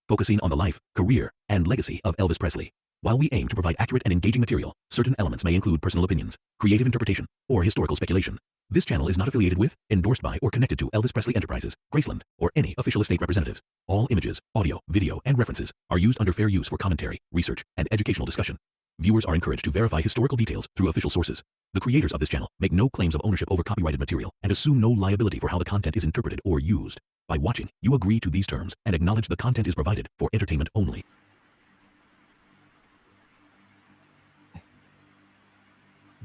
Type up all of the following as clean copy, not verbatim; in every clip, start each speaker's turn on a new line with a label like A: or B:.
A: focusing on the life, career, and legacy of Elvis Presley. While we aim to provide accurate and engaging material, certain elements may include personal opinions, creative interpretation, or historical speculation. This channel is not affiliated with, endorsed by, or connected to Elvis Presley Enterprises, Graceland, or any official estate representatives. All images, audio, video, and references are used under fair use for commentary, research, and educational discussion. Viewers are encouraged to verify historical details through official sources. The creators of this channel make no claims of ownership over copyrighted material and assume no liability for how the content is interpreted or used. By watching, you agree to these terms and acknowledge the content is provided for entertainment only.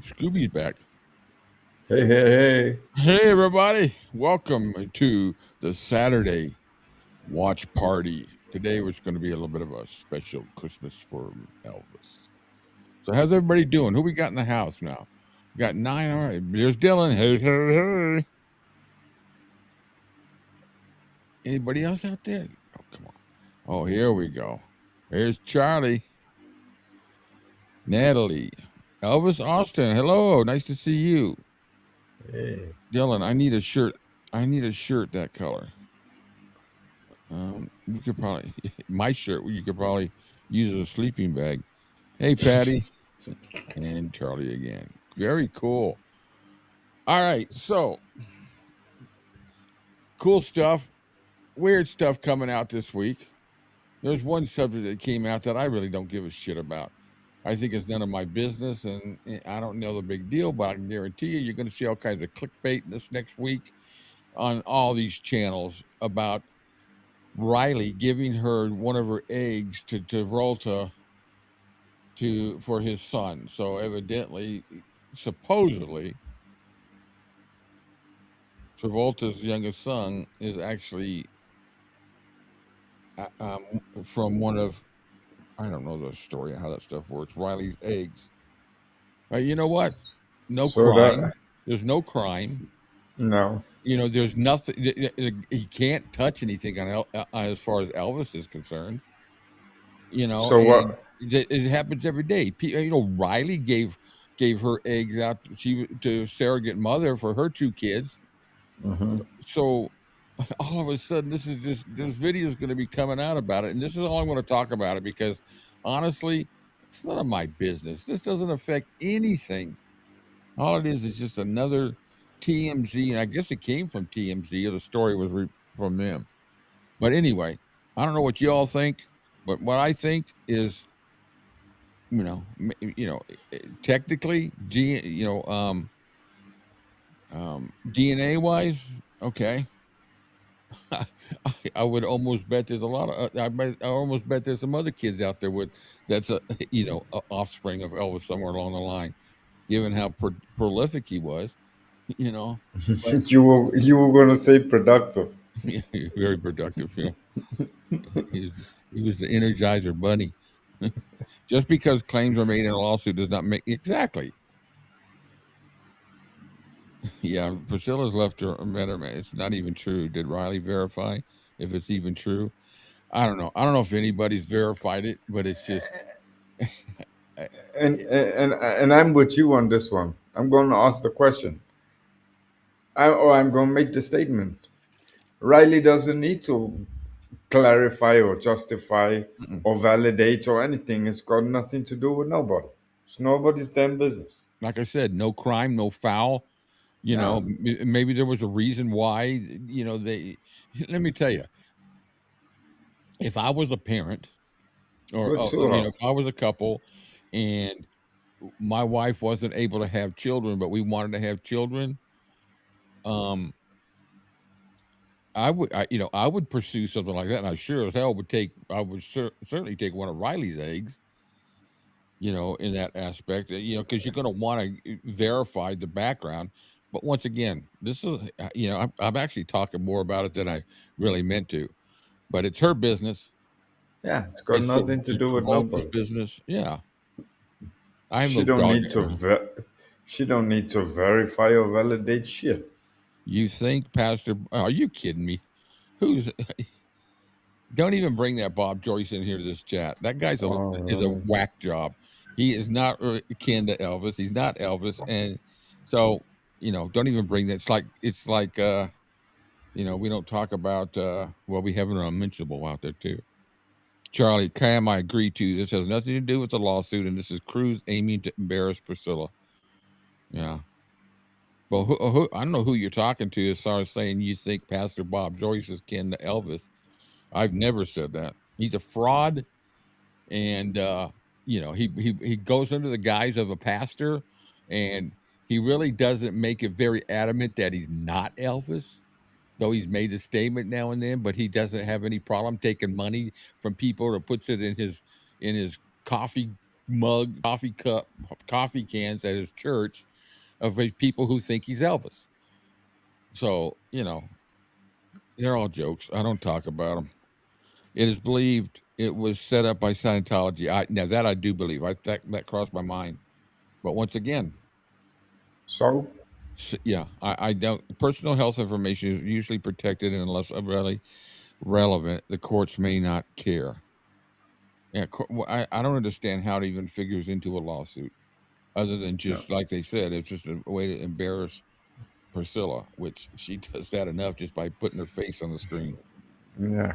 B: Scooby's back.
C: Hey, hey, hey.
B: Hey, everybody. Welcome to the Saturday watch party. Today was going to be a little bit of a special Christmas for Elvis. So how's everybody doing? Who we got in the house now? We got 9. All right. There's Dylan. Hey, hey, hey. Anybody else out there? Oh, come on. Oh, here we go. Here's Charlie. Natalie. Elvis Austin. Hello. Nice to see you.
C: Hey.
B: Dylan, I need a shirt. I need a shirt that color. You could probably, my shirt, you could probably use as a sleeping bag. Hey, Patty. And Charlie again. Very cool. All right. So, cool stuff. Weird stuff coming out this week. There's one subject that came out that I really don't give a shit about. I think it's none of my business, and I don't know the big deal, but I can guarantee you're going to see all kinds of clickbait this next week on all these channels about Riley giving her one of her eggs to Travolta for his son. So evidently, supposedly, Travolta's youngest son is actually from one of, I don't know the story of how that stuff works, Riley's eggs. You know what? No crime. There's no crime.
C: No.
B: You know, there's nothing. He can't touch anything on as far as Elvis is concerned. You know,
C: So what?
B: It happens every day. You know, Riley gave her eggs out to surrogate mother for her 2 kids.
C: Mm-hmm.
B: So all of a sudden, this video is going to be coming out about it, and this is all I'm going to talk about it because honestly, it's none of my business. This doesn't affect anything. All it is just another TMZ, and I guess it came from TMZ, or the story was from them. But anyway, I don't know what you all think, but what I think is, you know, technically, DNA wise, okay. I would almost bet there's a lot of. I almost bet there's some other kids out there that's a offspring of Elvis somewhere along the line, given how prolific he was. You know,
C: but, you were going to say productive.
B: Yeah, very productive. You know, he was the Energizer Bunny. Just because claims are made in a lawsuit does not make exactly. Yeah, Priscilla's left her man. It's not even true. Did Riley verify if it's even true? I don't know. I don't know if anybody's verified it, but it's just.
C: and I'm with you on this one. I'm going to ask the question. I'm going to make the statement. Riley doesn't need to clarify or justify or validate or anything. It's got nothing to do with nobody. It's nobody's damn business.
B: Like I said, no crime, no foul. You know, maybe there was a reason why, you know, let me tell you, if I was a parent or if I was a couple and my wife wasn't able to have children, but we wanted to have children, I would pursue something like that. And I sure as hell would certainly take one of Riley's eggs, you know, in that aspect, you know, because you're going to want to verify the background. But once again, this is, you know, I'm actually talking more about it than I really meant to, but it's her business.
C: Yeah, it's got nothing to do with nobody.
B: Business. Yeah,
C: She don't need to verify or validate shit.
B: You think, Pastor? Are you kidding me? Don't even bring that Bob Joyce in here to this chat. That guy's is a whack job. He is not akin to Elvis. He's not Elvis, and so, you know, don't even bring that. It's like you know, we don't talk about. Well, we have an unmentionable out there too. Charlie, Cam, I agree too. This has nothing to do with the lawsuit, and this is Cruz aiming to embarrass Priscilla. Yeah. Well, I don't know who you're talking to as far as saying you think Pastor Bob Joyce is kin to Elvis. I've never said that. He's a fraud, and he goes under the guise of a pastor, and he really doesn't make it very adamant that he's not Elvis, though he's made a statement now and then. But he doesn't have any problem taking money from people or puts it in his coffee mug, coffee cup, coffee cans at his church of people who think he's Elvis. So they're all jokes. I don't talk about them. It is believed it was set up by Scientology. Now that I do believe. That crossed my mind. But once again,
C: So,
B: yeah, I don't. Personal health information is usually protected unless really relevant. The courts may not care. Yeah, I don't understand how it even figures into a lawsuit, other than
C: yeah,
B: just like they said, it's just a way to embarrass Priscilla, which she does that enough just by putting her face on the screen.
C: yeah.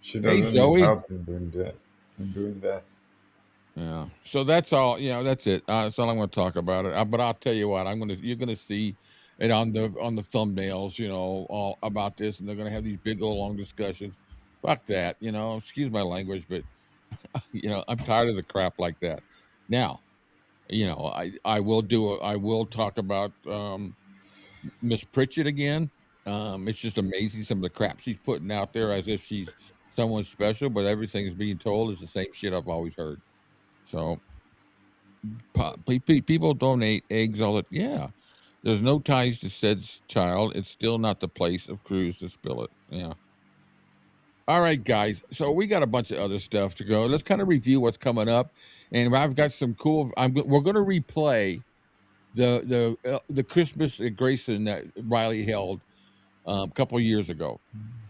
C: She
B: Hey,
C: doesn't need
B: Zoe.
C: help in doing that. In doing that.
B: Yeah. So that's all. That's it. That's all I'm going to talk about it. But I'll tell you what. You're going to see it on the thumbnails. All about this, and they're going to have these big old long discussions. Fuck that. Excuse my language, but I'm tired of the crap like that. Now, I will talk about Miss Pritchett again. It's just amazing some of the crap she's putting out there as if she's someone special, but everything is being told is the same shit I've always heard. So people donate eggs all the yeah. There's no ties to said child. It's still not the place of Cruz to spill it. Yeah. All right, guys. So we got a bunch of other stuff to go. Let's kind of review what's coming up, and I've got some cool. We're going to replay the Christmas at Grayson that Riley held a couple of years ago.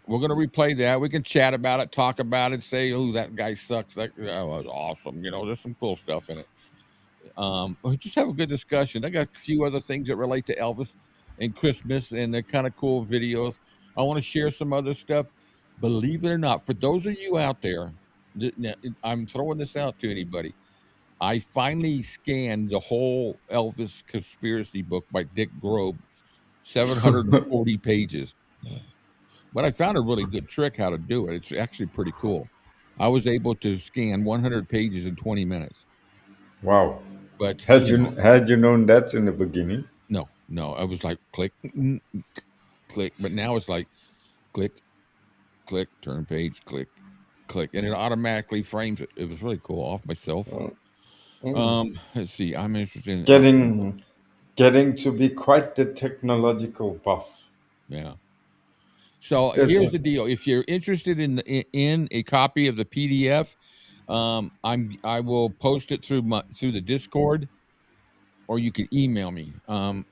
B: We're going to replay that. We can chat about it, talk about it, say, "Oh, that guy sucks." That was awesome. There's some cool stuff in it. We just have a good discussion. I got a few other things that relate to Elvis and Christmas, and they're kind of cool videos. I want to share some other stuff. Believe it or not, for those of you out there, I'm throwing this out to anybody. I finally scanned the whole Elvis conspiracy book by Dick Grobe, 740 pages. But I found a really good trick how to do it. It's actually pretty cool. I was able to scan 100 pages in 20 minutes.
C: Wow.
B: But,
C: Had you known that in the beginning?
B: no, I was like click, click. But now it's like click, click, turn page, click, click. And it automatically frames it. It was really cool off my cell phone. Let's see. I'm interested in.
C: Getting to be quite the technological buff.
B: Yeah. So
C: Yes,
B: here's the deal. If you're interested in a copy of the PDF, I will post it through the Discord, or you can email me.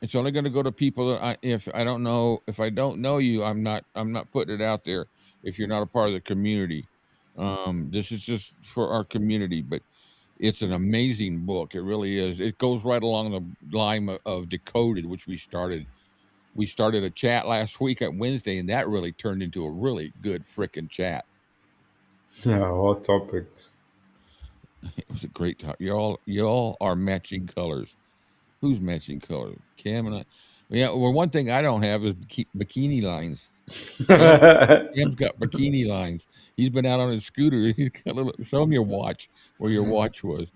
B: It's only going to go to people that if I don't know you, I'm not putting it out there. If you're not a part of the community, this is just for our community. But it's an amazing book. It really is. It goes right along the line of Decoded, which we started. We started a chat last week at Wednesday, and that really turned into a really good frickin' chat.
C: yeah, hot topic.
B: It was a great talk. You all are matching colors. Who's matching colors? Cam and I. Yeah. Well, one thing I don't have is bikini lines. Cam's got bikini lines. He's been out on his scooter. He's got a little. Show him your watch, where your watch was.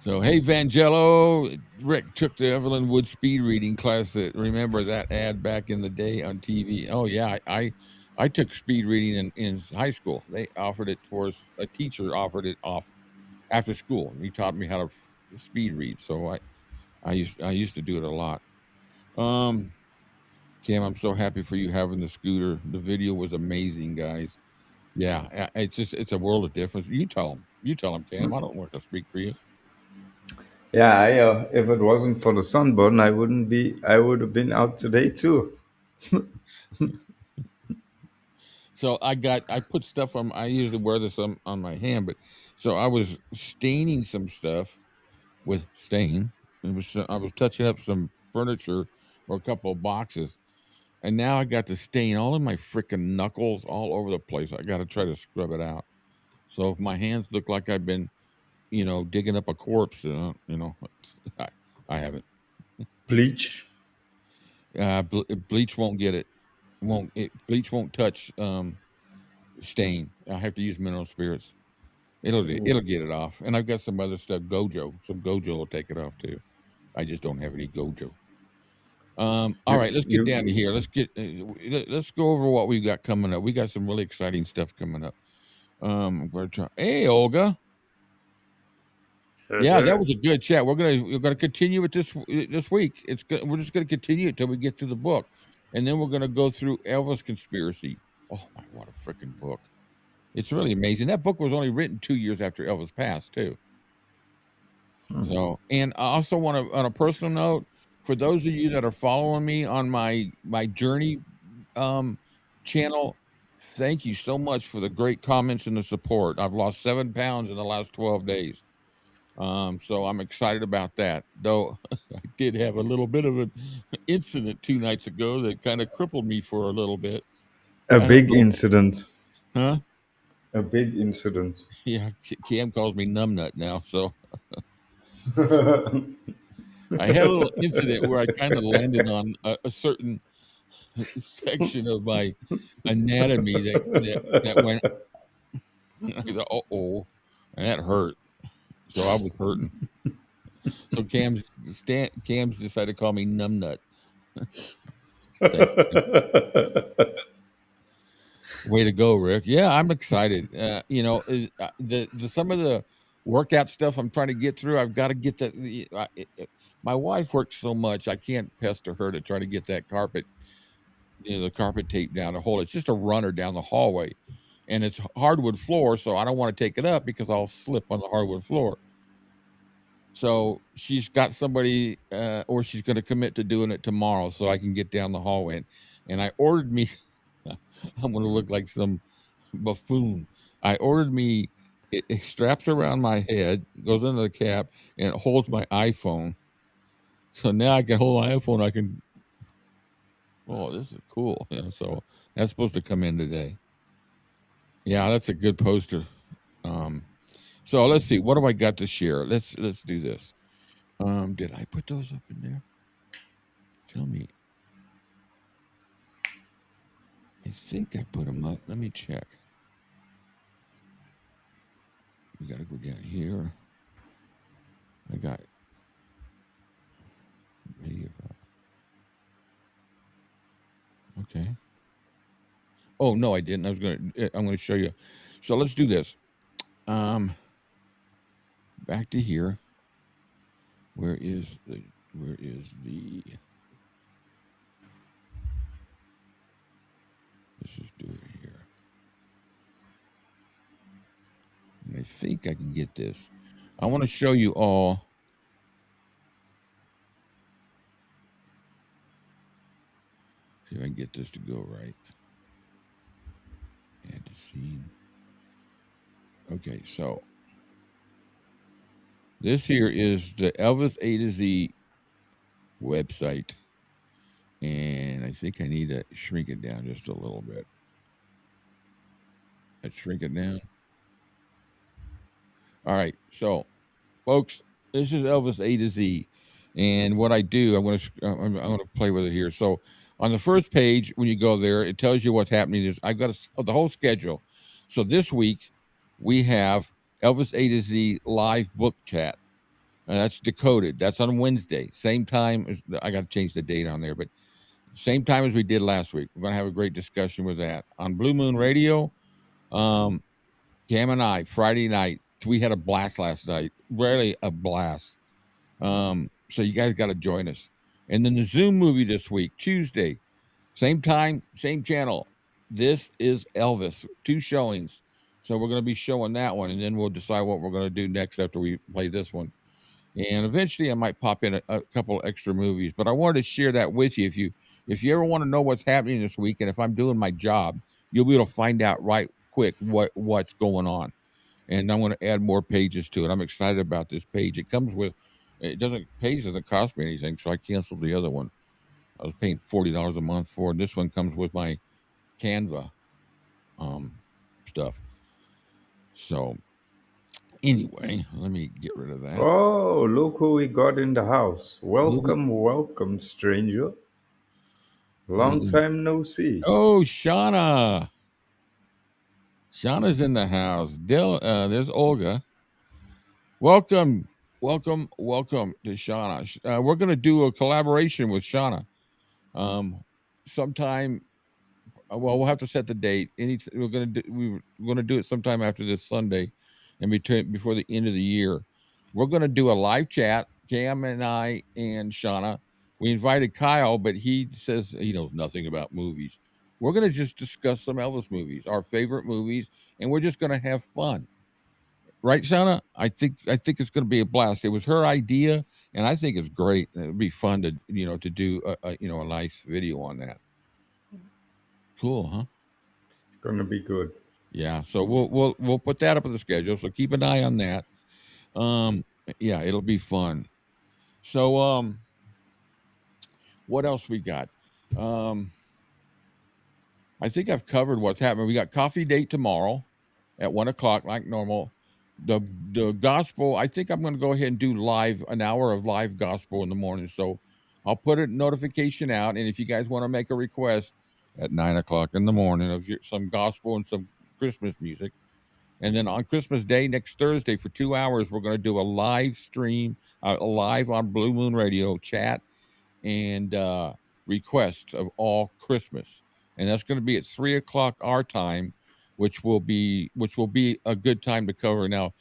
B: So, hey, Vangello, Rick took the Evelyn Wood speed reading class. Remember that ad back in the day on TV? Oh yeah, I took speed reading in high school. They offered it for us. A teacher offered it off after school, and he taught me how to speed read. So I used to do it a lot. Cam, I'm so happy for you having the scooter. The video was amazing, guys. Yeah, it's a world of difference. You tell them, Cam. I don't want to speak for you.
C: Yeah, if it wasn't for the sunburn, I wouldn't be. I would have been out today too.
B: So I put stuff on. I usually wear this on my hand, but so I was staining some stuff with stain. I was touching up some furniture or a couple of boxes, And now I got the stain all in my freaking knuckles all over the place. I got to try to scrub it out. So if my hands look like I've been, digging up a corpse, I, I haven't.
C: Bleach.
B: Bleach won't get it. Bleach won't touch stain. I have to use mineral spirits. It'll get it off. And I've got some other stuff. Some Gojo will take it off too. I just don't have any Gojo. All right, let's get down to here. Let's go over what we've got coming up. We got some really exciting stuff coming up. Hey, Olga. Yeah, that was a good chat. We're gonna continue it this week. We're just gonna continue it till we get to the book, and then we're gonna go through Elvis Conspiracy. Oh my, what a freaking book! It's really amazing. That book was only written 2 years after Elvis passed, too. So, and I also want to, on a personal note, for those of you that are following me on my journey channel, thank you so much for the great comments and the support. I've lost 7 pounds in the last 12 days. So I'm excited about that. Though I did have a little bit of an incident 2 nights ago that kind of crippled me for a little bit.
C: A big incident.
B: Huh?
C: A big incident.
B: Yeah, Cam calls me numbnut now, so I had a little incident where I kind of landed on a certain section of my anatomy that went. I thought, oh, and that hurt. So I was hurting. So Cam's decided to call me numbnut. Way to go, Rick. Yeah, I'm excited. Some of the workout stuff I'm trying to get through, I've got to get that. My wife works so much, I can't pester her to try to get that carpet, the carpet tape down the hole. It's just a runner down the hallway, and it's hardwood floor, so I don't want to take it up because I'll slip on the hardwood floor. So she's got somebody, or she's going to commit to doing it tomorrow, so I can get down the hallway. And I ordered me. I'm going to look like some buffoon. I ordered me. It straps around my head, goes into the cap, and it holds my iPhone. So now I can hold my iPhone. I can. Oh, this is cool. Yeah, so that's supposed to come in today. Yeah, that's a good poster. So let's see. What do I got to share? Let's do this. Did I put those up in there? Tell me. I think I put them up. Let me check. We got to go down here. I got okay. Oh no, I didn't. I'm going to show you. So let's do this. Back to here. Where is the? Let's just do it here. And I think I can get this. I want to show you all. See if I can get this to go right. Add to scene. Okay, so this here is the Elvis-A-Z website. And I think I need to shrink it down just a little bit. Let's shrink it down. All right, so folks, this is Elvis-A-Z, and what I do, I'm going to play with it here. So on the first page, when you go there, it tells you what's happening. I've got the whole schedule. So this week we have Elvis-A-Z live book chat. That's decoded. That's on Wednesday, same time. I got to change the date on there, but same time as we did last week. We're going to have a great discussion with that on Blue Moon Radio. Cam and I, Friday night, we had a blast last night. Really a blast. So you guys got to join us. And then the Zoom movie this week, Tuesday, same time, same channel. This is Elvis, 2 showings. So we're going to be showing that one, and then we'll decide what we're going to do next after we play this one. And eventually I might pop in a couple extra movies, but I wanted to share that with you. If you ever want to know what's happening this week, and if I'm doing my job, you'll be able to find out right quick what's going on. And I'm going to add more pages to it. I'm excited about this page. Page doesn't cost me anything, so I canceled the other one. I was paying $40 a month for. This one comes with my Canva stuff. So anyway, let me get rid of that.
C: Oh, look who we got in the house. Welcome, welcome, stranger. Long time no see.
B: Oh, Shauna. Shauna's in the house. There's Olga. Welcome to Shauna. We're going to do a collaboration with Shauna sometime. Well, we'll have to set the date. We're going to do it sometime after this Sunday, and before the end of the year. We're going to do a live chat. Cam and I and Shauna. We invited Kyle, but he says he knows nothing about movies. We're going to just discuss some Elvis movies, our favorite movies, and we're just going to have fun. Right, Shauna? I think it's going to be a blast. It was her idea, and I think it's great. It'd be fun to do a nice video on that. Cool, huh?
C: It's gonna be good.
B: Yeah, so we'll put that up on the schedule. So keep an eye on that. Yeah, it'll be fun. So what else we got? I think I've covered what's happening. We got coffee date tomorrow at 1:00 like normal. The gospel, I think I'm going to go ahead and do an hour of live gospel in the morning. So I'll put a notification out, and if you guys want to make a request at 9:00 in the morning of some gospel and some Christmas music, and then on Christmas Day, next Thursday, for 2 hours, we're going to do a live stream, live on Blue Moon Radio chat and requests of all Christmas, and that's going to be at 3:00 our time, which will be a good time to cover. Now,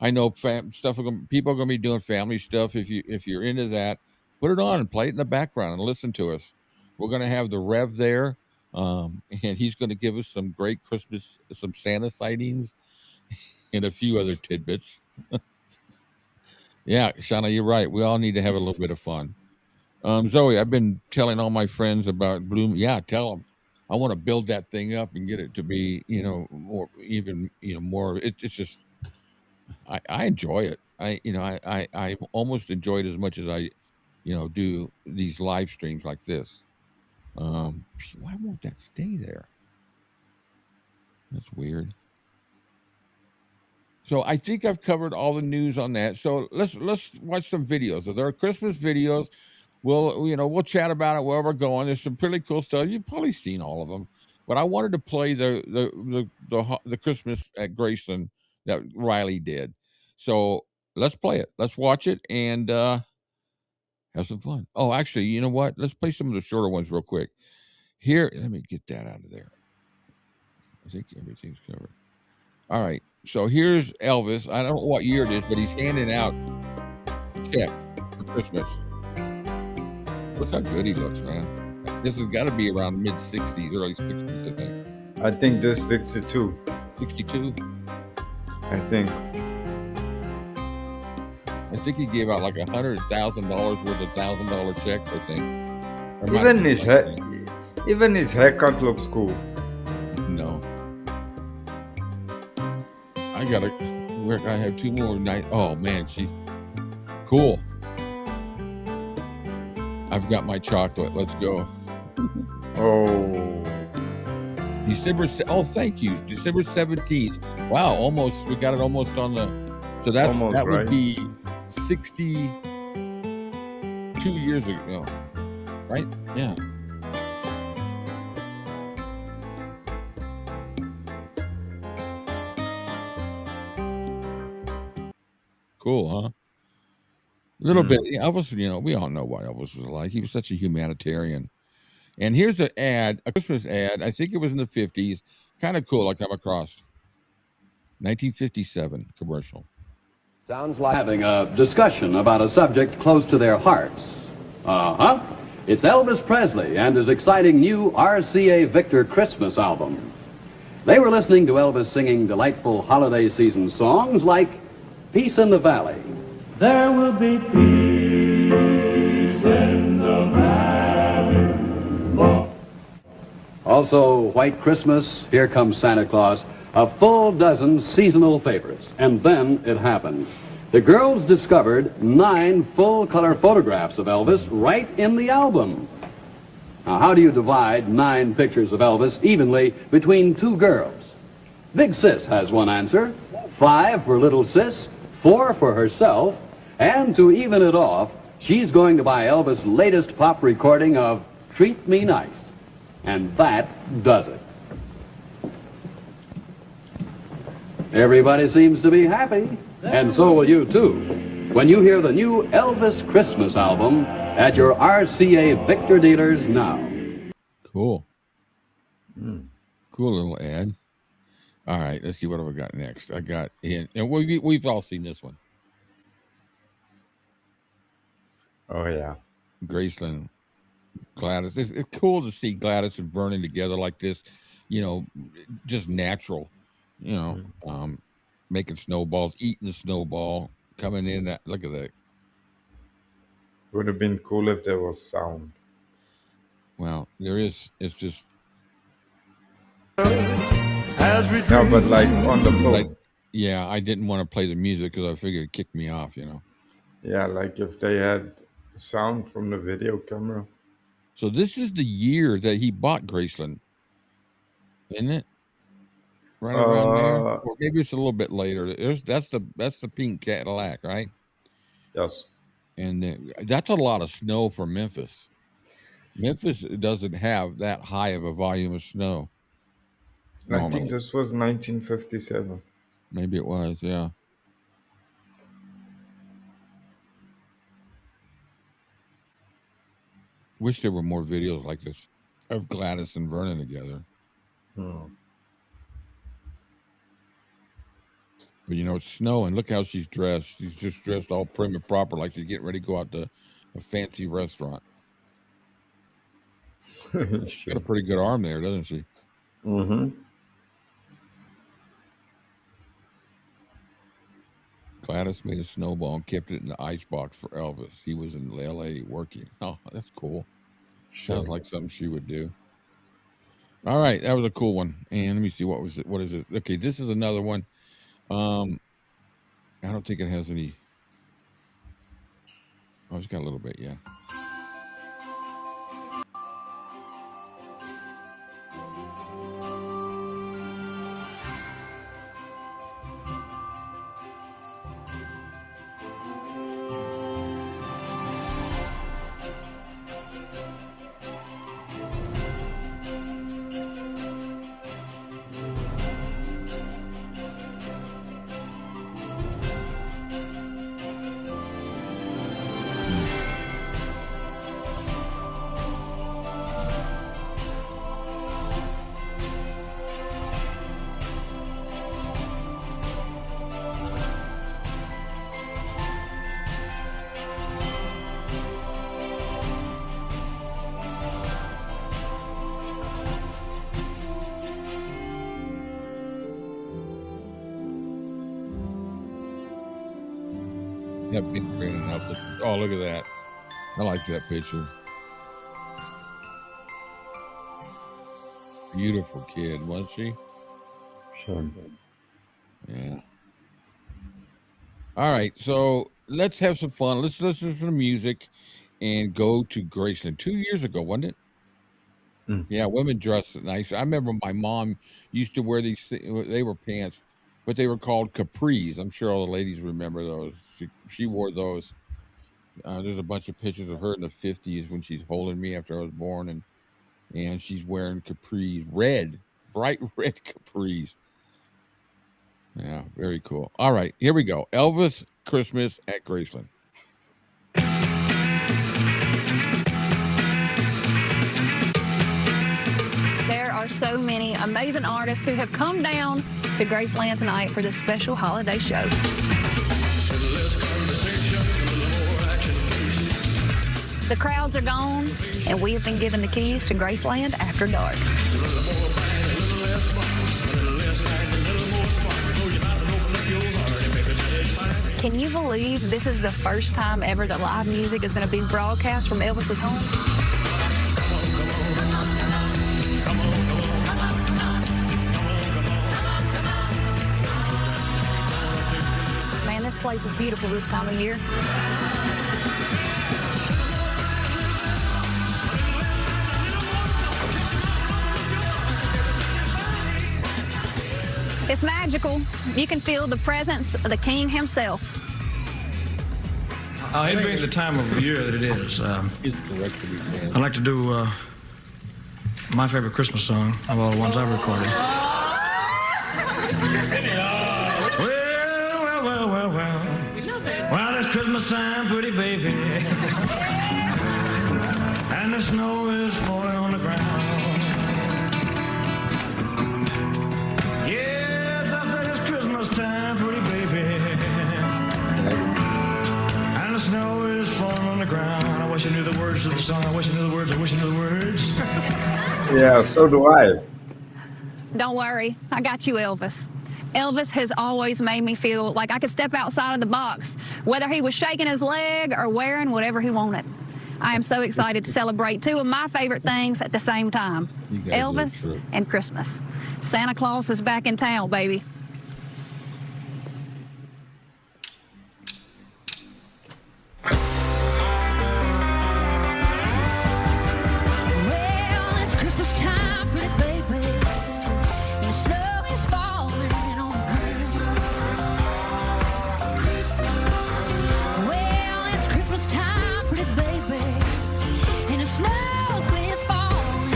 B: I know people are going to be doing family stuff. If you're into that, put it on and play it in the background and listen to us. We're going to have the Rev there, and he's going to give us some great Christmas, some Santa sightings, and a few other tidbits. Yeah, Shauna, you're right. We all need to have a little bit of fun. Zoe, I've been telling all my friends about Bloom. Yeah, tell them. I want to build that thing up and get it to be, more, even, more. It's just, I enjoy it. I almost enjoy it as much as I, do these live streams like this. Why won't that stay there? That's weird. So I think I've covered all the news on that. So let's watch some videos. So there are Christmas videos. We'll chat about it where we're going. There's some pretty cool stuff. You've probably seen all of them, but I wanted to play the Christmas at Graceland that Riley did. So let's play it. Let's watch it and have some fun. Oh, actually, you know what? Let's play some of the shorter ones real quick. Here, let me get that out of there. I think everything's covered. All right. So here's Elvis. I don't know what year it is, but he's handing out a check for Christmas. Look how good he looks, man. This has got to be around mid-60s, early 60s, I think.
C: I think this 62.
B: 62?
C: I think.
B: I think he gave out like $100,000 worth of $1,000 checks, I think.
C: Even his haircut looks cool.
B: No. I have two more nights. Oh, man, cool. I've got my chocolate. Let's go.
C: Oh.
B: Thank you. December 17th. Wow, almost. We got it almost on the. So that would be 62 years ago, right? Yeah. Cool, huh? A little bit. Elvis, we all know what Elvis was like. He was such a humanitarian. And here's an ad, a Christmas ad. I think it was in the 50s. Kind of cool I come across. 1957 commercial.
D: Sounds like having a discussion about a subject close to their hearts. Uh-huh. It's Elvis Presley and his exciting new RCA Victor Christmas album. They were listening to Elvis singing delightful holiday season songs like Peace in the Valley.
E: There will be peace in the valley.
D: Also, White Christmas, Here Comes Santa Claus, a full dozen seasonal favorites. And then it happened. The girls discovered 9 full-color photographs of Elvis right in the album. Now, how do you divide 9 pictures of Elvis evenly between 2 girls? Big Sis has one answer, 5 for little Sis, 4 for herself, and to even it off, she's going to buy Elvis' latest pop recording of Treat Me Nice. And that does it. Everybody seems to be happy, and so will you too, when you hear the new Elvis Christmas album at your RCA Victor dealers now.
B: Cool. Cool little ad. All right, let's see what have I got next. I got in, and we've all seen this one.
C: Oh yeah.
B: Graceland, Gladys. It's cool to see Gladys and Vernon together like this, you know, just natural, you know, making snowballs, eating the snowball, coming in. Look at that.
C: Would have been cool if there was sound.
B: Well, there is. It's just.
C: No, but like on the phone.
B: Like, yeah, I didn't want to play the music because I figured it'd kick me off, you know.
C: Yeah, like if they had sound from the video camera.
B: So this is the year that he bought Graceland, isn't it? Right around there, or maybe it's a little bit later. That's the pink Cadillac, right?
C: Yes.
B: And that's a lot of snow for Memphis. Memphis doesn't have that high of a volume of snow.
C: I think this was 1957.
B: Maybe it was, yeah. Wish there were more videos like this of Gladys and Vernon together. But you know, it's snowing. Look how she's dressed. She's just dressed all prim and proper, like she's getting ready to go out to a fancy restaurant. She's got a pretty good arm there, doesn't she?
C: Mm-hmm.
B: Gladys made a snowball and kept it in the icebox for Elvis. He was in L.A. working. Oh, that's cool. Sure. Sounds like something she would do. All right, that was a cool one. And let me see, what was it? What is it? Okay, this is another one. I don't think it has any. Oh, it's got a little bit, yeah. That big grin and helpless. Oh, look at that. I like that picture. Beautiful kid, wasn't she?
C: Sure.
B: Yeah. All right, so let's have some fun. Let's listen to some music and go to Graceland. 2 years ago, wasn't it? Yeah, women dressed nice. I remember my mom used to wear these. They were pants, but they were called capris. I'm sure all the ladies remember those. She wore those. There's a bunch of pictures of her in the 50s when she's holding me after I was born, and she's wearing capris, bright red capris. Yeah, very cool. All right, here we go. Elvis Christmas at Graceland.
F: There are so many amazing artists who have come down to Graceland tonight for this special holiday show. The crowds are gone, and we have been given the keys to Graceland after dark. Can you believe this is the first time ever that live music is going to be broadcast from Elvis's home? Man, this place is beautiful this time of year. It's magical. You can feel the presence of the king himself.
G: It being the time of year that it is,
B: It's direct to be fan.
G: I'd like to do my favorite Christmas song of all the ones I've recorded. Well, it's Christmas time, pretty baby, and the snow is falling on the ground. Yes, I said it's Christmas time, pretty baby, and the snow is falling on the ground. I wish I knew the words to the song. I wish I knew the words. I wish I knew the words.
C: Yeah, so do I.
F: Don't worry, I got you, Elvis. Elvis has always made me feel like I could step outside of the box, whether he was shaking his leg or wearing whatever he wanted. I am so excited to celebrate two of my favorite things at the same time, Elvis and Christmas. Santa Claus is back in town, baby. Well, it's Christmas time, pretty baby, and the snow is falling on the ground. Well, it's Christmas time, pretty baby, and the snow is falling.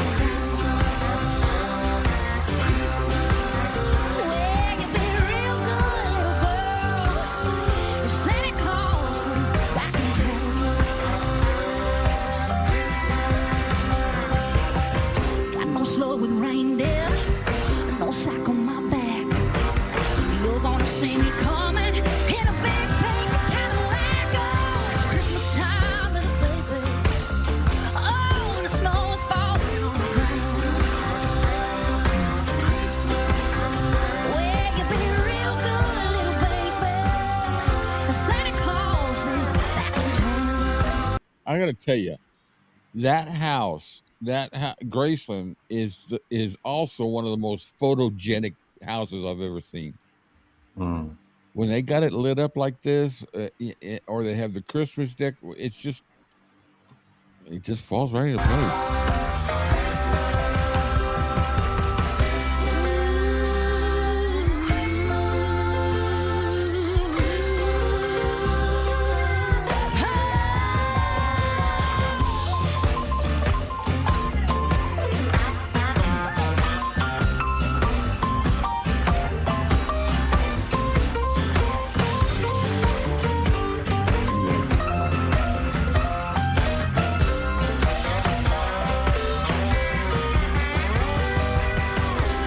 F: Well, you've been real good, little girl. Santa Claus is back in town. Got no slow with reindeer, no sack on my back. You're gonna see me coming in a big pink Cadillac. Oh, it's Christmas time, little baby. Oh, and the snow is falling on the ground. Well, you've been real good, little baby. Santa Claus is back in town.
B: I gotta tell you, that house, Graceland is also one of the most photogenic houses I've ever seen.
C: Mm.
B: When they got it lit up like this, or they have the Christmas deck, it just falls right into place.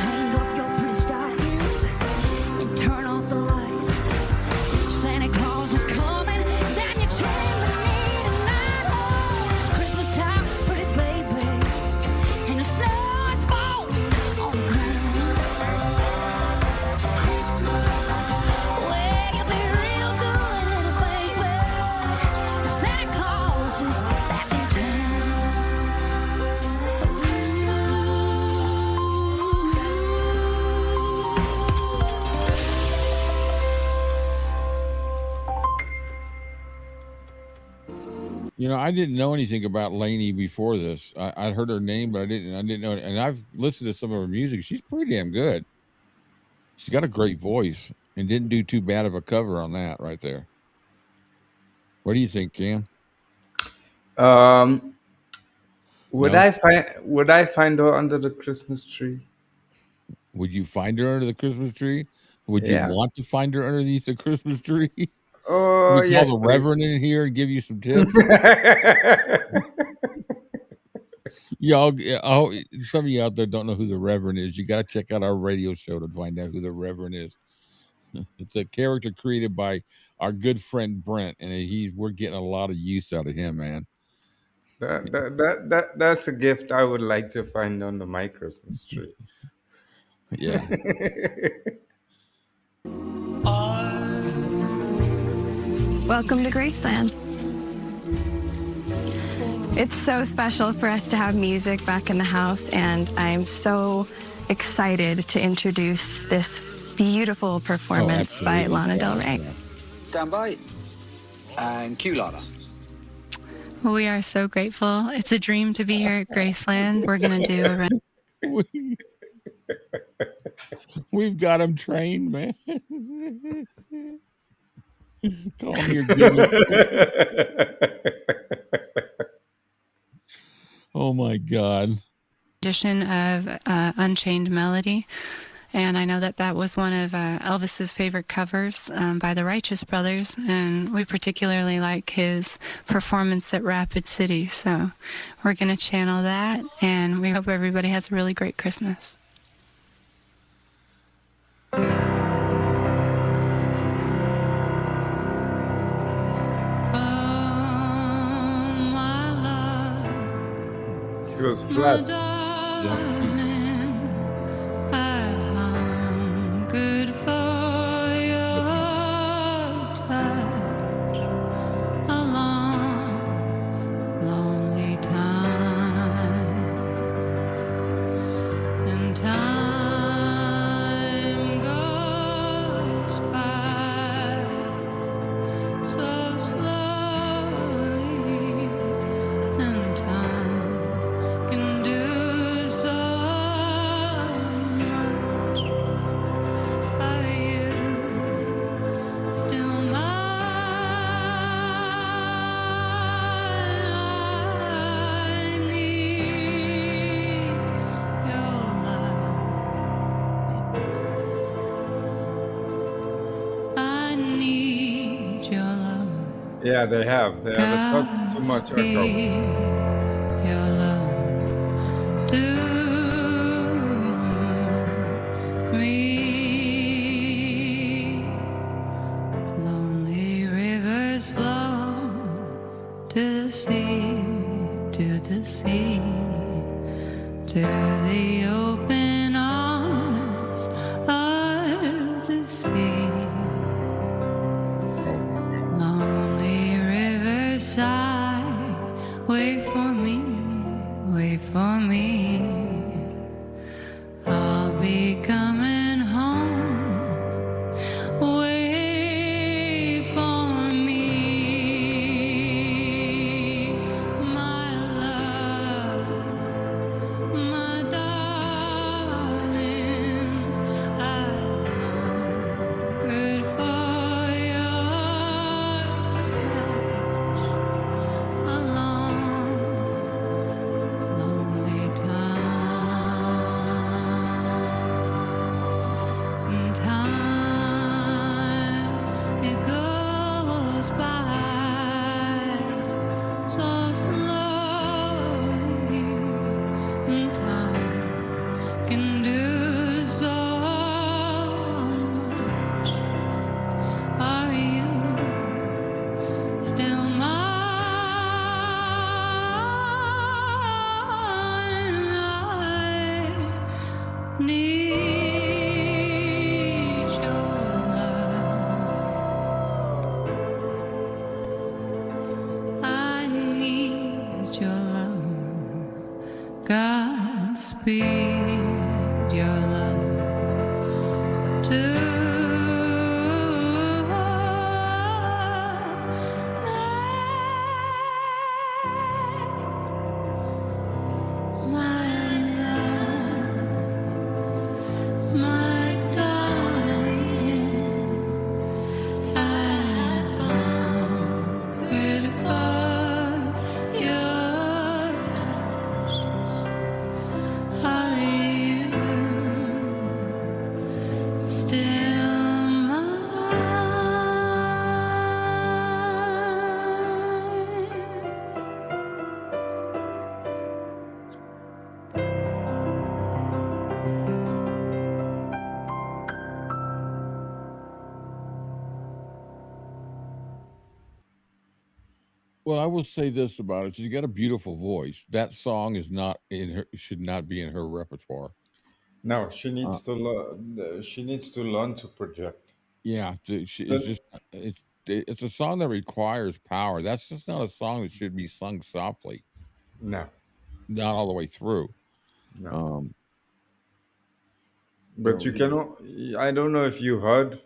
F: Hang up your pretty stockings and turn off the light. Santa Claus is coming down your chimney tonight. Oh, it's Christmas time, pretty baby, and the snow is falling on the ground. Well, you've been real good, little baby. Santa Claus is back in
B: You know, I didn't know anything about Lainey before this. I'd heard her name, but I didn't know. And I've listened to some of her music. She's pretty damn good. She's got a great voice and didn't do too bad of a cover on that right there. What do you think, Cam?
C: Would
B: No?
C: I find her under the Christmas tree?
B: Would you find her under the Christmas tree? Would
C: Yeah.
B: you want to find her underneath the Christmas tree?
C: Oh,
B: We call
C: yes,
B: the
C: please.
B: Reverend in here and give you some tips. Y'all, some of you out there don't know who the Reverend is. You got to check out our radio show to find out who the Reverend is. It's a character created by our good friend Brent, and we're getting a lot of use out of him, man.
C: That's a gift I would like to find under my Christmas tree.
B: Yeah.
H: Welcome to Graceland. It's so special for us to have music back in the house, and I'm so excited to introduce this beautiful performance by Lana Del Rey.
I: Stand by. And cue Lana.
J: Well, we are so grateful. It's a dream to be here at Graceland. We're going to do a
B: We've got him trained, man. Call him your gimmicks. Oh my God.
J: Edition of Unchained Melody. And I know that that was one of Elvis's favorite covers by the Righteous Brothers, and we particularly like his performance at Rapid City. So we're going to channel that, and we hope everybody has a really great Christmas.
C: She was flat.
J: Good for your touch, a long, lonely time, and time goes by so slowly, and time can do so much. Are you still mine? I need your love. I need your love.
C: Yeah, they have. They have a touch too much echo.
J: Your love to me. Lonely rivers flow to the sea, to the sea, to the open arms of the sea. Lonely rivers sigh, wait for me, wait for me. I'll be coming home. Wait for me, my love, my darling. I'm good for your touch, a long, lonely time. Time, it goes by so slowly, and time can do so much. Are you still mine? I need your love. I need your love. Godspeed your love to my love, my darling. I've hungered for your touch. Are you still
B: Well, I will say this about it: she's got a beautiful voice. That song is not in her; should not be in her repertoire.
C: No, she needs to learn. She needs to learn to project.
B: Yeah, it's
C: The-
B: just it's a song that requires power. That's just not a song that should be sung softly,
C: No,
B: not all the way through.
C: no.
B: You
C: But
B: know,
C: you cannot. I don't know if you heard.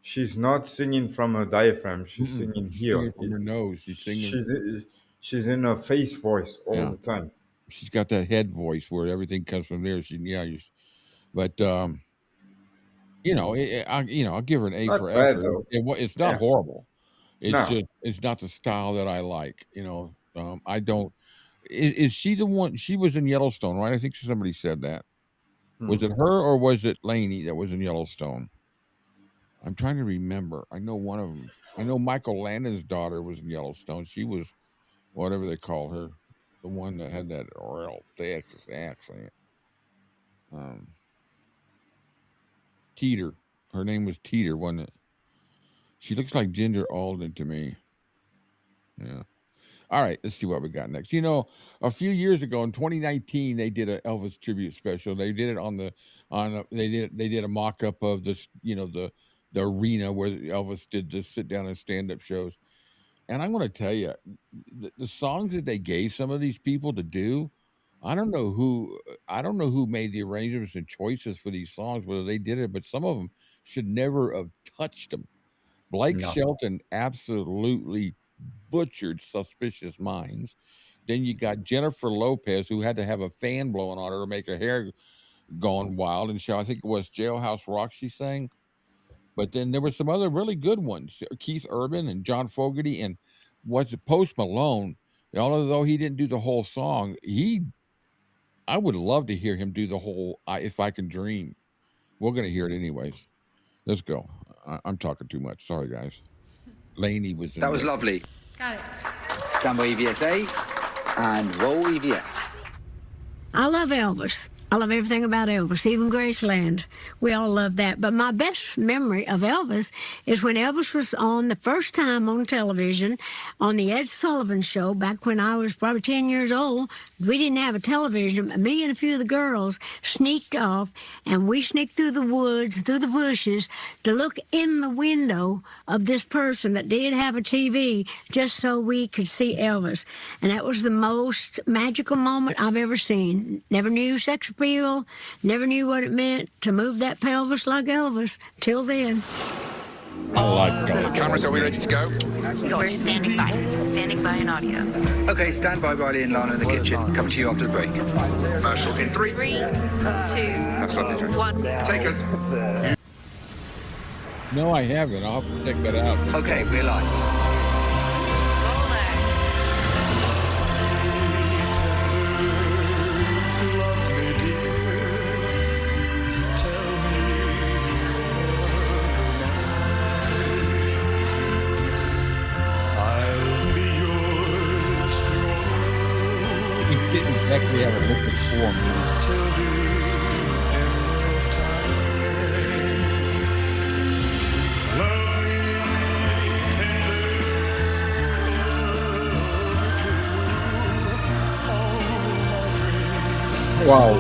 C: She's not singing from her diaphragm. She's singing
B: she's singing
C: here.
B: from her nose. She's singing.
C: She's in her face voice all
B: Yeah.
C: the time.
B: She's got that head voice where everything comes from there. But I'll give her an A
C: Not
B: for
C: bad
B: effort.
C: though.
B: It's not
C: Yeah.
B: horrible.
C: No.
B: It's not the style that I like. I don't. Is she the one? She was in Yellowstone, right? I think somebody said that. Was it her or was it Laney that was in Yellowstone? I'm trying to remember. I know one of them. I know Michael Landon's daughter was in Yellowstone. She was whatever they call her, the one that had that real Texas accent. Teeter. Her name was Teeter, wasn't it? She looks like Ginger Alden to me. Yeah. All right, let's see what we got next. A few years ago in 2019, they did an Elvis tribute special. They did it they did a mock up of this, the arena where Elvis did the sit down and stand up shows. And I'm going to tell you, the songs that they gave some of these people to do, I don't know who made the arrangements and choices for these songs, whether they did it, but some of them should never have touched them. Blake
C: No.
B: Shelton absolutely butchered Suspicious Minds. Then you got Jennifer Lopez, who had to have a fan blowing on her to make her hair going wild. And I think it was Jailhouse Rock she sang. But then there were some other really good ones. Keith Urban and John Fogerty and Post Malone. Although he didn't do the whole song, I would love to hear him do the whole If I Can Dream. We're going to hear it anyways. Let's go. I'm talking too much. Sorry, guys. Laney was in
I: That was
B: there.
I: lovely.
J: Got it.
I: Stand by EVSA and roll EVS.
K: I love Elvis. I love everything about Elvis, even Graceland. We all love that. But my best memory of Elvis is when Elvis was on the first time on television on the Ed Sullivan Show back when I was probably 10 years old. We didn't have a television. Me and a few of the girls sneaked off, and we sneaked through the woods, through the bushes, to look in the window of this person that did have a TV just so we could see Elvis. And that was the most magical moment I've ever seen. Never knew sex appeal, never knew what it meant to move that pelvis like Elvis till then.
I: Cameras, are we ready to go?
H: We're standing by in audio.
I: Okay, stand by Riley and Lana in the kitchen. Coming to you after the break. Commercial in 3,
H: 3, 2,
I: That's lovely.
H: 1.
I: Take us.
B: No, I haven't. I'll have to check that out.
I: Okay, we're live.
B: Exactly how it looked before. Wow.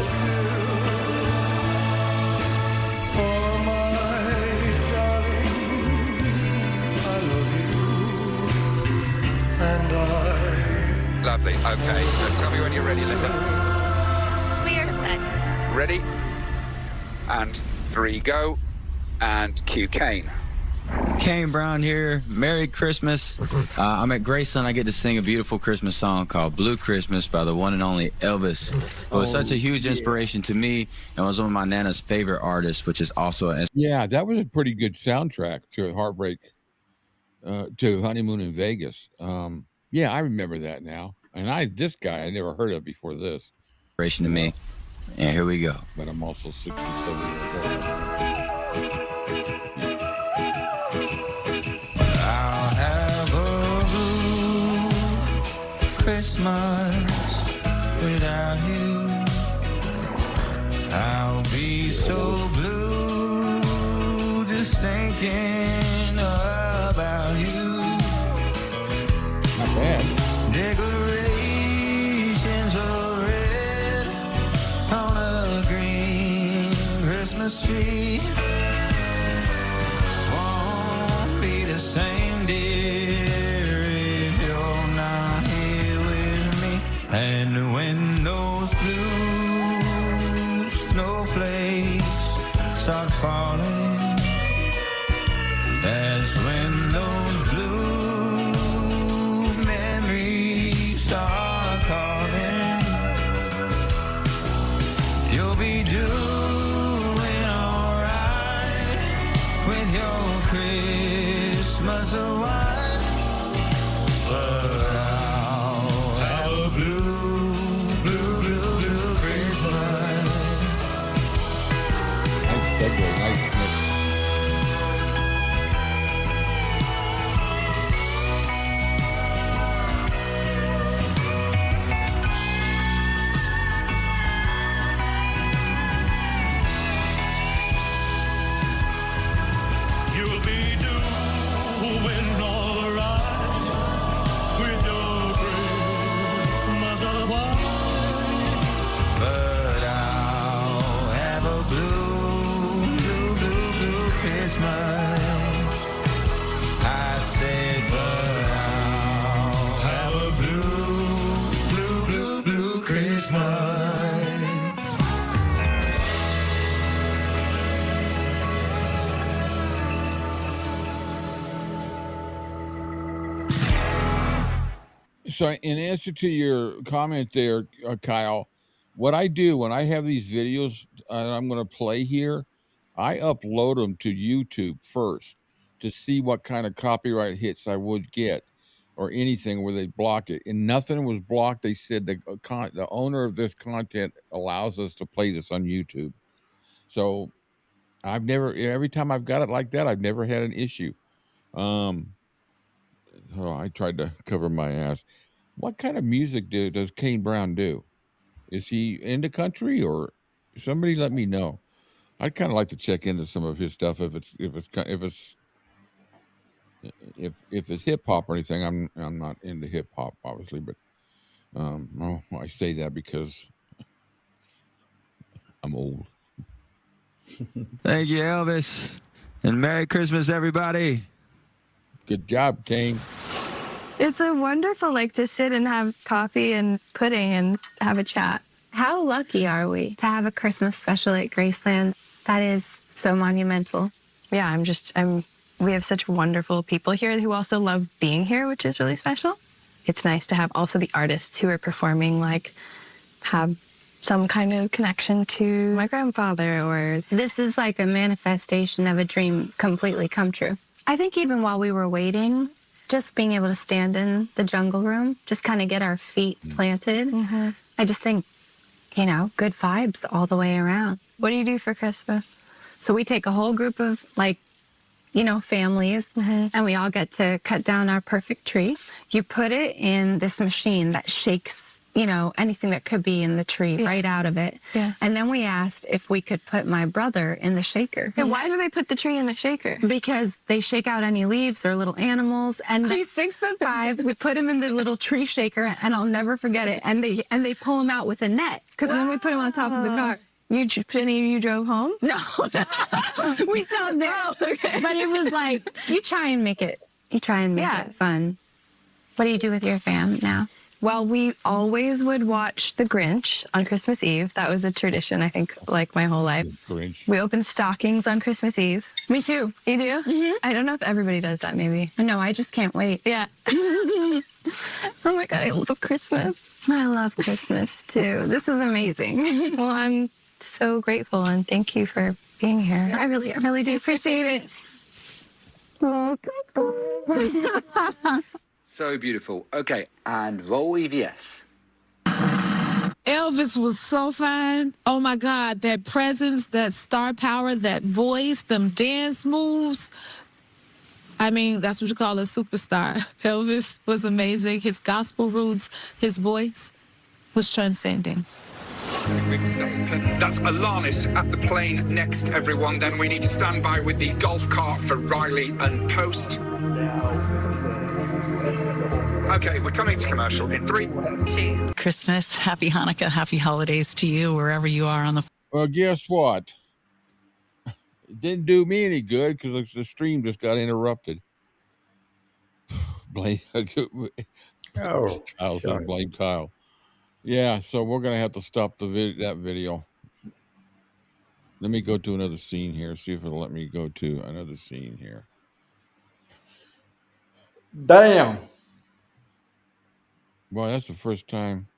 I: Lovely. Okay, so tell me when you're ready, Linda.
H: We're set.
I: Ready? And 3, go. And cue Kane.
L: Kane Brown here. Merry Christmas. I'm at Graceland. I get to sing a beautiful Christmas song called Blue Christmas by the one and only Elvis. It was such a huge inspiration to me and was one of my Nana's favorite artists, which is also a...
B: Yeah, that was a pretty good soundtrack to Heartbreak, to Honeymoon in Vegas. Yeah, I remember that now. And this guy I never heard of before this.
L: Inspiration to me. And here we go.
B: But I'm also 67 years old.
L: I'll have a blue Christmas without you. I'll be so blue just thinking about you.
B: Not bad.
L: Decorations are red on a green Christmas tree. Won't be the same, dear, if you're not here with me. And when those blue snowflakes start falling, that's when those blue memories start calling. You'll be doing alright
G: glass of wine, but I'll have a blue, blue, blue, blue Christmas.
B: Nice segue, nice mix.
G: You'll be doing all right with your Christmas of wine, but I'll have a blue, blue, blue, blue Christmas. I said, but I'll have a blue, blue, blue, blue Christmas.
B: So, in answer to your comment there, Kyle, what I do when I have these videos I'm going to play here, I upload them to YouTube first to see what kind of copyright hits I would get or anything where they block it. And nothing was blocked. They said the owner of this content allows us to play this on YouTube. So I've never, every time I've got it like that, I've never had an issue. Oh, I tried to cover my ass. What kind of music does Kane Brown do? Is he in the country or somebody let me know? I'd kind of like to check into some of his stuff if it's hip hop or anything. I'm not into hip hop obviously, but I say that because I'm old.
L: Thank you, Elvis. And Merry Christmas, everybody.
B: Good job, Kane.
H: It's a wonderful, to sit and have coffee and pudding and have a chat.
M: How lucky are we to have a Christmas special at Graceland? That is so monumental.
H: Yeah, we have such wonderful people here who also love being here, which is really special. It's nice to have also the artists who are performing, have some kind of connection to my grandfather or...
M: This is like a manifestation of a dream completely come true. I think even while we were waiting, just being able to stand in the jungle room, just kind of get our feet planted.
H: Mm-hmm.
M: I just think, good vibes all the way around.
H: What do you do for Christmas?
M: So we take a whole group of, families, and we all get to cut down our perfect tree. You put it in this machine that shakes, anything that could be in the tree right out of it.
H: Yeah.
M: And then we asked if we could put my brother in the shaker.
H: And why do they put the tree in the shaker?
M: Because they shake out any leaves or little animals. And he's 6'5". We put him in the little tree shaker, and I'll never forget it. And they pull him out with a net, because then we put him on top of the car.
H: Any of you drove home?
M: No. We stopped there.
H: Oh, okay.
M: But it was you try and make it fun. What do you do with your fam now?
H: Well, we always would watch The Grinch on Christmas Eve. That was a tradition, I think, my whole life.
B: Grinch.
H: We open stockings on Christmas Eve.
M: Me too.
H: You do?
M: Mm-hmm.
H: I don't know if everybody does that, maybe.
M: No, I just can't wait.
H: Yeah. Oh my God, I love Christmas.
M: I love Christmas too. This is amazing.
H: Well, I'm so grateful, and thank you for being here.
M: I really do appreciate it.
I: So beautiful. Okay, and roll EVS.
N: Elvis was so fine. Oh my God, that presence, that star power, that voice, them dance moves. I mean, that's what you call a superstar. Elvis was amazing. His gospel roots, his voice was transcending.
I: That's Alanis at the plane next, everyone. Then we need to stand by with the golf cart for Riley and Post. Okay, we're coming to commercial in 3, 2.
O: Christmas, happy Hanukkah, happy holidays to you wherever you are on the...
B: Well, guess what? It didn't do me any good because the stream just got interrupted. Blame Kyle. Blame Kyle. Yeah, so we're gonna have to stop that video. Let me go to another scene here. See if it'll let me go to another scene here.
C: Damn.
B: Boy, that's the first time.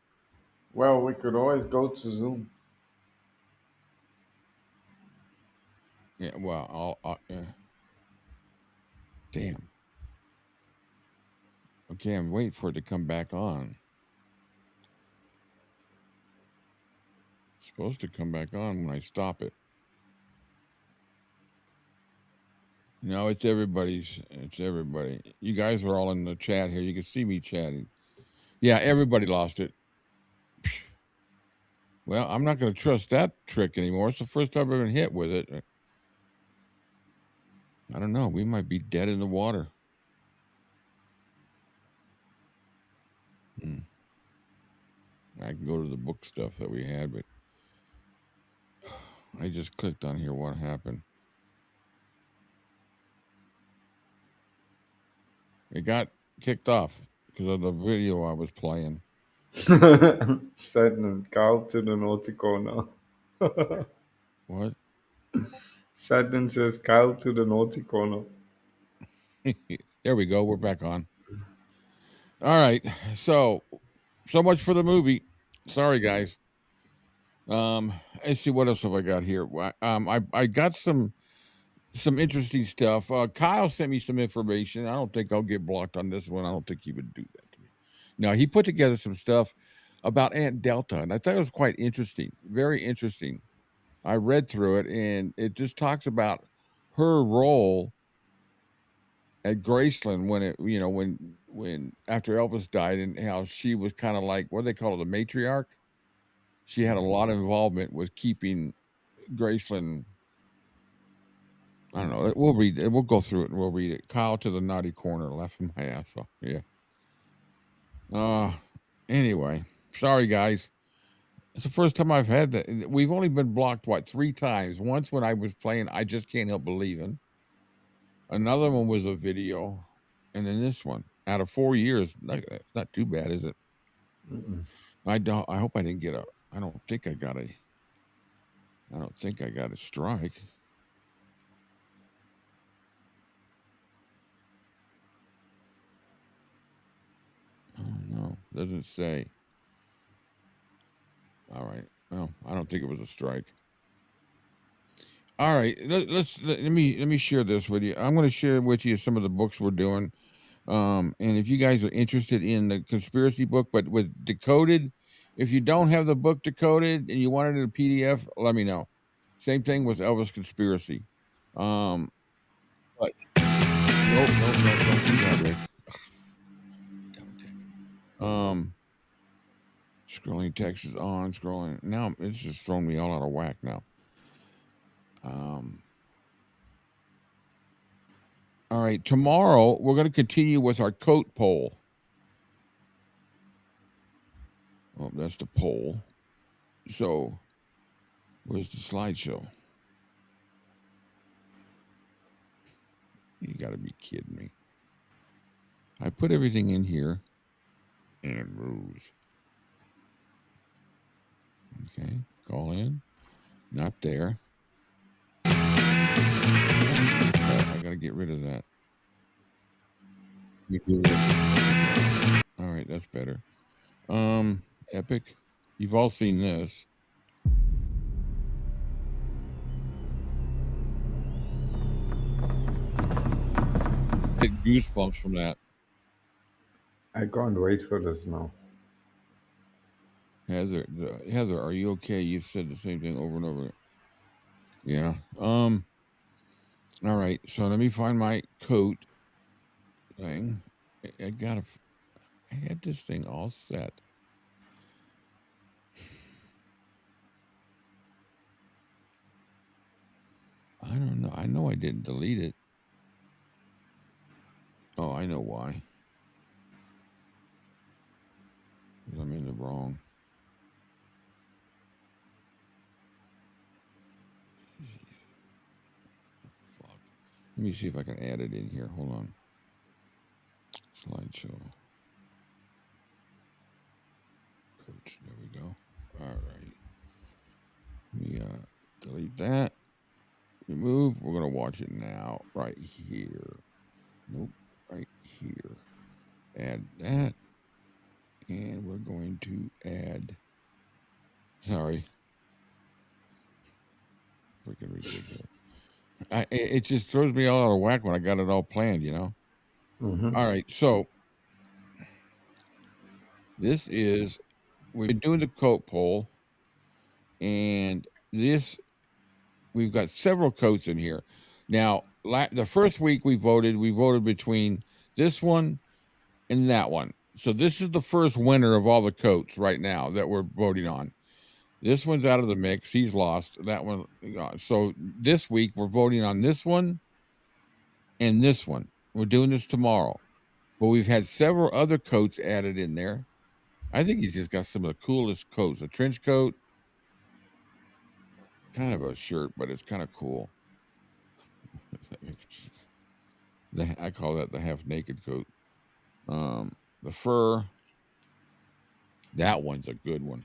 C: Well, we could always go to Zoom.
B: Yeah, well, yeah. Damn. Okay, I'm waiting for it to come back on. It's supposed to come back on when I stop it. No, it's everybody's. It's everybody. You guys are all in the chat here. You can see me chatting. Yeah, everybody lost it. Well, I'm not going to trust that trick anymore. It's the first time I've been hit with it. I don't know. We might be dead in the water. I can go to the book stuff that we had, but I just clicked on here. What happened? It got kicked off because of the video I was playing.
C: Sending Carl to the naughty corner.
B: What?
C: Sadden says Kyle to the naughty corner.
B: There we go. We're back on. All right. So much for the movie. Sorry, guys. Let's see what else have I got here. I got some interesting stuff. Kyle sent me some information. I don't think I'll get blocked on this one. I don't think he would do that to me. No, he put together some stuff about Aunt Delta, and I thought it was quite interesting. Very interesting. I read through it, and it just talks about her role at Graceland when after Elvis died, and how she was kind of like, what do they call it, the matriarch. She had a lot of involvement with keeping Graceland. I don't know. We'll read it. We'll go through it and we'll read it. Kyle to the naughty corner, laughing my ass off. Yeah. Anyway, sorry guys. It's the first time I've had that. We've only been blocked 3 times. Once when I was playing I Just Can't Help Believing. Another one was a video, and then this one. Out of 4 years, it's not too bad, is it? I hope I didn't get a. I don't think I got a strike. Oh no, doesn't say. All right. No, I don't think it was a strike. All right, let me share this with you. I'm going to share with you some of the books we're doing, and if you guys are interested in the conspiracy book, but with decoded, if you don't have the book decoded and you want it in a PDF, let me know. Same thing with Elvis Conspiracy. But nope, don't do that, Rick. Scrolling text is on. Scrolling now. It's just throwing me all out of whack now. All right, tomorrow we're going to continue with our coat poll. Oh, that's the poll. So, where's the slideshow? You got to be kidding me. I put everything in here, and it moves. Okay, call in. Not there. I got to get rid of that. All right, that's better. Epic. You've all seen this. Get goosebumps from that.
C: I can't wait for this now.
B: Heather, are you okay? You've said the same thing over and over. Yeah. All right. So let me find my coat thing. I had this thing all set. I don't know. I know I didn't delete it. Oh, I know why. I'm in the wrong. Fuck. Let me see if I can add it in here. Hold on. Slideshow. Coach. There we go. All right. Let me delete that. Remove. We're going to watch it now. Right here. Nope. Right here. Add that. And we're going to add. Sorry. Freaking ridiculous. It just throws me all out of whack when I got it all planned, you know?
C: Mm-hmm.
B: All right. So This is, we've been doing the coat poll, and this, we've got several coats in here. Now, the first week we voted between this one and that one. So this is the first winner of all the coats right now that we're voting on. This one's out of the mix. He's lost. That one. So this week we're voting on this one and this one. We're doing this tomorrow. But we've had several other coats added in there. I think he's just got some of the coolest coats. A trench coat, kind of a shirt, but it's kind of cool. I call that the half-naked coat. The fur, that one's a good one.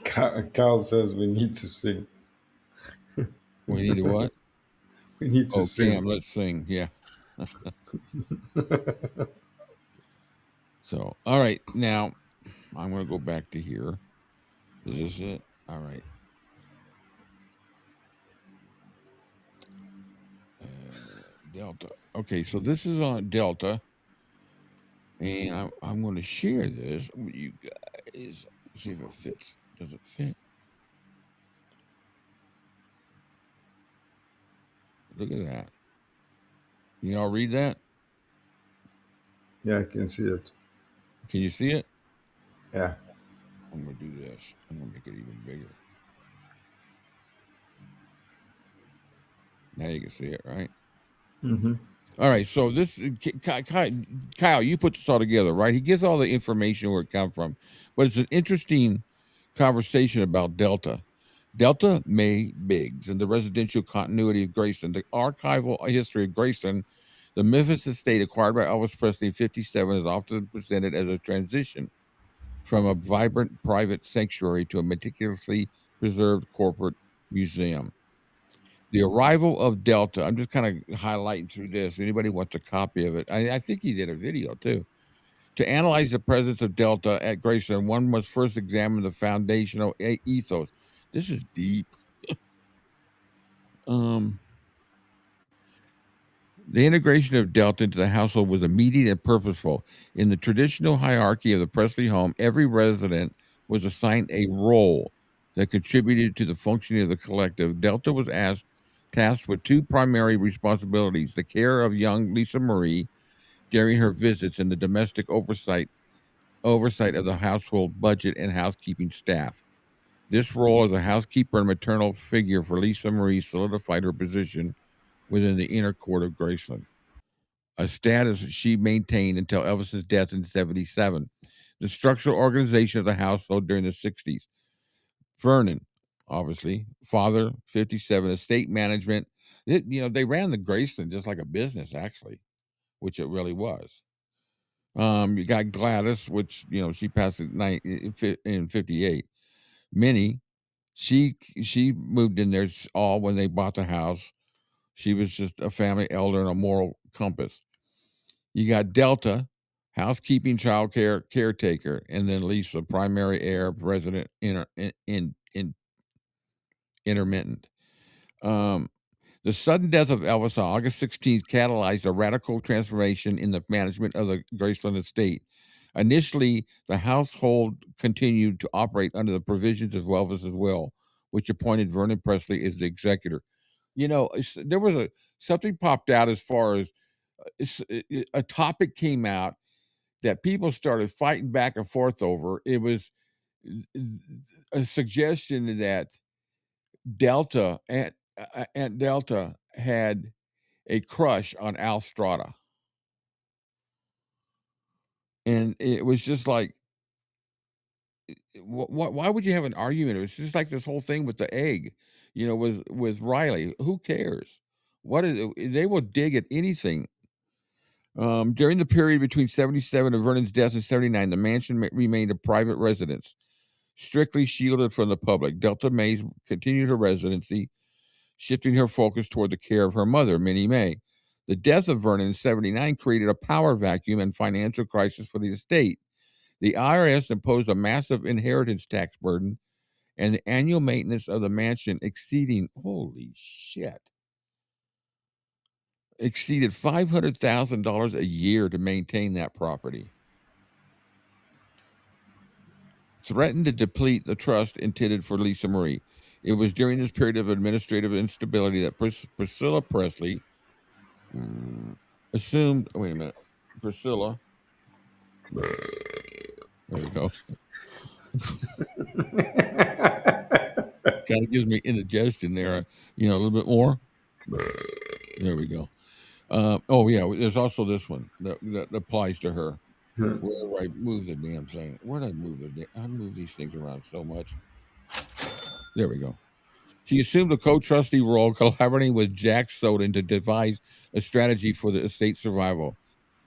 C: Carl says we need to sing.
B: We need to what?
C: We need to sing.
B: Cam, let's sing. Yeah. So, all right. Now, I'm going to go back to here. Is this it? All right. Delta. Okay, so this is on Delta. And I'm going to share this with you guys. See if it fits. Does it fit? Look at that. Can y'all read that?
C: Yeah, I can see it.
B: Can you see it?
C: Yeah.
B: I'm going to do this. I'm going to make it even bigger. Now you can see it, right?
C: Mm-hmm.
B: All right, so this, Kyle, you put this all together, right? He gives all the information where it comes from, but it's an interesting conversation about Delta. Delta May Biggs and the residential continuity of Graceland, the archival history of Graceland, the Memphis estate acquired by Elvis Presley in 1957 is often presented as a transition from a vibrant private sanctuary to a meticulously preserved corporate museum. The arrival of Delta, I'm just kind of highlighting through this. Anybody wants a copy of it? I think he did a video too. To analyze the presence of Delta at Graceland, one must first examine the foundational ethos. This is deep. The integration of Delta into the household was immediate and purposeful. In the traditional hierarchy of the Presley home, every resident was assigned a role that contributed to the functioning of the collective. Delta was tasked with two primary responsibilities: the care of young Lisa Marie during her visits and the domestic oversight of the household budget and housekeeping staff. This role as a housekeeper and maternal figure for Lisa Marie solidified her position within the inner court of Graceland, a status she maintained until Elvis's death in 1977. The structural organization of the household during the 1960s. Vernon, obviously, father, 1957, estate management. They ran the Graceland just like a business, actually, which it really was. You got Gladys, which, she passed in 1958. Minnie, she moved in there all when they bought the house. She was just a family elder and a moral compass. You got Delta, housekeeping, child care, caretaker, and then Lisa, primary heir, resident, intermittent. The sudden death of Elvis on August 16th catalyzed a radical transformation in the management of the Graceland estate. Initially, the household continued to operate under the provisions of Elvis's will, which appointed Vernon Presley as the executor. There was something popped out as far as a topic came out that people started fighting back and forth over. It was a suggestion that Aunt Delta had a crush on Al Strada. And it was just like, why would you have an argument? It was just like this whole thing with the egg, with Riley. Who cares? They will dig at anything. During the period between 1977 and Vernon's death in 1979, the mansion remained a private residence, strictly shielded from the public. Delta Mays continued her residency, shifting her focus toward the care of her mother, Minnie May. The death of Vernon in 1979 created a power vacuum and financial crisis for the estate. The IRS imposed a massive inheritance tax burden, and the annual maintenance of the mansion exceeding, holy shit, exceeded $500,000 a year to maintain that property. Threatened to deplete the trust intended for Lisa Marie. It was during this period of administrative instability that Priscilla Presley assumed. Wait a minute, Priscilla. There you go. Kind of gives me indigestion there. A little bit more. There we go. Oh yeah, there's also this one that applies to her. Wherever I move the damn thing, where did I move I move these things around so much. There we go. She assumed a co-trustee role, collaborating with Jack Soden to devise a strategy for the estate's survival.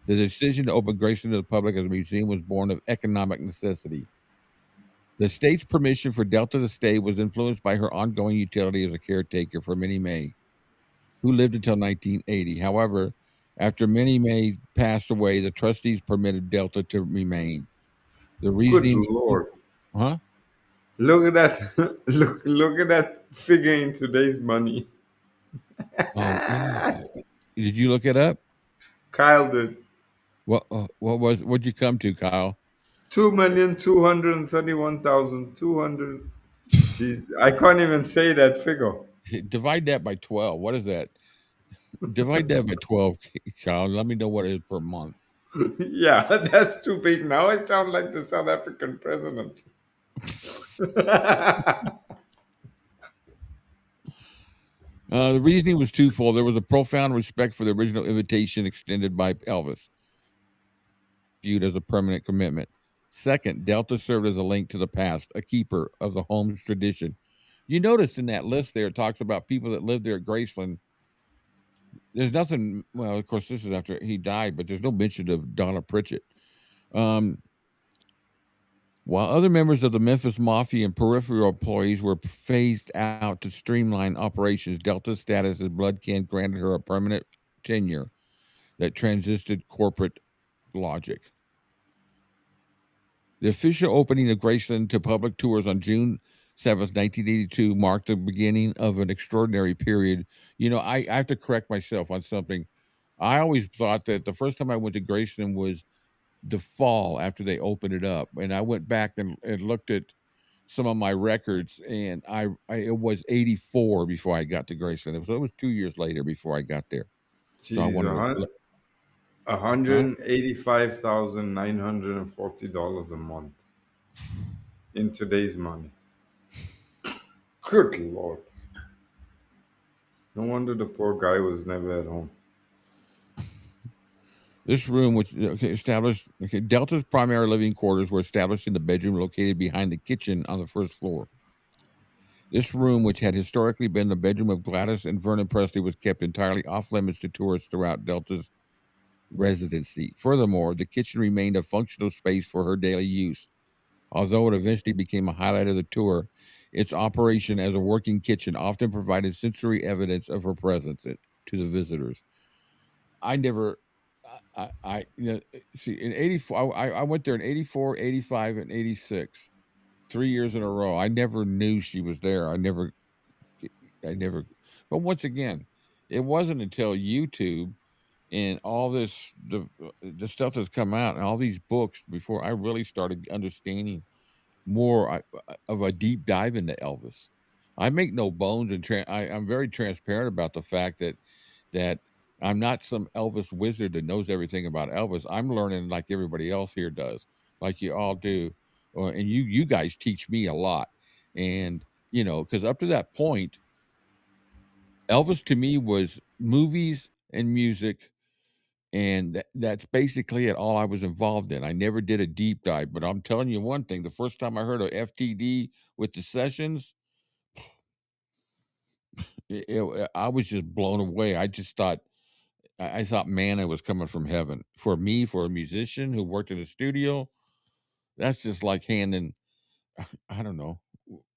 B: The decision to open Graceland to the public as a museum was born of economic necessity. The state's permission for Delta to stay was influenced by her ongoing utility as a caretaker for Minnie Mae, who lived until 1980. However, after Minnie Mae passed away, the trustees permitted Delta to remain. The reasoning,
C: Good Lord.
B: huh?
C: Look at that. Look at that figure in today's money.
B: Yeah. Did you look it up?
C: Kyle did.
B: What'd you come to, Kyle?
C: 2,231,200. Jeez, I can't even say that figure.
B: Divide that by 12. What is that? Divide that by 12, Kyle. Let me know what it is per month.
C: Yeah, that's too big. Now I sound like the South African president.
B: The reasoning was twofold. There was a profound respect for the original invitation extended by Elvis, viewed as a permanent commitment. Second, Delta served as a link to the past, a keeper of the home's tradition. You notice in that list there, it talks about people that lived there at Graceland. There's nothing, well, of course, this is after he died, but there's no mention of Donna Pritchett. While other members of the Memphis Mafia and peripheral employees were phased out to streamline operations, Delta's status as Blood Kin granted her a permanent tenure that transcended corporate logic. The official opening of Graceland to public tours on June 7th, 1982 marked the beginning of an extraordinary period. I have to correct myself on something. I always thought that the first time I went to Graceland was the fall after they opened it up, and I went back and looked at some of my records, and it was 84 before I got to Graceland. It was 2 years later before I got there.
C: Jeez,
B: So I wanted
C: $185,940 a month in today's money. Good Lord. No wonder the poor guy was never at home.
B: This room, which Delta's primary living quarters were established in the bedroom located behind the kitchen on the first floor. This room, which had historically been the bedroom of Gladys and Vernon Presley, was kept entirely off limits to tourists throughout Delta's residency. Furthermore, the kitchen remained a functional space for her daily use. Although it eventually became a highlight of the tour, its operation as a working kitchen often provided sensory evidence of her presence to the visitors. See, in 84, I went there in 84, 85, and 86, 3 years in a row. I never knew she was there. I never, but once again, it wasn't until YouTube and all this, the stuff that's come out and all these books before I really started understanding more of a deep dive into Elvis. I make no bones, and I'm very transparent about the fact that I'm not some Elvis wizard that knows everything about Elvis. I'm learning like everybody else here does, like you all do, and you guys teach me a lot. And because up to that point, Elvis to me was movies and music, and that's basically it. All I was involved in. I never did a deep dive, but I'm telling you one thing: the first time I heard of FTD with the sessions, I was just blown away. I just thought. I thought manna was coming from heaven for me, for a musician who worked in a studio. That's just like handing, I don't know.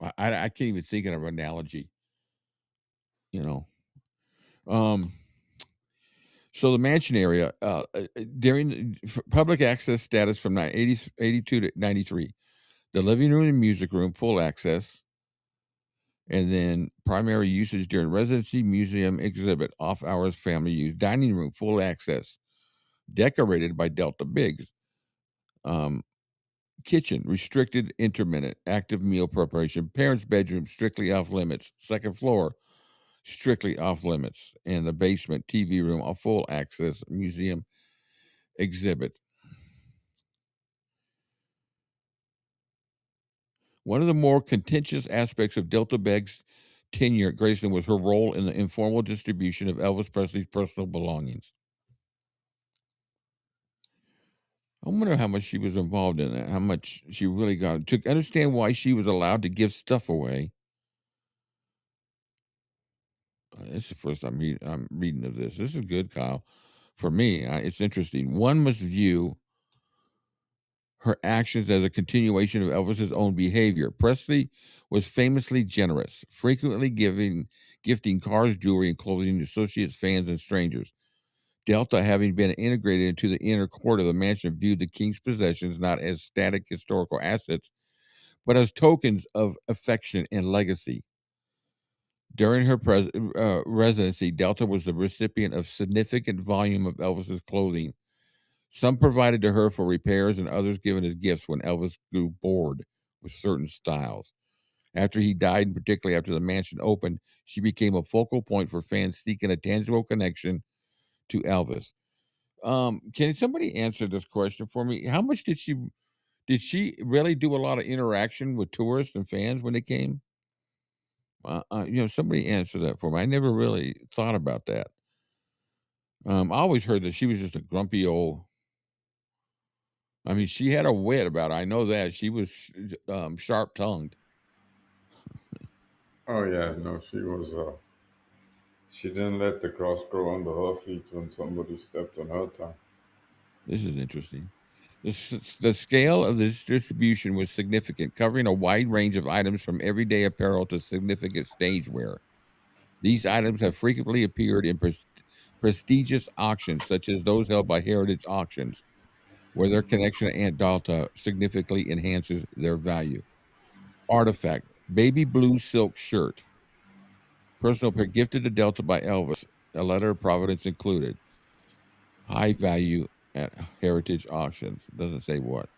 B: I can't even think of an analogy, So the mansion area, during public access status from 82 to 93, the living room and music room, full access. And then primary usage during residency, museum, exhibit, off hours, family use, dining room, full access, decorated by Delta Bigs. Kitchen, restricted, intermittent, active meal preparation. Parents' bedroom, strictly off limits. Second floor, strictly off limits. And the basement, TV room, a full access, museum, exhibit. One of the more contentious aspects of Delta Beg's tenure at Graceland was her role in the informal distribution of Elvis Presley's personal belongings. I wonder how much she was involved in that, how much she really got to understand why she was allowed to give stuff away. This is the first I'm reading of this. This is good, Kyle. For me, it's interesting. One must view her actions as a continuation of Elvis's own behavior. Presley was famously generous, frequently gifting cars, jewelry, and clothing to associates, fans, and strangers. Delta, having been integrated into the inner court of the mansion, viewed the king's possessions not as static historical assets, but as tokens of affection and legacy. During her residency, Delta was the recipient of significant volume of Elvis's clothing, some provided to her for repairs and others given as gifts when Elvis grew bored with certain styles. After he died, and particularly after the mansion opened, she became a focal point for fans seeking a tangible connection to Elvis. Can somebody answer this question for me? How much did she really do a lot of interaction with tourists and fans when they came? Somebody answer that for me. I never really thought about that. I always heard that she was just a grumpy old. I mean, she had a wit about her. I know that she was sharp tongued.
C: Oh yeah, no, she was. She didn't let the grass grow under her feet when somebody stepped on her tongue.
B: This is interesting. The scale of this distribution was significant, covering a wide range of items from everyday apparel to significant stage wear. These items have frequently appeared in prestigious auctions, such as those held by Heritage Auctions, where their connection to Aunt Delta significantly enhances their value. Artifact, baby blue silk shirt. Personal pair gifted to Delta by Elvis, a letter of Providence included. High value at Heritage Auctions. Doesn't say what.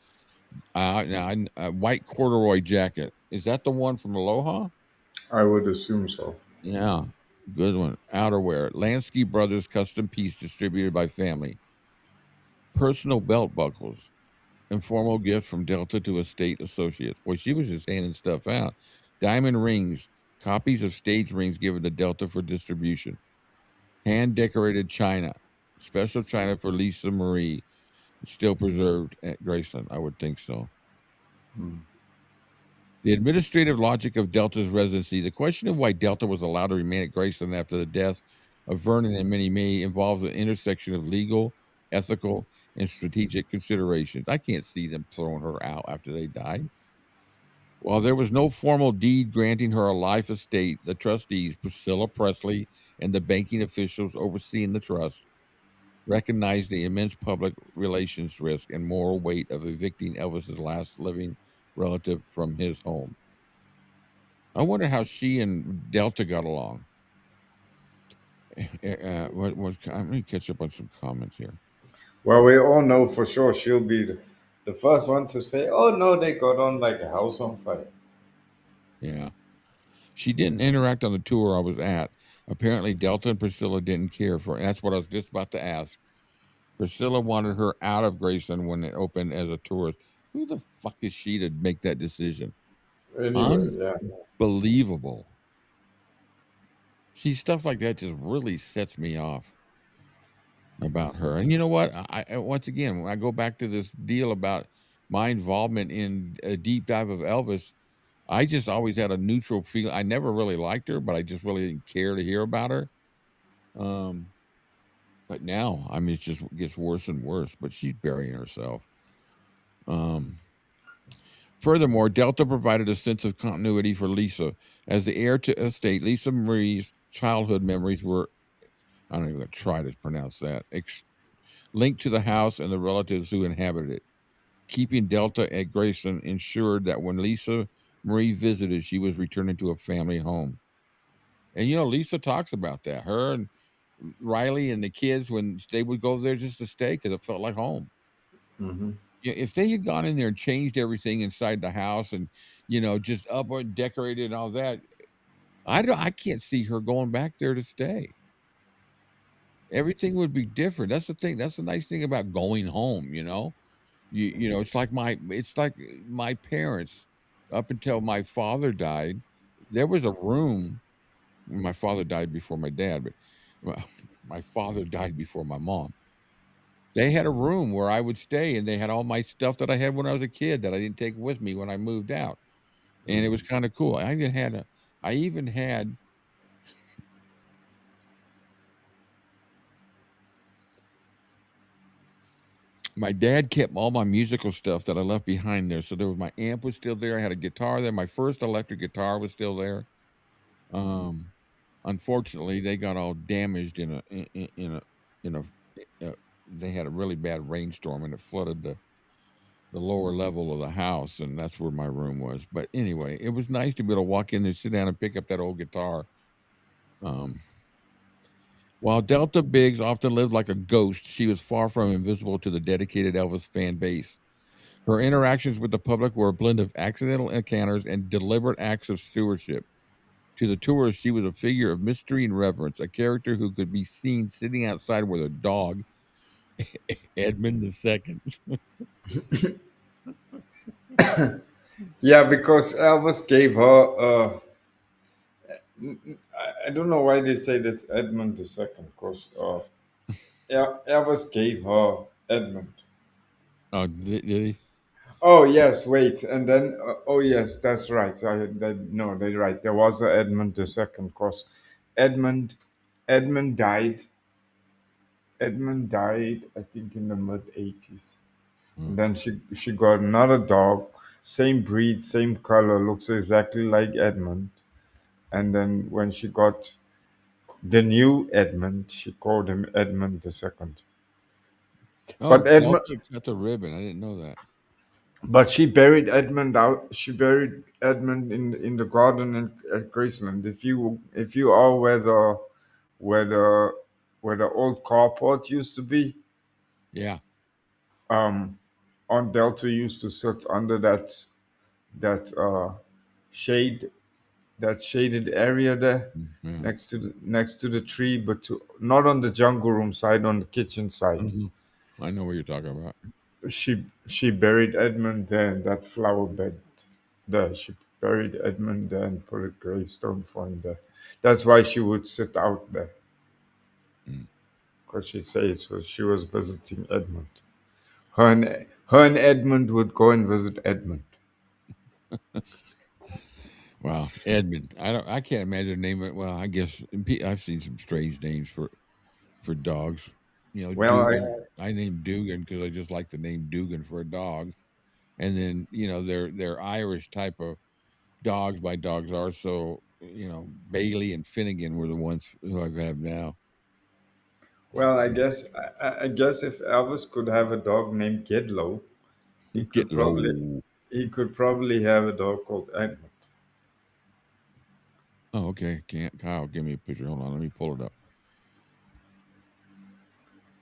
B: A white corduroy jacket. Is that the one from Aloha?
C: I would assume so.
B: Yeah, good one. Outerwear. Lansky Brothers custom piece distributed by family. Personal belt buckles. Informal gift from Delta to estate associates. Boy, she was just handing stuff out. Diamond rings. Copies of stage rings given to Delta for distribution. Hand decorated china. Special china for Lisa Marie. Still preserved at Graceland. I would think so. The administrative logic of Delta's residency. The question of why Delta was allowed to remain at Graceland after the death of Vernon and Minnie Mae involves an intersection of legal, ethical, and strategic considerations. I can't see them throwing her out after they died. While there was no formal deed granting her a life estate, the trustees, Priscilla Presley, and the banking officials overseeing the trust recognized the immense public relations risk and moral weight of evicting Elvis's last living relative from his home. I wonder how she and Delta got along. Let me catch up on some comments here.
C: Well, we all know for sure she'll be the first one to say, "Oh no, they got on like a house on fire."
B: Yeah. She didn't interact on the tour I was at. Apparently, Delta and Priscilla didn't care for it. That's what I was just about to ask. Priscilla wanted her out of Graceland when it opened as a tourist. Who the fuck is she to make that decision?
C: Anyway, yeah.
B: Unbelievable. See, stuff like that just really sets me off about her. And you know what? I once again, when I go back to this deal about my involvement in a deep dive of Elvis, I just always had a neutral feeling. I never really liked her, but I just really didn't care to hear about her. But now, I mean, it just gets worse and worse. But she's burying herself. Furthermore, Delta provided a sense of continuity for Lisa. As the heir to estate, Lisa Marie's childhood memories were, I don't even try to pronounce that, linked to the house and the relatives who inhabited it. Keeping Delta at Graceland ensured that when Lisa Marie visited, she was returning to a family home. And Lisa talks about that. Her and Riley and the kids, when they would go there just to stay because it felt like home.
C: Mm-hmm.
B: If they had gone in there and changed everything inside the house and just up and decorated and all that, I can't see her going back there to stay. Everything would be different. That's the thing. That's the nice thing about going home. It's like my parents. Up until my father died, there was a room. My father died before my dad, but well, my father died before my mom. They had a room where I would stay, and they had all my stuff that I had when I was a kid that I didn't take with me when I moved out, and it was kind of cool. I even had my dad kept all my musical stuff that I left behind there. So my amp was still there. I had a guitar there. My first electric guitar was still there. Um, Unfortunately, they got all damaged in a they had a really bad rainstorm and it flooded the lower level of the house, and that's where my room was. But anyway, it was nice to be able to walk in there, sit down, and pick up that old guitar. Um, while Delta Biggs often lived like a ghost, she was far from invisible to the dedicated Elvis fan base. Her interactions with the public were a blend of accidental encounters and deliberate acts of stewardship. To the tourists, she was a figure of mystery and reverence, a character who could be seen sitting outside with a dog, Edmund II.
C: Yeah, because Elvis gave her. I don't know why they say this Edmund II, because Elvis gave her Edmund.
B: Oh, did he?
C: Oh yes, wait, and then oh yes, that's right. No, they're right. There was a Edmund II, because Edmund Edmund died. Edmund died, I think, in the mid 80s. And then she got another dog, same breed, same color, looks exactly like Edmund. And then when she got the new Edmund, she called him Edmund II.
B: Oh,
C: But Edmund,
B: Delta cut the ribbon. I didn't know that.
C: but she buried Edmund out. She buried Edmund in the garden at Graceland. If you are where the where the old carport used to be,
B: Yeah.
C: um, on Delta used to sit under that shade, that shaded area there,
B: Yeah.
C: next to the tree, but not on the jungle room side, on the kitchen side.
B: I know what you're talking about.
C: She buried Edmund there in that flower bed there. She buried Edmund there and put a gravestone for him there. That's why she would sit out there, because she said so she was visiting Edmund. Her and Edmund would go and visit Edmund.
B: Wow, Edmund. I can't imagine a name. Well, I guess I've seen some strange names for dogs.
C: Well,
B: Dugan. I named Dugan because I just like the name Dugan for a dog. And then they're Irish type of dogs. My dogs are so Bailey and Finnegan were the ones who I have now.
C: I guess if Elvis could have a dog named Gedlow, he
B: Get
C: could probably
B: low.
C: he could probably have a dog called Edmund.
B: Oh, okay. Can't Kyle give me a picture? Hold on, let me pull it up.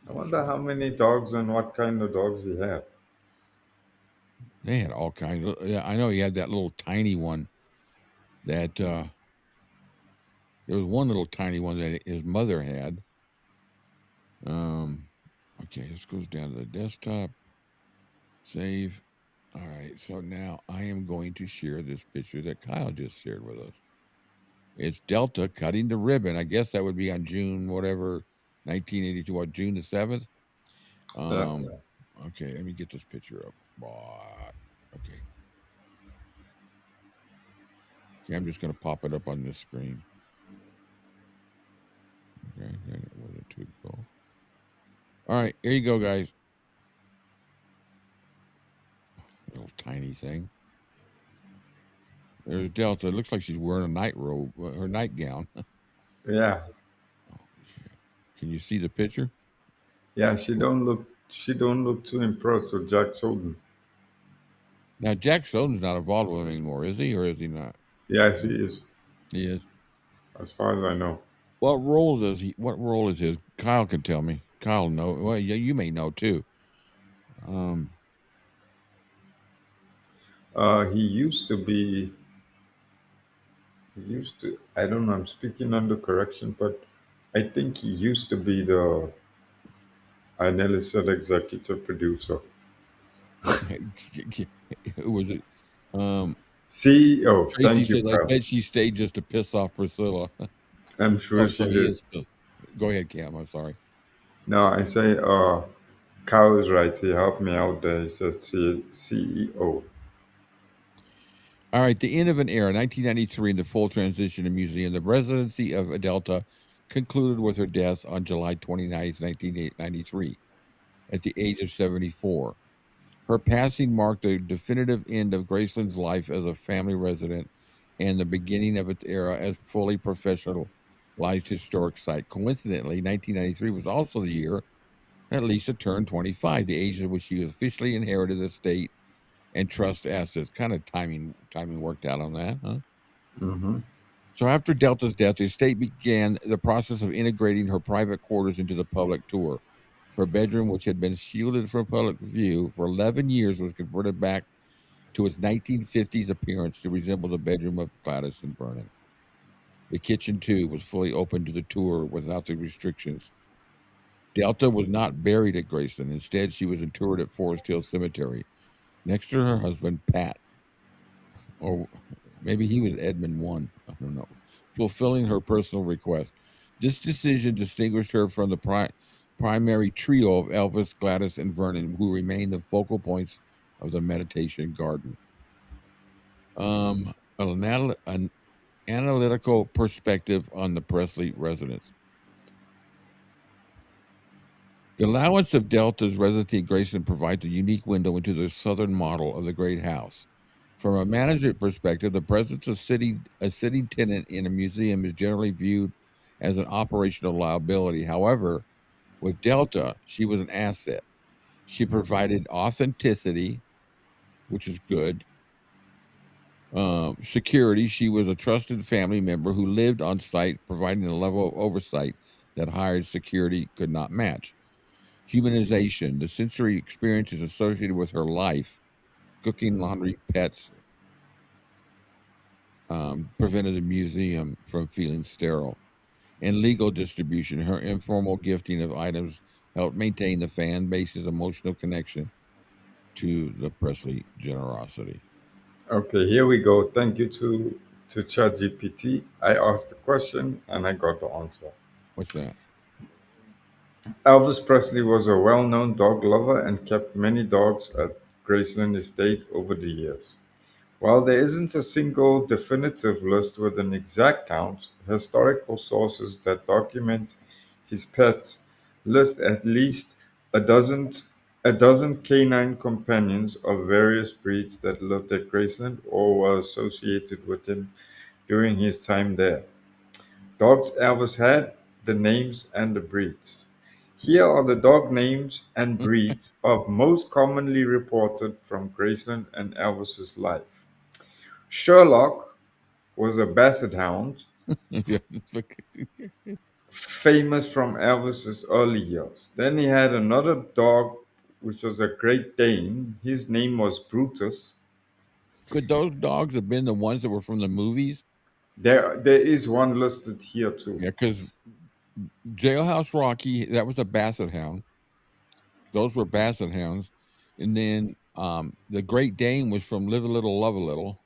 C: I wonder how many dogs and what kind of dogs he had.
B: They had all kinds. Yeah, I know he had that little tiny one. That there was one little tiny one that his mother had. Okay, this goes down to the desktop. Save. All right, so now I am going to share this picture that Kyle just shared with us. It's Delta cutting the ribbon. I guess that would be on June, whatever, 1982, what, June the 7th? Okay, let me get this picture up. Okay. Okay, I'm just going to pop it up on this screen. Okay, where did it go? All right, here you go, guys. Little tiny thing. There's Delta. It looks like she's wearing a night robe, her nightgown.
C: Yeah.
B: Can you see the picture?
C: Yeah, she don't look too impressed with Jack Soden.
B: Now, Jack Soden's not involved with him anymore, is he, or is he not?
C: Yes, he is,
B: He is.
C: as far as I know.
B: What role does he? What role is his? Kyle can tell me. Kyle know. Well, yeah, you may know too. Um,
C: He used to be. He used to. I don't know. I'm speaking under correction, but I think he used to be the. I nearly said executive producer.
B: who was it? Um,
C: CEO.
B: Tracy
C: Thank you,
B: said, "I
C: Kyle.
B: bet she stayed just to piss off Priscilla."
C: I'm sure
B: Oh,
C: she
B: so he
C: did.
B: is still. Go ahead, Cam. I'm sorry.
C: No, I say. Kyle is right. He helped me out there. He said CEO.
B: All right, the end of an era, 1993, and the full transition to museum. The residency of Adelta concluded with her death on July 29th, 1993, at the age of 74. Her passing marked the definitive end of Graceland's life as a family resident and the beginning of its era as fully professionalized historic site. Coincidentally, 1993 was also the year that Lisa turned 25, the age at which she officially inherited the estate and trust assets. Kind of timing worked out on that, huh?
C: Mm-hmm.
B: So after Delta's death, the estate began the process of integrating her private quarters into the public tour. Her bedroom, which had been shielded from public view for 11 years, was converted back to its 1950s appearance to resemble the bedroom of Gladys and Vernon. The kitchen, too, was fully open to the tour without the restrictions. Delta was not buried at Graceland. Instead, she was interred at Forest Hill Cemetery next to her husband, Pat, or maybe he was Edmund one. I don't know. Fulfilling her personal request. This decision distinguished her from the primary trio of Elvis, Gladys, and Vernon, who remained the focal points of the meditation garden. An analytical perspective on the Presley residence. The allowance of Delta's residency in Graceland provides a unique window into the southern model of the Great House. From a management perspective, the presence of a sitting tenant in a museum is generally viewed as an operational liability. However, with Delta, she was an asset. She provided authenticity, which is good. Security, she was a trusted family member who lived on site, providing a level of oversight that hired security could not match. Humanization, the sensory experiences associated with her life, cooking, laundry, pets, prevented the museum from feeling sterile. And legal distribution, her informal gifting of items helped maintain the fan base's emotional connection to the Presley generosity.
C: Okay, here we go. Thank you to ChatGPT. I asked the question and I got the answer.
B: What's that?
C: Elvis Presley was a well-known dog lover and kept many dogs at Graceland Estate over the years. While there isn't a single definitive list with an exact count, historical sources that document his pets list at least a dozen a dozen canine companions of various breeds that lived at Graceland or were associated with him during his time there. Dogs Elvis had, the names and the breeds. Here are the dog names and breeds of most commonly reported from Graceland and Elvis's life. Sherlock was a basset hound, famous from Elvis's early years. Then he had another dog, which was a Great Dane. His name was Brutus.
B: Could those dogs have been the ones that were from the movies?
C: There is one listed here too.
B: Yeah, because Jailhouse Rocky, that was a basset hound. Those were basset hounds. And then the Great Dane was from Live a Little, Love a Little.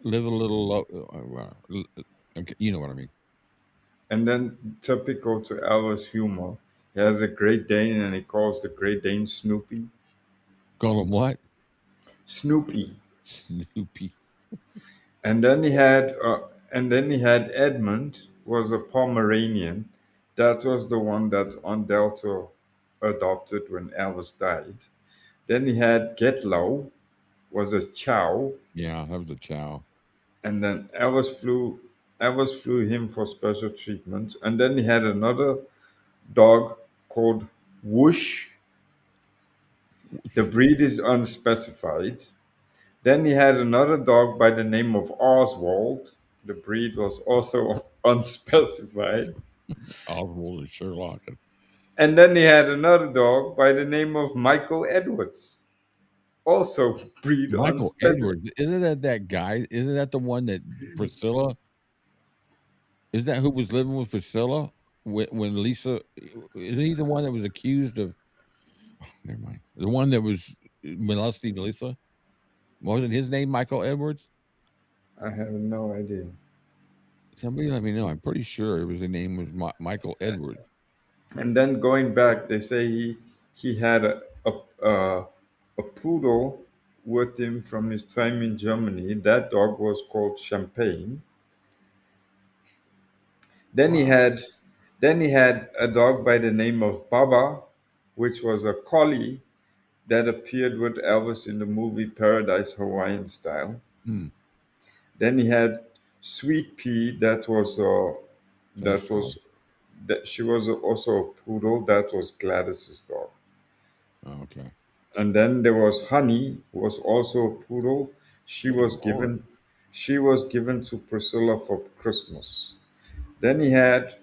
B: Live a Little, okay, you know what I mean.
C: And then typical to Elvis humor, he has a Great Dane and he calls the Great Dane Snoopy.
B: Call him what?
C: Snoopy.
B: Snoopy.
C: And then he had Edmund was a Pomeranian. That was the one that Aunt Delta adopted when Elvis died. Then he had Getlow was a Chow,
B: Yeah, that was a chow.
C: and then Elvis flew him for special treatment. And then he had another dog called Whoosh. The breed is unspecified. Then he had another dog by the name of Oswald. The breed was also unspecified.
B: Oswald and Sherlock.
C: And then he had another dog by the name of Michael Edwards. Also breed
B: Michael
C: unspecified.
B: Edwards. Isn't that guy? Isn't that the one that Priscilla? Is that who was living with Priscilla when Lisa? Isn't he the one that was accused of? Oh, never mind. The one that was molesting Lisa. Wasn't his name Michael Edwards?
C: I have no idea.
B: Somebody let me know. I'm pretty sure it was the name was Michael Edwards.
C: And then going back, they say he had a poodle with him from his time in Germany. That dog was called Champagne. Then he
B: Wow.
C: had then he had a dog by the name of Baba, which was a collie that appeared with Elvis in the movie Paradise Hawaiian Style.
B: Hmm.
C: Then he had Sweet Pea,
B: So
C: that
B: soft.
C: was that she was also a poodle. That was Gladys's dog.
B: Oh, okay.
C: And then there was Honey, who was also a poodle. She
B: Good
C: was
B: Lord.
C: given she was given to Priscilla for Christmas. Then he had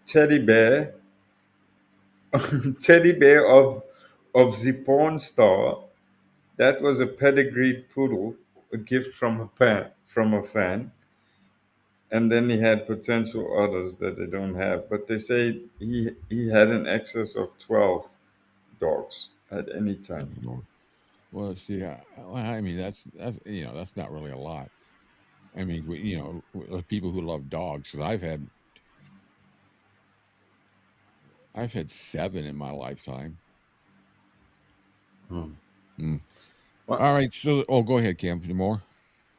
C: Teddy Bear, Teddy Bear of the Porn Star. That was a pedigreed poodle, a gift from a fan. And then he had potential others that they don't have. But they say he had an excess of 12 dogs at any time.
B: Good Lord. Well, see, I mean that's that's not really a lot. I mean, people who love dogs. 'Cause I've had 7 in my lifetime.
C: Hmm.
B: All
C: Well,
B: right, so go ahead, Cam. Some more.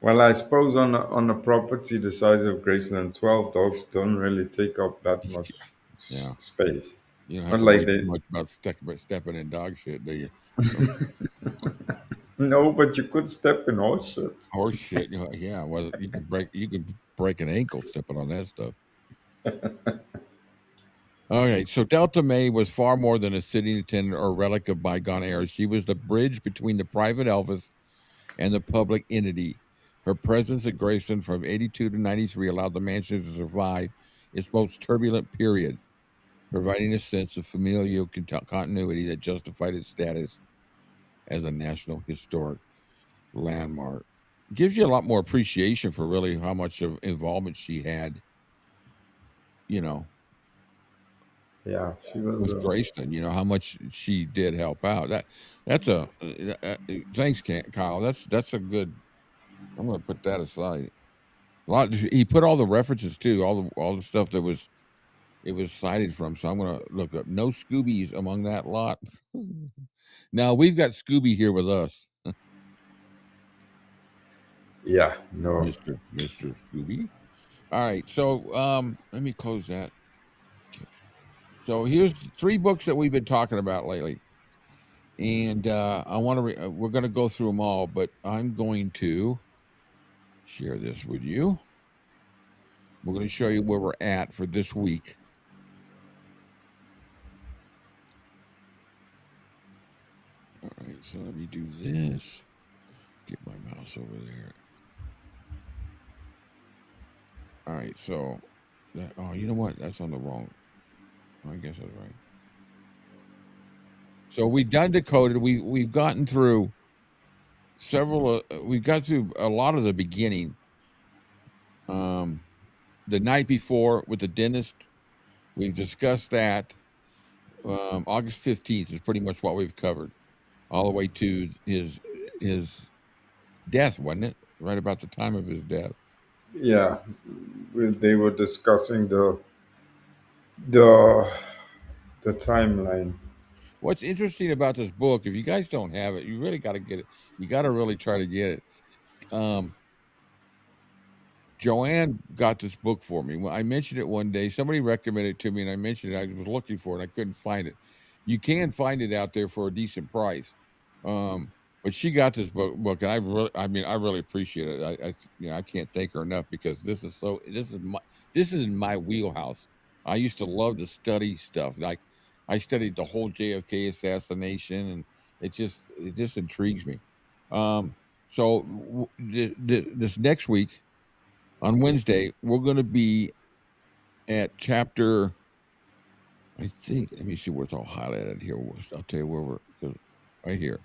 C: well, I suppose on a property the size of Graceland, 12 dogs don't really take up that much
B: Yeah,
C: space.
B: you don't have
C: Not
B: to
C: like
B: worry too
C: they.
B: much about stepping in dog shit, do you?
C: No, but you could step in horse shit.
B: Horse shit. Yeah. Well, you could break an ankle stepping on that stuff. Okay, so Delta Mae was far more than a sitting attendant or relic of bygone eras. She was the bridge between the private Elvis and the public entity. Her presence at Graceland from 82 to 93 allowed the mansion to survive its most turbulent period, providing a sense of familial continuity that justified its status as a national historic landmark. Gives you a lot more appreciation for really how much of involvement she had, you know,
C: Yeah, she was.
B: with Graceland. How much she did help out. That's a thanks, Kyle. That's a good. I'm going to put that aside. He put all the references too, all the stuff that was it was cited from. So I'm going to look up no Scoobies among that lot. Now we've got Scooby here with us.
C: Yeah, no.
B: Mr. Scooby. All right, so let me close that. So here's 3 books that we've been talking about lately, and I want to. We're going to go through them all, but I'm going to share this with you. We're going to show you where we're at for this week. All right, so let me do this. Get my mouse over there. All right, so you know what? That's on the wrong. I guess that's right. So we've done decoded. We've gotten through several. We've got through a lot of the beginning. The night before with the dentist, we've discussed that. August 15th is pretty much what we've covered, all the way to his death, wasn't it? Right about the time of his death.
C: Yeah, they were discussing the the timeline.
B: What's interesting about this book, if you guys don't have it, you really got to get it. You got to really try to get it. Joanne got this book for me. When I mentioned it one day, somebody recommended it to me, and I mentioned it. I was looking for it, I couldn't find it. You can find it out there for a decent price. But she got this book, and I really appreciate it. I can't thank her enough because this is in my wheelhouse. I used to love to study stuff. Like I studied the whole JFK assassination, and it just intrigues me. So this next week on Wednesday, we're going to be at chapter. I think. Let me see what's all highlighted here. I'll tell you where we're right here.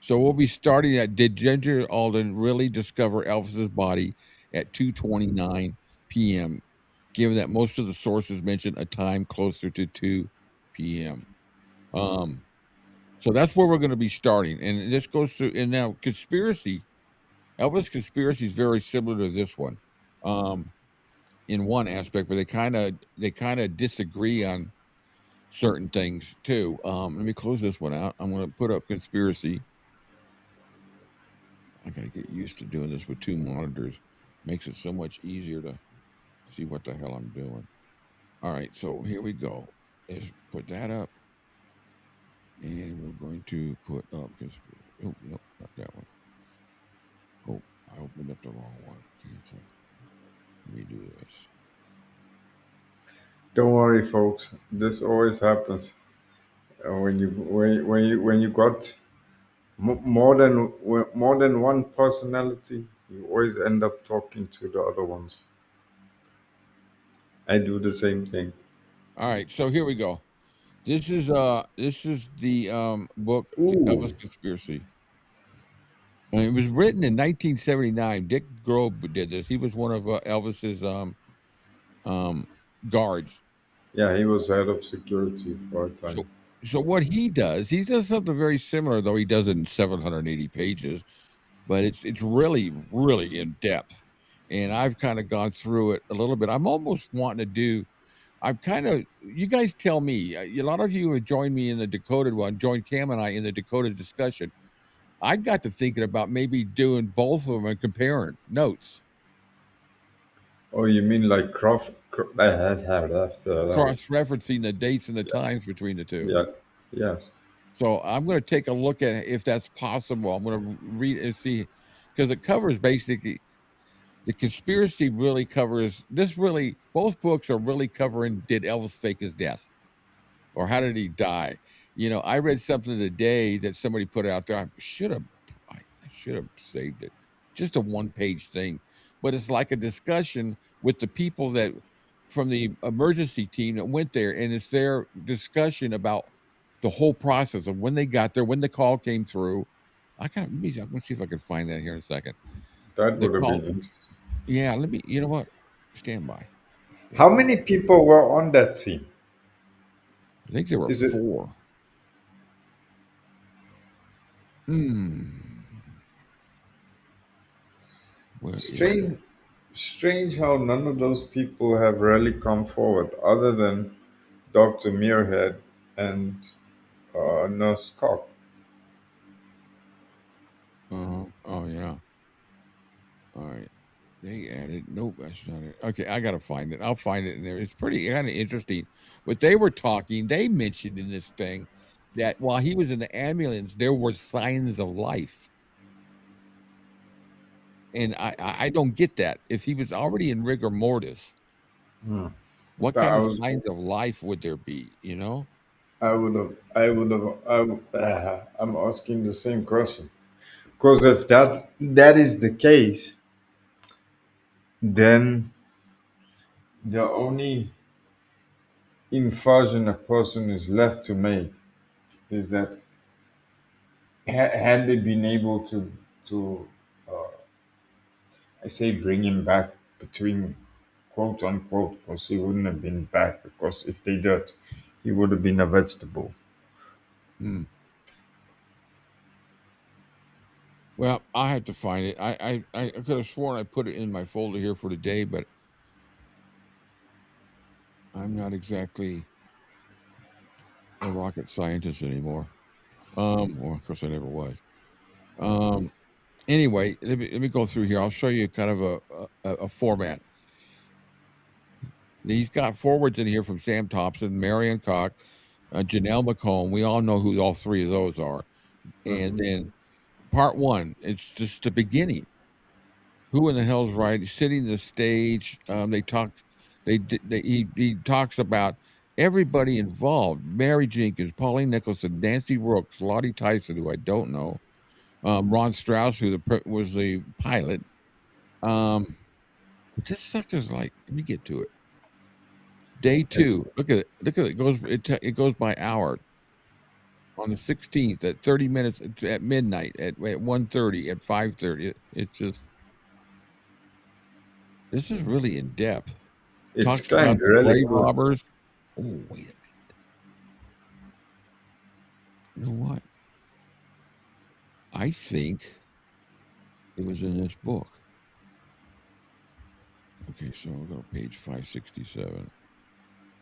B: So we'll be starting at Did Ginger Alden Really Discover Elvis's Body at 2:29 p.m., given that most of the sources mention a time closer to 2 p.m. So that's where we're going to be starting. And this goes through, and now Elvis Conspiracy is very similar to this one in one aspect, but they kind of disagree on certain things too. Let me close this one out. I'm going to put up Conspiracy. I gotta get used to doing this with 2 monitors. Makes it so much easier to see what the hell I'm doing. All right, so here we go. Let's put that up. And we're going to put up Conspiracy. Oh, nope, not that one. Oh, I opened up the wrong one. Cancel. Redo this.
C: Don't worry, folks. This always happens when you got more than one personality. You always end up talking to the other ones. I do the same thing.
B: All right, so here we go. This is the book Elvis Conspiracy. And it was written in 1979. Dick Grove did this. He was one of Elvis's guards.
C: Yeah, he was head of security for a time.
B: So what he does something very similar, though he does it in 780 pages, but it's really, really in depth. And I've kind of gone through it a little bit. I'm almost wanting to do. You guys tell me. A lot of you have joined me in the decoded one. Joined Cam and I in the decoded discussion. I got to thinking about maybe doing both of them and comparing notes.
C: Oh, you mean like
B: cross-referencing the dates and the times between the two.
C: Yeah. Yes.
B: So I'm going to take a look at if that's possible. I'm going to read and see, because it covers basically the conspiracy. Really covers this. Really, both books are really covering: did Elvis fake his death, or how did he die? I read something today that somebody put out there. I should have saved it. Just a 1-page thing, but it's like a discussion with the people that from the emergency team that went there, and it's their discussion about the whole process of when they got there, when the call came through. I'm going to see if I can find that here in a second.
C: That would have been interesting.
B: Yeah, you know what? Stand by.
C: How many people were on that team?
B: I think there were 4.
C: Strange how none of those people have really come forward, other than Dr. Muirhead and Nurse Cock.
B: Oh yeah. All right. They added. Nope, that's not it. Okay, I gotta find it. I'll find it in there. It's pretty kind of interesting. What they were talking, they mentioned in this thing that while he was in the ambulance, there were signs of life. And I don't get that. If he was already in rigor mortis, what kind of signs of life would there be?
C: I'm asking the same question. Because if that is the case, then the only inversion a person is left to make is that had they been able to I say bring him back between quote unquote, because he wouldn't have been back, because if they did, he would have been a vegetable.
B: Well, I had to find it. I could have sworn I put it in my folder here for today, but I'm not exactly a rocket scientist anymore. Well, of course I never was. Anyway, let me go through here. I'll show you kind of a format. He's got forwards in here from Sam Thompson, Marion Cox, Janelle McComb. We all know who all 3 of those are. And then part 1, it's just the beginning. Who in the hell's right? Sitting the stage. They talk. He talks about everybody involved: Mary Jenkins, Pauline Nicholson, Nancy Rooks, Lottie Tyson, who I don't know, Ron Strauss, who was the pilot. But this sucker's like, let me get to it. Day 2. Look at it. Look at it. It goes by hour. On the 16th at 30 minutes at midnight at 1:30 at 5:30. It just this is really in depth.
C: It's
B: Talks
C: kind
B: about
C: of
B: the
C: really
B: grave
C: cool.
B: robbers. Oh, wait a minute. You know what? I think it was in this book. Okay, so I'll go to page 567.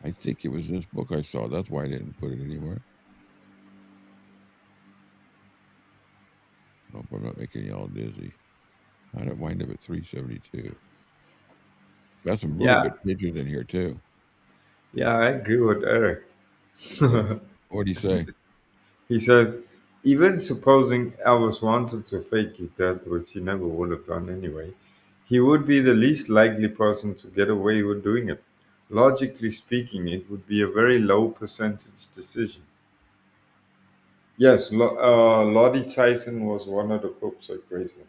B: I think it was this book I saw. That's why I didn't put it anywhere. Hope I'm not making y'all dizzy. How did it wind up at 372? Got some really good pictures in here too.
C: Yeah, I agree with Eric.
B: What do you say?
C: He says, even supposing Elvis wanted to fake his death, which he never would have done anyway, he would be the least likely person to get away with doing it. Logically speaking, it would be a very low percentage decision. Yes, Lottie Tyson was one of the cooks at Graceland.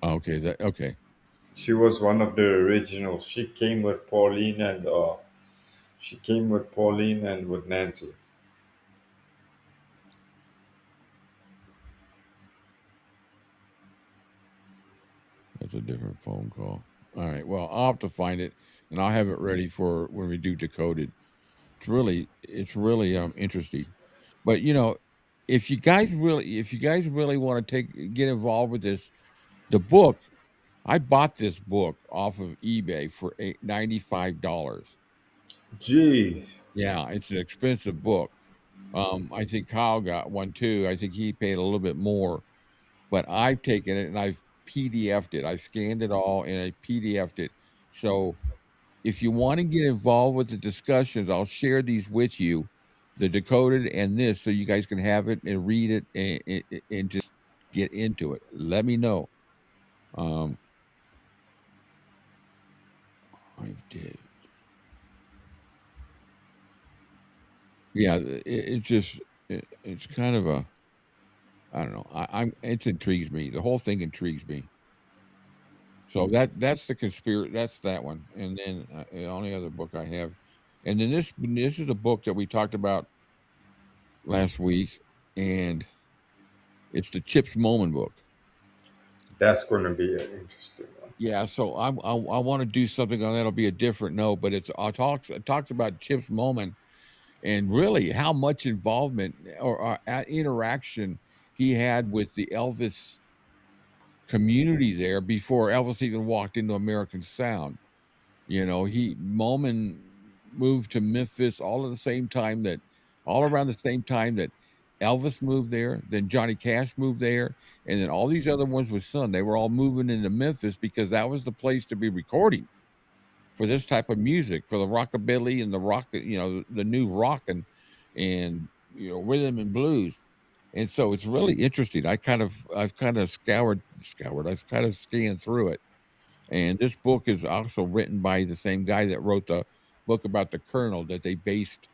B: Okay, okay.
C: She was one of the originals. She came with Pauline and with Nancy.
B: That's a different phone call. All right. Well, I'll have to find it, and I'll have it ready for when we do Decoded. It's really interesting. But if you guys really want to get involved with this, the book, I bought this book off of eBay for $95.
C: Jeez.
B: Yeah, it's an expensive book. I think Kyle got one too. I think he paid a little bit more, but I've taken it and I've PDF'd it. I scanned it all and I PDF'd it. So if you want to get involved with the discussions, I'll share these with you, the Decoded and this, so you guys can have it and read it and just get into it. Let me know. I did. Yeah, it's kind of a, I don't know. It intrigues me. The whole thing intrigues me. So that's the conspiracy. That's that one. And then the only other book I have, and then this is a book that we talked about last week, and it's the Chips Moman book.
C: That's going to be an interesting one.
B: Yeah, so I want to do something on that'll be a different note, but it talks about Chips Moman and really how much involvement or interaction he had with the Elvis community there before Elvis even walked into American Sound. Moman moved to Memphis all around the same time that Elvis moved there, then Johnny Cash moved there, and then all these other ones with Son. They were all moving into Memphis because that was the place to be recording for this type of music, for the rockabilly and the rock, the new rock and rhythm and blues. And so it's really interesting. I've kind of I've kind of scanned through it. And this book is also written by the same guy that wrote the book about the Colonel that they based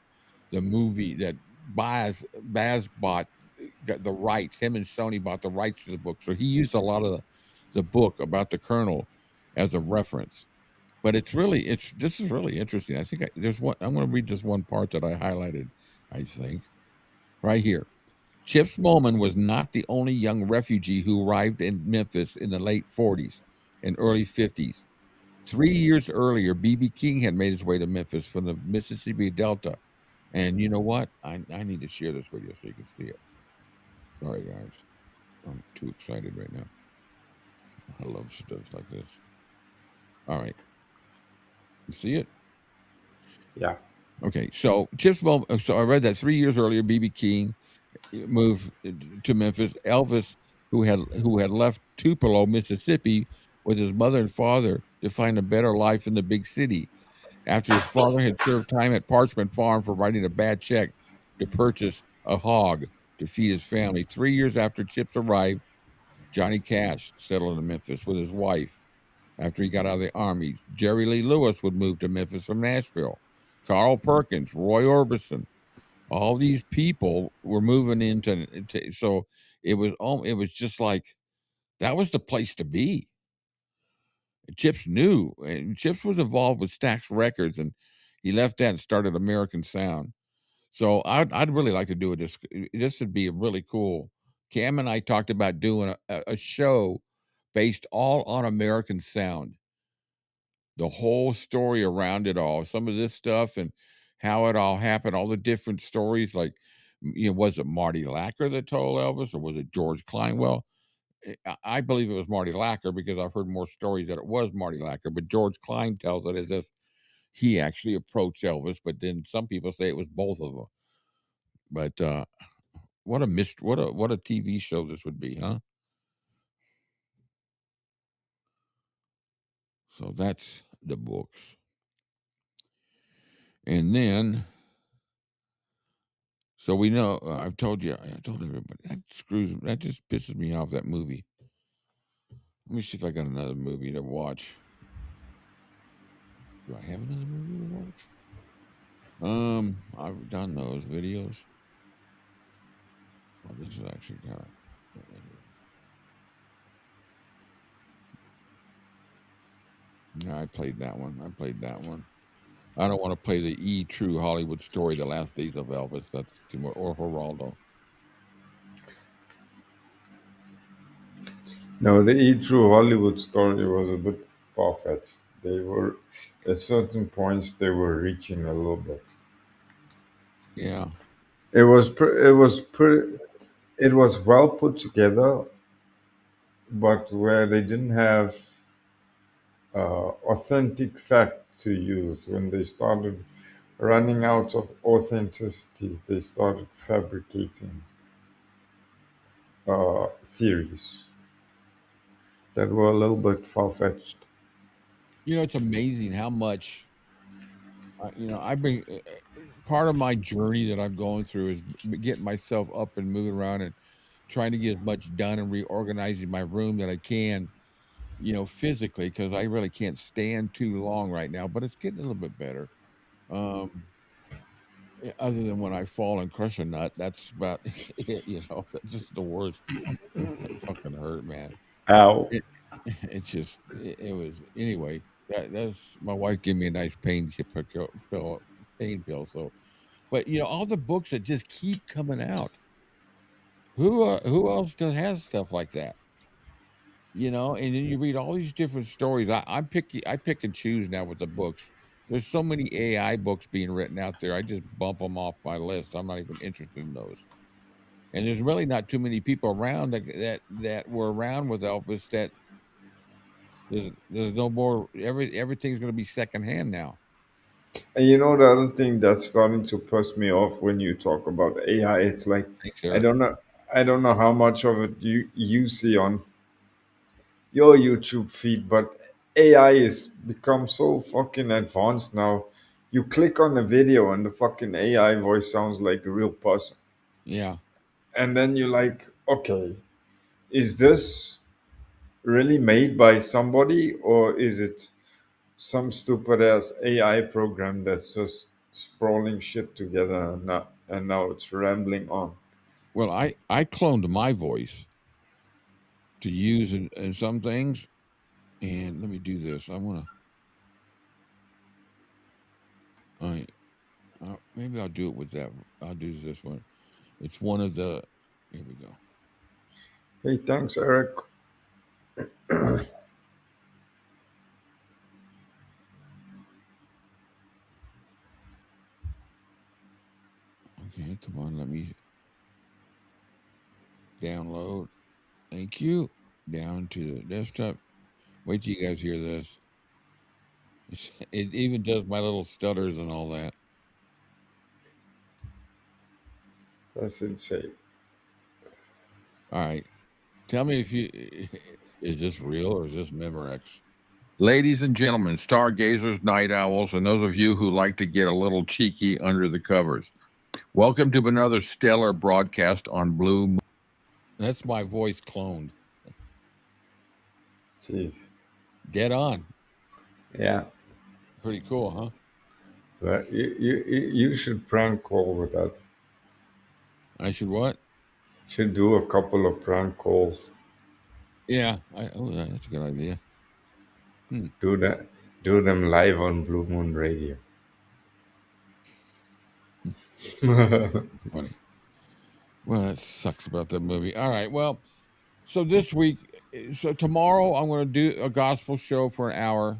B: the movie that Baz bought, got the rights. Him and Sony bought the rights to the book. So he used a lot of the book about the Colonel as a reference. But this is really interesting. I think I'm going to read just one part that I highlighted, I think, right here. Chips Moman was not the only young refugee who arrived in Memphis in the late 40s and early 50s. 3 years earlier, B.B. King had made his way to Memphis from the Mississippi Delta. And you know what? I need to share this video so you can see it. Sorry, guys. I'm too excited right now. I love stuff like this. All right. You see it?
C: Yeah.
B: Okay. So Chips Moman. So I read that 3 years earlier, B.B. King moved to Memphis. Elvis, who had left Tupelo, Mississippi, with his mother and father to find a better life in the big city, after his father had served time at Parchment Farm for writing a bad check to purchase a hog to feed his family. 3 years after Chips arrived, Johnny Cash settled in Memphis with his wife. After he got out of the Army, Jerry Lee Lewis would move to Memphis from Nashville. Carl Perkins, Roy Orbison, all these people were moving so it was just like that was the place to be. Chips knew, and Chips was involved with Stax Records, and he left that and started American Sound. So I'd really like to do it. This would be really cool. Cam and I talked about doing a show based all on American Sound, the whole story around it all, some of this stuff and how it all happened, all the different stories. Like, was it Marty Lacker that told Elvis, or was it George Klein? Well, I believe it was Marty Lacker because I've heard more stories that it was Marty Lacker, but George Klein tells it as if he actually approached Elvis, but then some people say it was both of them. But what a TV show this would be, huh? So that's the books. And then, so we know, I told everybody, that just pisses me off, that movie. Let me see if I got another movie to watch. Do I have another movie to watch? I've done those videos. Well, this is actually kind of. No, I played that one. I don't want to play the True Hollywood Story, The Last Days of Elvis. That's too much. Or Geraldo.
C: No, the True Hollywood Story was a bit far-fetched. They were, at certain points, they were reaching a little bit.
B: Yeah.
C: It was well put together, but where they didn't have authentic fact to use, when they started running out of authenticity, they started fabricating theories that were a little bit far-fetched.
B: It's amazing how much, I've been, part of my journey that I'm going through is getting myself up and moving around and trying to get as much done and reorganizing my room that I can, physically, because I really can't stand too long right now, but it's getting a little bit better. Other than when I fall and crush a nut, that's about it, that's just the worst. That fucking hurt, man.
C: Ow.
B: It was, anyway, that's, my wife gave me a nice pain pill. So, but all the books that just keep coming out. Who else has stuff like that? And then you read all these different stories. I pick and choose now with the books. There's so many AI books being written out there. I just bump them off my list. I'm not even interested in those. And there's really not too many people around that were around with Elvis. That there's no more. Everything's going to be secondhand now.
C: And the other thing that's starting to piss me off when you talk about AI, it's like,
B: Thanks,
C: I
B: Eric.
C: don't know how much of it you see on your YouTube feed, but AI is become so fucking advanced now. You click on a video and the fucking AI voice sounds like a real person.
B: Yeah.
C: And then you're like, okay, is this really made by somebody, or is it some stupid ass AI program that's just sprawling shit together, and now it's rambling on?
B: Well, I cloned my voice to use in some things, and let me do this. I want to. Maybe I'll do it with that. I'll do this one. It's one of the. Here we go.
C: Hey, thanks, Eric.
B: Okay, come on. Let me download. Thank you. Down to the desktop. Wait till you guys hear this. It even does my little stutters and all that.
C: That's insane.
B: All right. Tell me if you is this real or is this Memorex? Ladies and gentlemen, stargazers, night owls, and those of you who like to get a little cheeky under the covers, welcome to another stellar broadcast on Blue Moon. That's my voice cloned.
C: Jeez.
B: Dead on.
C: Yeah.
B: Pretty cool, huh?
C: But you should prank call with that.
B: I should what?
C: Should do a couple of prank calls.
B: Yeah, that's a good idea.
C: Do that. Do them live on Blue Moon Radio.
B: Funny. Well, that sucks about that movie. All right. Well, so this week, so tomorrow I'm going to do a gospel show for an hour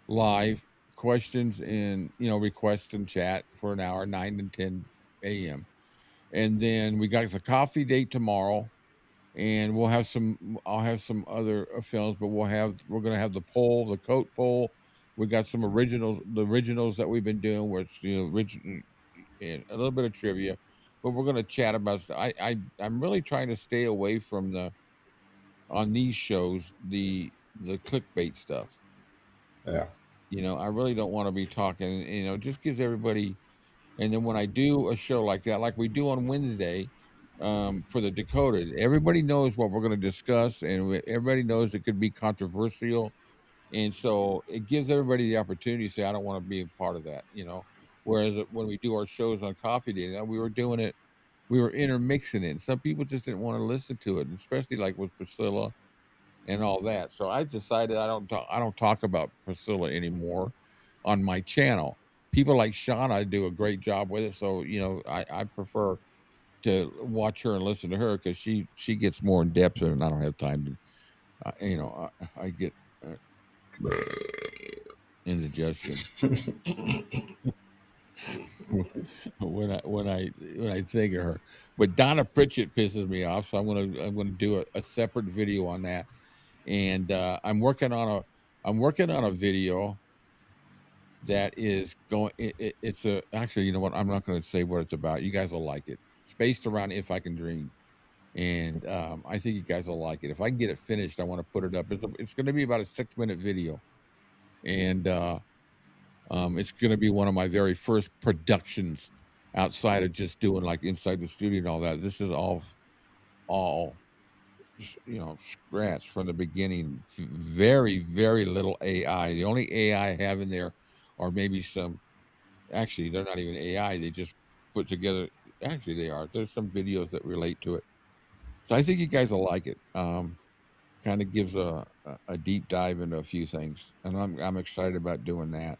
B: live, questions and request and chat for an hour, 9 to 10 a.m. And then we got the coffee date tomorrow, and we'll have some. I'll have some other films, but we're going to have the poll, the coat poll. We got some originals, the originals that we've been doing, where it's original and a little bit of trivia. But we're going to chat about stuff. I'm really trying to stay away from on these shows the clickbait stuff.
C: Yeah.
B: I really don't want to be talking. Just gives everybody. And then when I do a show like that, like we do on Wednesday, for the Decoded, everybody knows what we're going to discuss, and everybody knows it could be controversial, and so it gives everybody the opportunity to say, "I don't want to be a part of that." Whereas when we do our shows on Coffee Day, we were doing it, we were intermixing it. And some people just didn't want to listen to it, especially like with Priscilla and all that. So I decided I don't talk about Priscilla anymore on my channel. People like Shauna do a great job with it, so I prefer to watch her and listen to her because she gets more in depth, and I don't have time to. I get indigestion when I think of her. But Donna Pritchett pisses me off, so I'm gonna do a separate video on that. And I'm working on a video that is going. It's actually, you know what? I'm not going to say what it's about. You guys will like it. It's based around If I Can Dream, and I think you guys will like it. If I can get it finished, I want to put it up. It's going to be about a 6-minute video, and it's going to be one of my very first productions outside of just doing like inside the studio and all that. This is all scratch from the beginning. Very, very little AI. The only AI I have in there are maybe some. Actually, they're not even AI. They just put together. Actually, they are. There's some videos that relate to it. So I think you guys will like it. Kind of gives a deep dive into a few things, and I'm excited about doing that.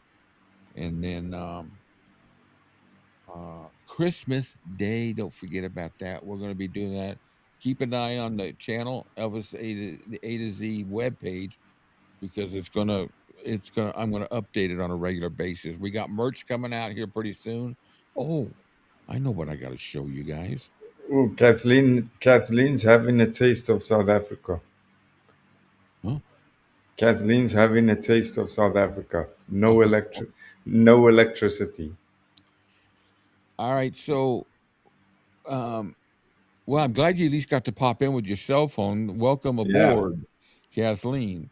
B: And then Christmas Day, don't forget about that. We're going to be doing that. Keep an eye on the channel, the A to Z webpage, because I'm gonna update it on a regular basis. We got merch coming out here pretty soon. Oh, I know what I got to show you guys.
C: Oh, Kathleen's having a taste of South Africa.
B: Huh?
C: Kathleen's having a taste of South Africa.
B: Oh.
C: No electricity.
B: All right, so well, I'm glad you at least got to pop in with your cell phone. Welcome
C: Yeah.
B: aboard, Kathleen.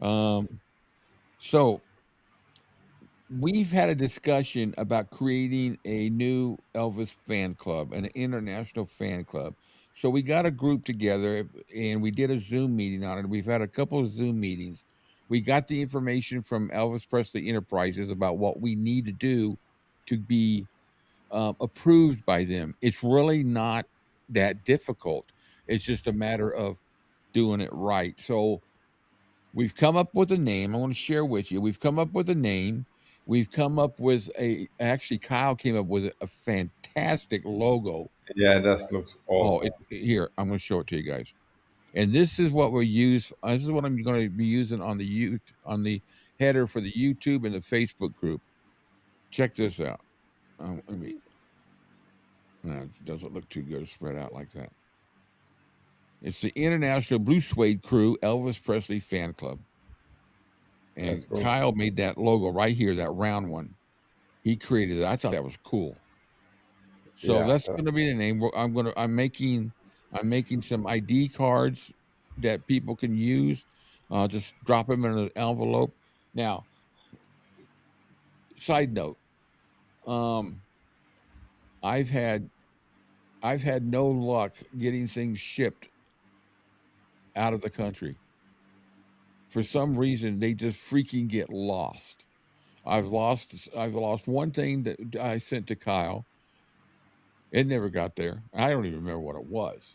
B: So we've had a discussion about creating a new Elvis fan club, an international fan club. So we got a group together and we did a Zoom meeting on it. We've had a couple of Zoom meetings. We got the information from Elvis Presley Enterprises about what we need to do to be approved by them. It's really not that difficult. It's just a matter of doing it right. So we've come up with a name. I want to share with you. We've come up with a name. We've come up with actually Kyle came up with a fantastic logo.
C: Yeah, that looks awesome.
B: Here, I'm going to show it to you guys. And this is what we use. This is what I'm going to be using on the header for the YouTube and the Facebook group. Check this out. It doesn't look too good spread out like that. It's the International Blue Suede Crew Elvis Presley Fan Club. And
C: Cool.
B: Kyle made that logo right here, that round one. He created it. I thought that was cool. So that's going to be the name. I'm making some ID cards that people can use. Just drop them in an envelope. Now, side note, I've had no luck getting things shipped out of the country. For some reason, they just freaking get lost. I've lost one thing that I sent to Kyle. It never got there. I don't even remember what it was.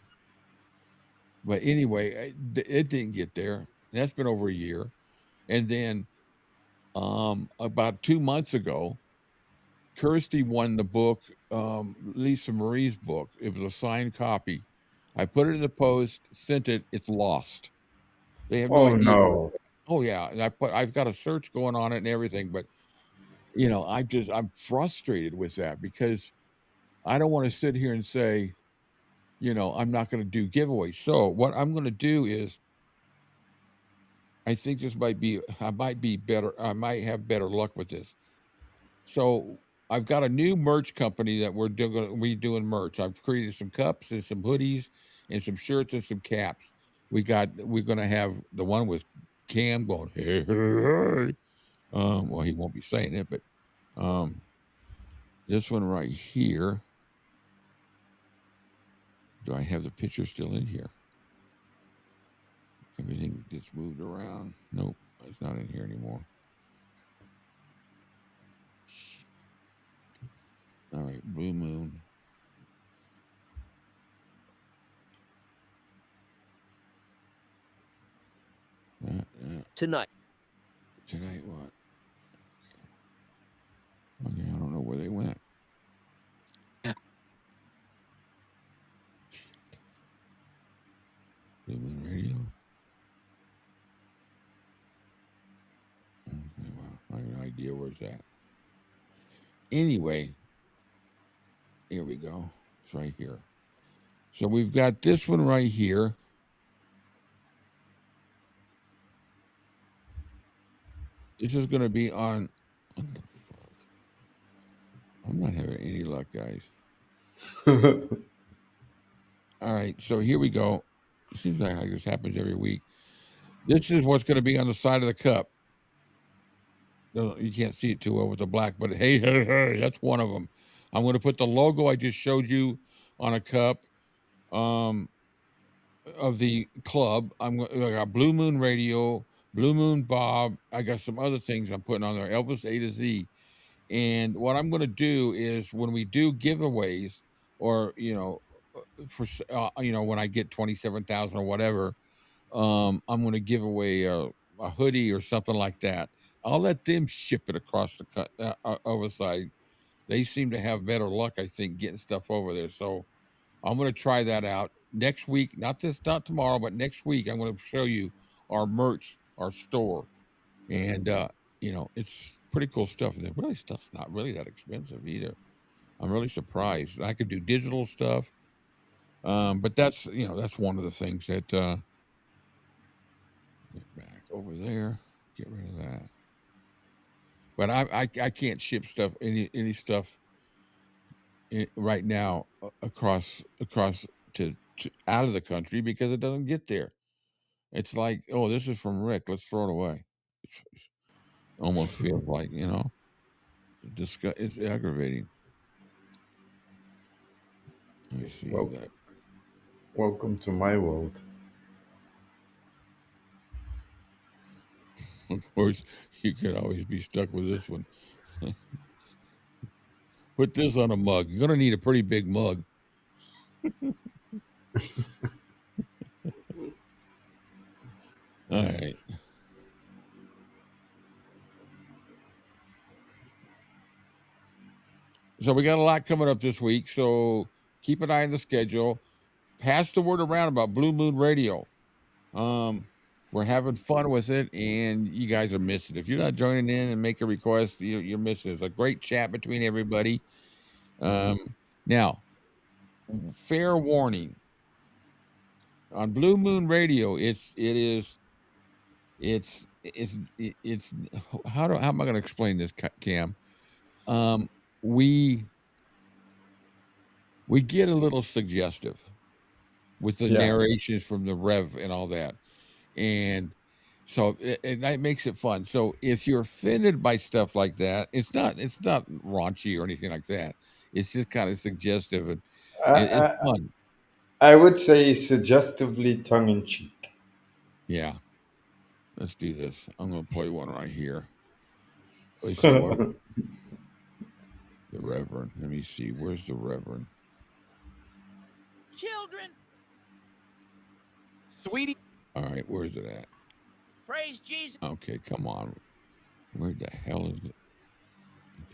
B: But anyway, it didn't get there. That's been over a year. And then about 2 months ago, Kirsty won the book, Lisa Marie's book. It was a signed copy. I put it in the post, sent it. It's lost. They have no
C: Oh
B: idea.
C: no.
B: Oh yeah, and I've got a search going on it and everything, but I'm frustrated with that because I don't want to sit here and say, I'm not going to do giveaways. So what I'm going to do is, I think I might be better. I might have better luck with this. So I've got a new merch company that we're doing merch. I've created some cups and some hoodies and some shirts and some caps. We're going to have the one with Cam going, hey, hey, hey. Well, he won't be saying it, but this one right here. Do I have the picture still in here? Everything gets moved around. Nope, it's not in here anymore. All right, Blue Moon.
P: Tonight
B: what? Okay, I don't know where they went. Blue Moon Radio. Okay, well, I have no idea where's that. Anyway, here we go. It's right here. So we've got this one right here. This is going to be on. What the fuck? I'm not having any luck, guys. All right, so here we go. It seems like this happens every week. This is what's going to be on the side of the cup. You can't see it too well with the black, but hey, hey, hey, that's one of them. I'm going to put the logo I just showed you on a cup of the club. I got Blue Moon Radio, Blue Moon Bob. I got some other things I'm putting on there, Elvis-A-Z. And what I'm going to do is when we do giveaways, or when I get 27,000 or whatever, I'm going to give away a hoodie or something like that. I'll let them ship it across the overside. They seem to have better luck, I think, getting stuff over there. So I'm going to try that out next week. Not tomorrow, but next week. I'm going to show you our merch, our store, and it's pretty cool stuff. And really, stuff's not really that expensive either. I'm really surprised. I could do digital stuff, but that's one of the things that. Get back over there. Get rid of that. But I can't ship stuff any stuff right now across to out of the country because it doesn't get there. It's like, oh, this is from Rick. Let's throw it away. It's almost feels like it's aggravating. Let me see that.
C: Welcome to my world.
B: Of course, you could always be stuck with this one. Put this on a mug. You're gonna need a pretty big mug. All right. So we got a lot coming up this week. So keep an eye on the schedule. Pass the word around about Blue Moon Radio. We're having fun with it, and you guys are missing it. If you're not joining in and make a request, you're missing it. It's a great chat between everybody. Now, fair warning on Blue Moon Radio, it's how am I going to explain this, Cam? We get a little suggestive with the narrations from the Rev and all that, and so that makes it fun. So if you're offended by stuff like that, it's not raunchy or anything like that. It's just kind of suggestive and it's fun.
C: I would say suggestively tongue in cheek.
B: Yeah. Let's do this. I'm going to play one right here. The Reverend. Let me see. Where's the Reverend?
P: children.
Q: Sweetie.
B: All right, where's it at?
P: Praise Jesus.
B: Okay, come on. Where the hell is it?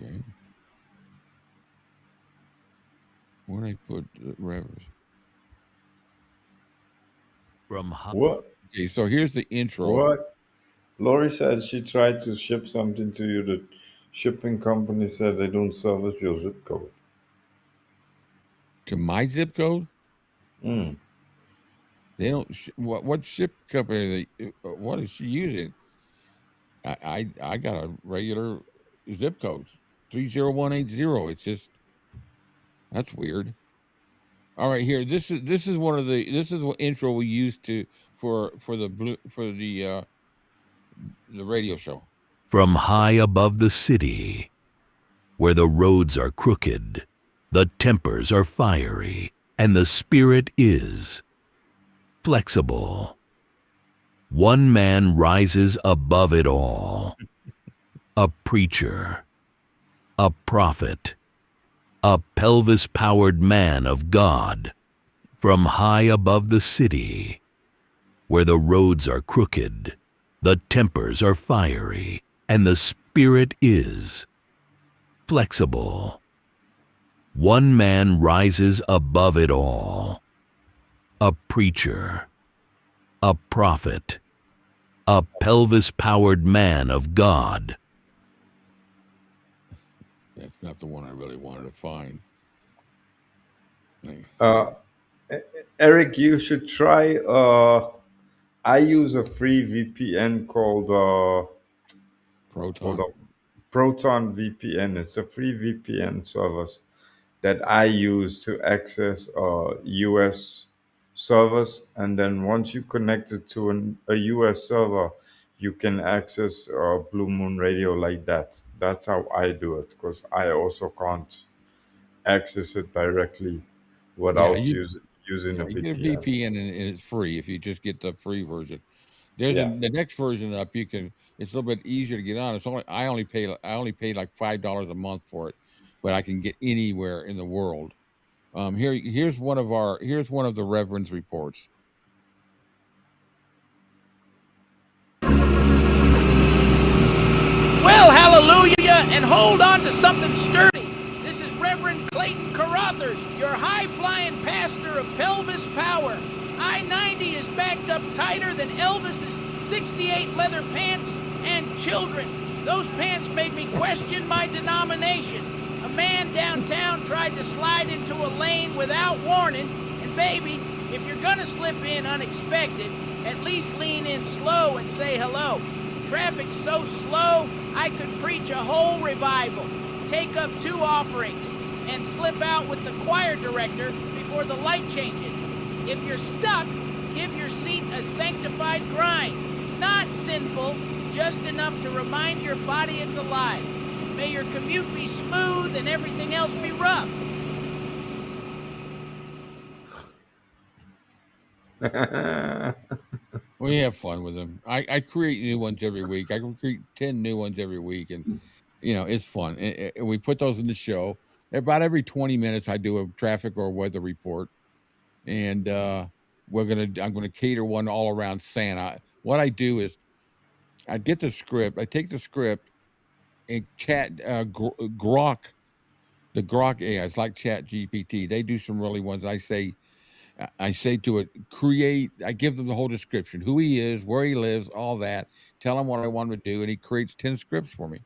B: Okay. Where did I put the revers?
A: From
C: What?
B: Okay, so here's the intro.
C: What? Lori said she tried to ship something to you. The shipping company said they don't service your zip code.
B: To my zip code?
C: Mm.
B: They don't. What ship company? What is she using? I got a regular zip code, 30180. It's just that's weird. All right, here. This is one of the what intro we used to for the radio show.
A: From high above the city, where the roads are crooked, the tempers are fiery, and the spirit is flexible. One man rises above it all. A preacher, a prophet, a pelvis-powered man of God, from high above the city, where the roads are crooked, the tempers are fiery, and the spirit is flexible. One man rises above it all. A preacher, a prophet, a pelvis-powered man of God.
B: That's not the one I really wanted to find.
C: Eric, you should try. I use a free VPN called
B: Proton.
C: hold up, Proton VPN. It's a free VPN service that I use to access US servers, and then once you connect it to a US server, you can access Blue Moon Radio like that. That's how I do it, because I also can't access it directly without using a
B: you get a
C: VPN.
B: VPN and it's free if you just get the free version. There's
C: Yeah.
B: the next version up. It's a little bit easier to get on. I only paid like $5 a month for it, but I can get anywhere in the world. Here's one of the Reverend's reports.
P: Well, hallelujah, and hold on to something sturdy. This is Reverend Clayton Carothers, your high-flying pastor of Pelvis Power. I-90 is backed up tighter than Elvis's 68 leather pants and children. Those pants made me question my denomination. A man downtown tried to slide into a lane without warning, and baby, if you're gonna slip in unexpected, at least lean in slow and say hello. Traffic's so slow, I could preach a whole revival, take up 2 offerings, and slip out with the choir director before the light changes. If you're stuck, give your seat a sanctified grind. Not sinful, just enough to remind your body it's alive. May your commute be smooth and everything else be rough.
B: We have fun with them. I create new ones every week. I can create 10 new ones every week, and it's fun. And we put those in the show. About every 20 minutes, I do a traffic or weather report, and I'm gonna cater one all around Santa. What I do is I get the script. I take the script and chat Grok, the Grok AI. It's like Chat GPT. They do some really ones. I say to it, create. I give them the whole description, who he is, where he lives, all that. Tell him what I want him to do, and he creates 10 scripts for me.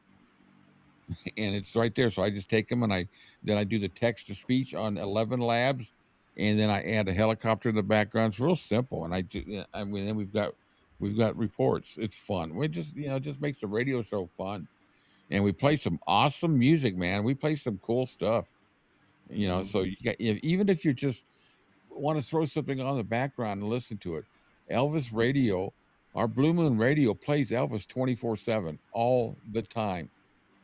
B: And it's right there. So I just take them and I do the text to speech on 11 labs, and then I add a helicopter in the background. It's real simple. And then we've got reports. It's fun. We just it just makes the radio show fun, and we play some awesome music, man. We play some cool stuff. So you got, even if you just want to throw something on the background and listen to it, Elvis Radio, our Blue Moon Radio plays Elvis 24/7 all the time.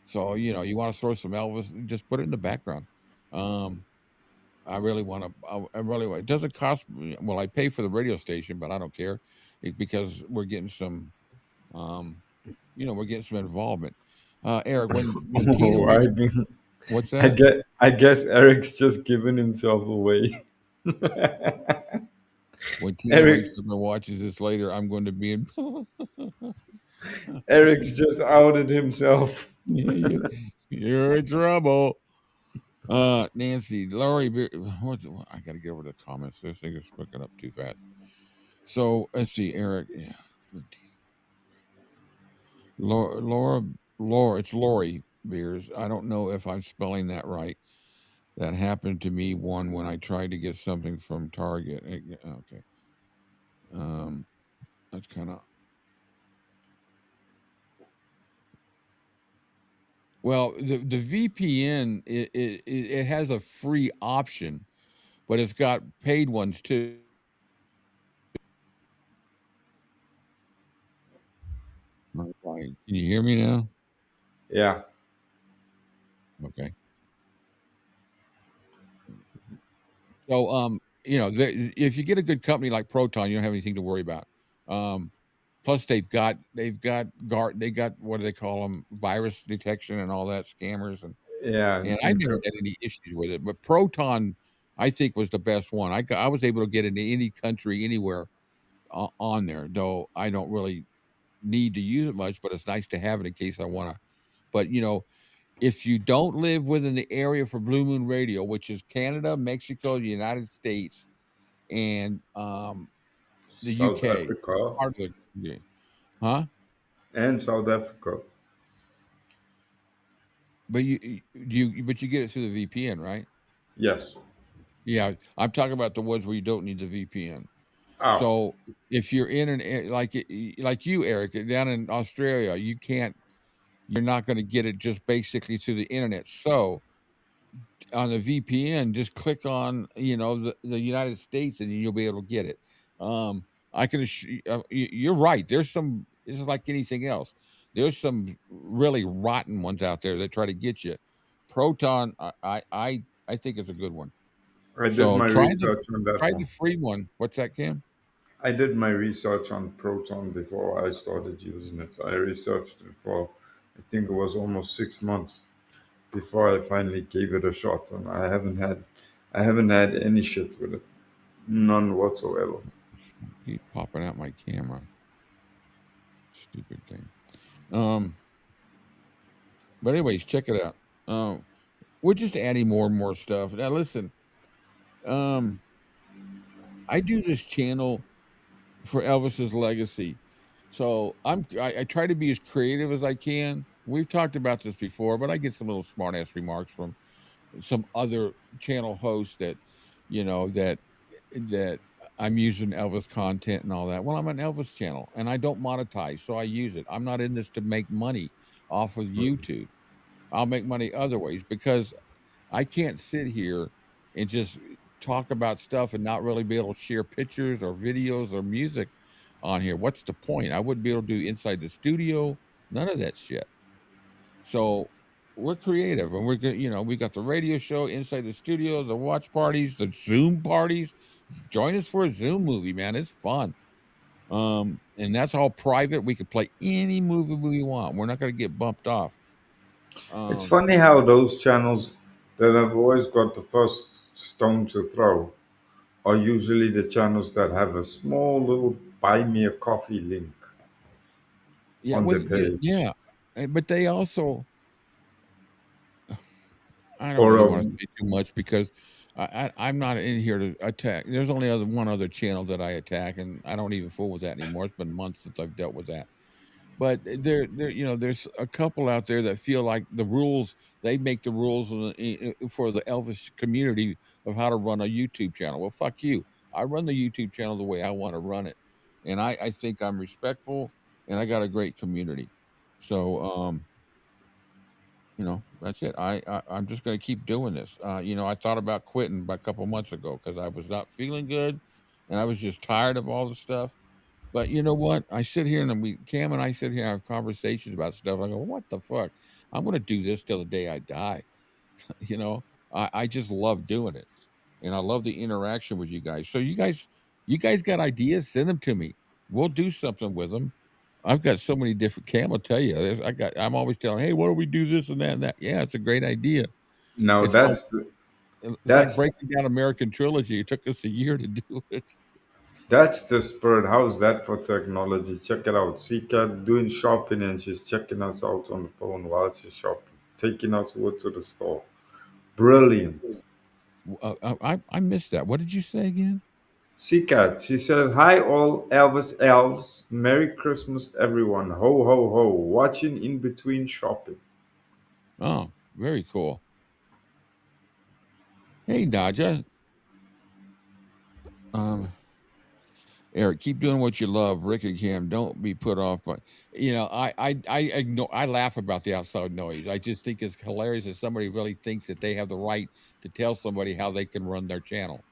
B: So you want to throw some Elvis, just put it in the background. I really want to. I really want. It doesn't cost me. Well, I pay for the radio station, but I don't care because we're getting some. We're getting some involvement. Eric, when Tina reads, what's that?
C: I guess Eric's just giving himself away.
B: When Tina
C: Eric,
B: wakes up and watches this later, I'm going to be in.
C: Eric's just outed himself.
B: You're in trouble. Nancy, Laurie, I got to get over the comments. This thing is clicking up too fast. So let's see, Eric. Yeah. Laura, it's Lori Beers. I don't know if I'm spelling that right. That happened to me when I tried to get something from Target. Okay. That's kind of well. The VPN it has a free option, but it's got paid ones too. Can you hear me now?
C: Yeah.
B: Okay. So, if you get a good company like Proton, you don't have anything to worry about. Plus, they've got what do they call them? Virus detection and all that, scammers, and
C: Yeah.
B: I never had any issues with it. But Proton, I think, was the best one. I was able to get into any country, anywhere on there. Though I don't really need to use it much, but it's nice to have it in case I want to. But if you don't live within the area for Blue Moon Radio, which is Canada, Mexico, the United States, and the
C: South
B: UK,
C: Africa.
B: part of the huh?
C: And South Africa.
B: But you get it through the VPN, right?
C: Yes.
B: Yeah, I'm talking about the ones where you don't need the VPN.
C: Oh.
B: So if you're in like you, Eric, down in Australia, you're not going to get it just basically through the internet. So on the VPN, just click on the United States, and you'll be able to get it. I can you're right. There's some. This is like anything else. There's some really rotten ones out there that try to get you. Proton, I think is a good one.
C: I did
B: So
C: my
B: try
C: research on that
B: the
C: one.
B: free one. What's that, Cam?
C: I did my research on Proton before I started using it. I researched it for, I think it was almost 6 months before I finally gave it a shot, and I haven't had any shit with it, none whatsoever.
B: Keep popping out my camera. Stupid thing. But anyways, check it out. We're just adding more and more stuff. Now listen, I do this channel for Elvis's legacy. So I try to be as creative as I can. We've talked about this before, but I get some little smart ass remarks from some other channel hosts that, that I'm using Elvis content and all that. Well, I'm an Elvis channel and I don't monetize, so I use it. I'm not in this to make money off of YouTube. I'll make money other ways because I can't sit here and just talk about stuff and not really be able to share pictures or videos or music on here. What's the point? I wouldn't be able to do inside the studio, none of that shit. So we're creative and we're good. We got the radio show inside the studio, the watch parties, the Zoom parties. Join us for a Zoom movie, man. It's fun. And that's all private. We could play any movie we want. We're not going to get bumped off.
C: It's funny how those channels that have always got the first stone to throw are usually the channels that have a small little buy me a coffee link on the page.
B: But they also, I don't
C: Or
B: really want to say too much because I'm not in here to attack. There's only one other channel that I attack, and I don't even fool with that anymore. It's been months since I've dealt with that. But there's a couple out there that feel like the rules, they make the rules for the Elvis community of how to run a YouTube channel. Well, fuck you. I run the YouTube channel the way I want to run it. And I think I'm respectful and I got a great community. So, that's it. I'm just going to keep doing this. I thought about quitting a couple months ago because I was not feeling good and I was just tired of all the stuff. But you know what? I sit here and Cam and I sit here and have conversations about stuff. I go, what the fuck? I'm going to do this till the day I die. I just love doing it. And I love the interaction with you guys. So you guys got ideas? Send them to me. We'll do something with them. I've got so many different. Cam will tell you. I'm always telling, hey, why don't we do this and that and that? Yeah, it's a great idea.
C: No,
B: It's like, It's like
C: That's
B: breaking down American Trilogy. It took us a year to do it.
C: that's the spirit. How's that for technology? Check it out. Cat doing shopping and she's checking us out on the phone while she's shopping, taking us over to the store. Brilliant.
B: I missed that. What did you say again?
C: Cat, she said, "Hi, all Elvis elves. Merry Christmas, everyone. Ho, ho, ho. Watching in between shopping."
B: Oh, very cool. Hey, Naja. Eric, keep doing what you love. Rick and Cam, don't be put off by. I ignore. I laugh about the outside noise. I just think it's hilarious that somebody really thinks that they have the right to tell somebody how they can run their channel,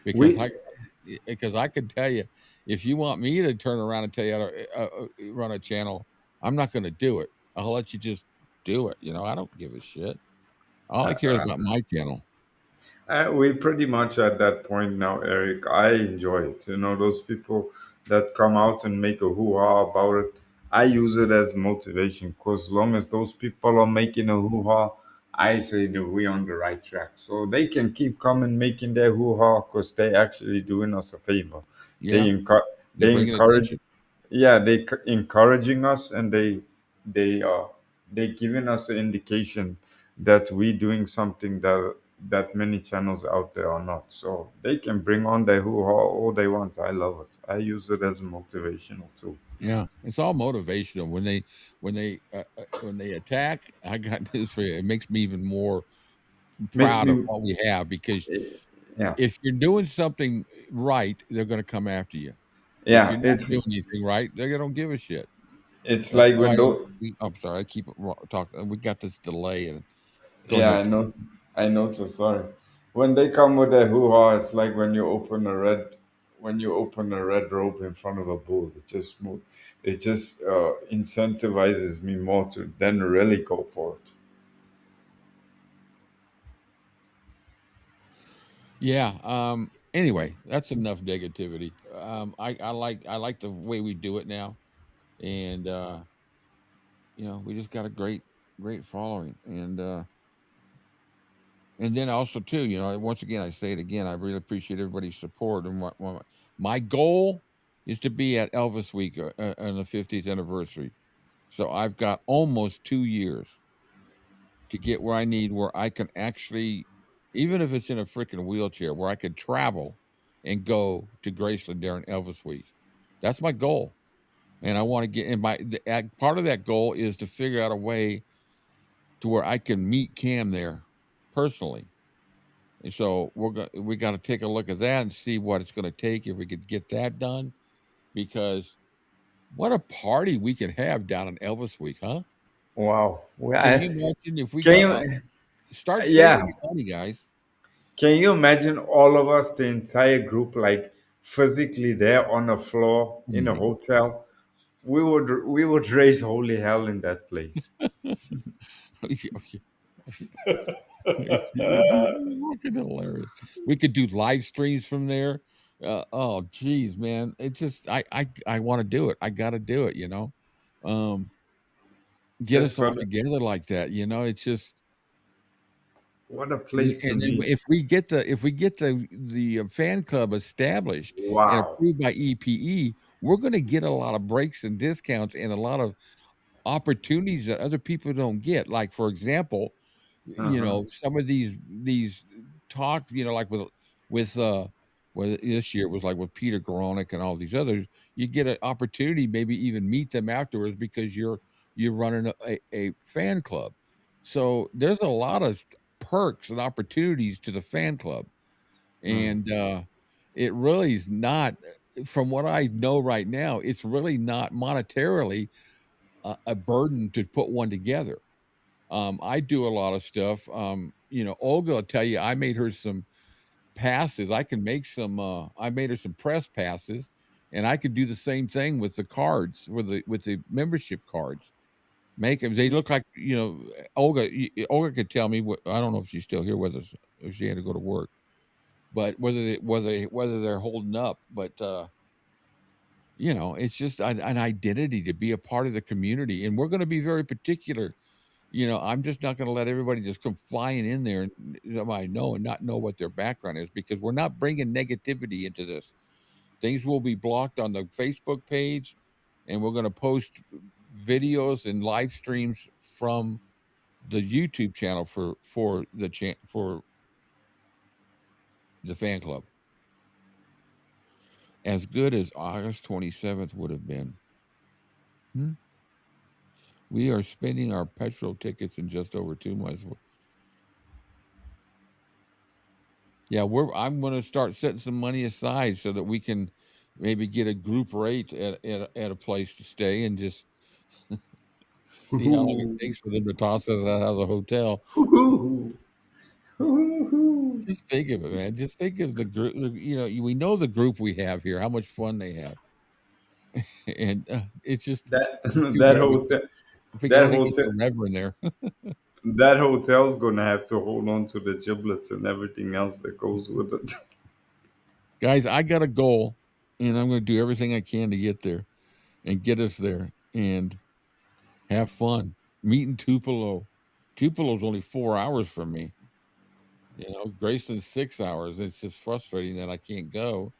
B: because
C: We
B: I can tell you, if you want me to turn around and tell you how to run a channel, I'm not going to do it. I'll let you just do it. I don't give a shit. All I care is about my channel.
C: We pretty much at that point now, Eric. I enjoy it. Those people that come out and make a hoo-ha about it. I use it as motivation because as long as those people are making a hoo-ha, I say that we're on the right track. So they can keep coming making their hoo-ha because they actually doing us a favor. They
B: Yeah, they're
C: they
B: bringing
C: encourage,
B: attention.
C: yeah, encouraging us, and they giving us an indication that we doing something that many channels out there are not. So they can bring on their hoo-ha all they want. I love it. I use it as a motivational tool.
B: Yeah, it's all motivational. When they attack, I got news for you. It makes me even more
C: Makes
B: proud of
C: me,
B: what we have, because
C: yeah,
B: if you're doing something right, they're going to come after you. If
C: yeah.
B: you're not doing anything right, they don't give a shit.
C: It's
B: That's
C: like
B: why
C: when those,
B: I'm sorry, I keep talking. We got this delay, and go
C: yeah,
B: ahead.
C: I noticed. Sorry, when they come with their hoo-ha, it's like when you open a red rope in front of a bull. It just incentivizes me more to then really go for it.
B: Yeah. Anyway, that's enough negativity. I like the way we do it now, and we just got a great following, and then also too, once again, I say it again, I really appreciate everybody's support. And my goal is to be at Elvis Week on the 50th anniversary. So I've got almost 2 years to get where I need, where I can actually, even if it's in a freaking wheelchair, where I could travel and go to Graceland during Elvis Week. That's my goal, and I want to get in. Part of that goal is to figure out a way to where I can meet Cam there personally. And so we got to take a look at that and see what it's going to take if we could get that done. Because what a party we can have down in Elvis Week, huh?
C: Wow.
B: Can you imagine if we
C: Can
B: got
C: you?
B: start
C: Yeah.
B: saving your money, guys?
C: Can you imagine all of us, the entire group, like physically there on the floor
B: Oh
C: in a
B: my
C: hotel? We would raise holy hell in that place.
B: It would be fucking hilarious. We could do live streams from there. Oh, geez, man! It just I want to do it. I got to do it. Um, get
C: Just
B: us
C: for
B: all together like that. It's just.
C: what a
B: And
C: place to
B: then
C: meet.
B: if we get the fan club established and
C: Wow.
B: approved by EPE, we're gonna get a lot of breaks and discounts and a lot of opportunities that other people don't get. Like, for example,
C: Uh-huh.
B: some of these talk, like with well, this year it was like with Peter Goronik and all these others, you get an opportunity, maybe even meet them afterwards because you're running a fan club. So there's a lot of perks and opportunities to the fan club.
C: Mm.
B: And it really is not, from what I know right now, it's really not monetarily a burden to put one together. I do a lot of stuff. Olga will tell you I made her some passes. I made her some press passes, and I could do the same thing with the cards, with the membership cards. Make them. They look like, Olga could tell me what. I don't know if she's still here with us, if she had to go to work, but whether they're holding up. But it's just an identity to be a part of the community, and we're going to be very particular I'm just not going to let everybody just come flying in there and I know and not know what their background is, because we're not bringing negativity into this. Things will be blocked on the Facebook page, and we're going to post videos and live streams from the YouTube channel for the fan club. As good as August 27th would have been. We are spending our petrol tickets in just over 2 months. Yeah, I'm going to start setting some money aside so that we can maybe get a group rate at a place to stay and just see how long it takes for them to toss us out of the hotel. Just think of it, man. Just think of the group. We know the group we have here, how much fun they have, and it's just
C: That
B: it's too
C: that
B: bad
C: hotel
B: if we could
C: that
B: only get
C: hotel
B: the Reverend there.
C: that hotel's gonna have to hold on to the giblets and everything else that goes with it.
B: Guys, I got a goal, and I'm going to do everything I can to get there and get us there and have fun. Meeting Tupelo. Tupelo's only 4 hours from me. Grayson's 6 hours. It's just frustrating that I can't go.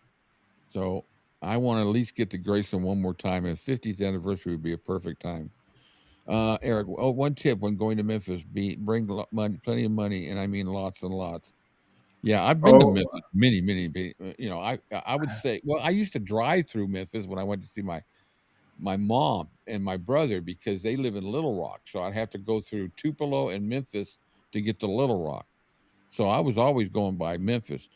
B: So I want to at least get to Grayson one more time, and 50th anniversary would be a perfect time. Eric, one tip when going to Memphis: bring plenty of money, and I mean lots and lots. Yeah, I've been to
C: Oh,
B: Memphis many, I would say, well, I used to drive through Memphis when I went to see my mom and my brother, because they live in Little Rock. So I'd have to go through Tupelo and Memphis to get to Little Rock. So I was always going by Memphis.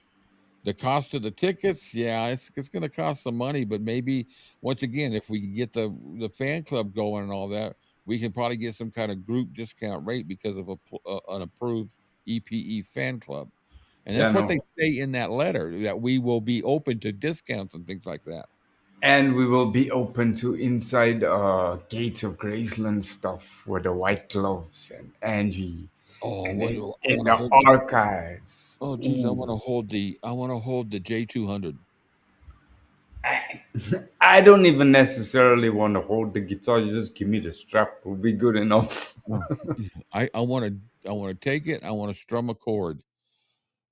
B: The cost of the tickets, yeah, it's going to cost some money, but maybe once again, if we can get the fan club going and all that, we can probably get some kind of group discount rate because of an approved EPE fan club. And
C: yeah,
B: that's what they
C: no.
B: say in that letter, that we will be open to discounts and things like that.
C: And we will be open to inside Gates of Graceland stuff with the white gloves and Angie,
B: Oh,
C: and
B: what
C: in,
B: do I
C: in
B: want to
C: the
B: hold
C: archives.
B: Oh, geez, I
C: Ooh.
B: want to hold the J200.
C: I don't even necessarily want to hold the guitar. You just give me the strap; will be good enough.
B: I want to take it. I want to strum a chord,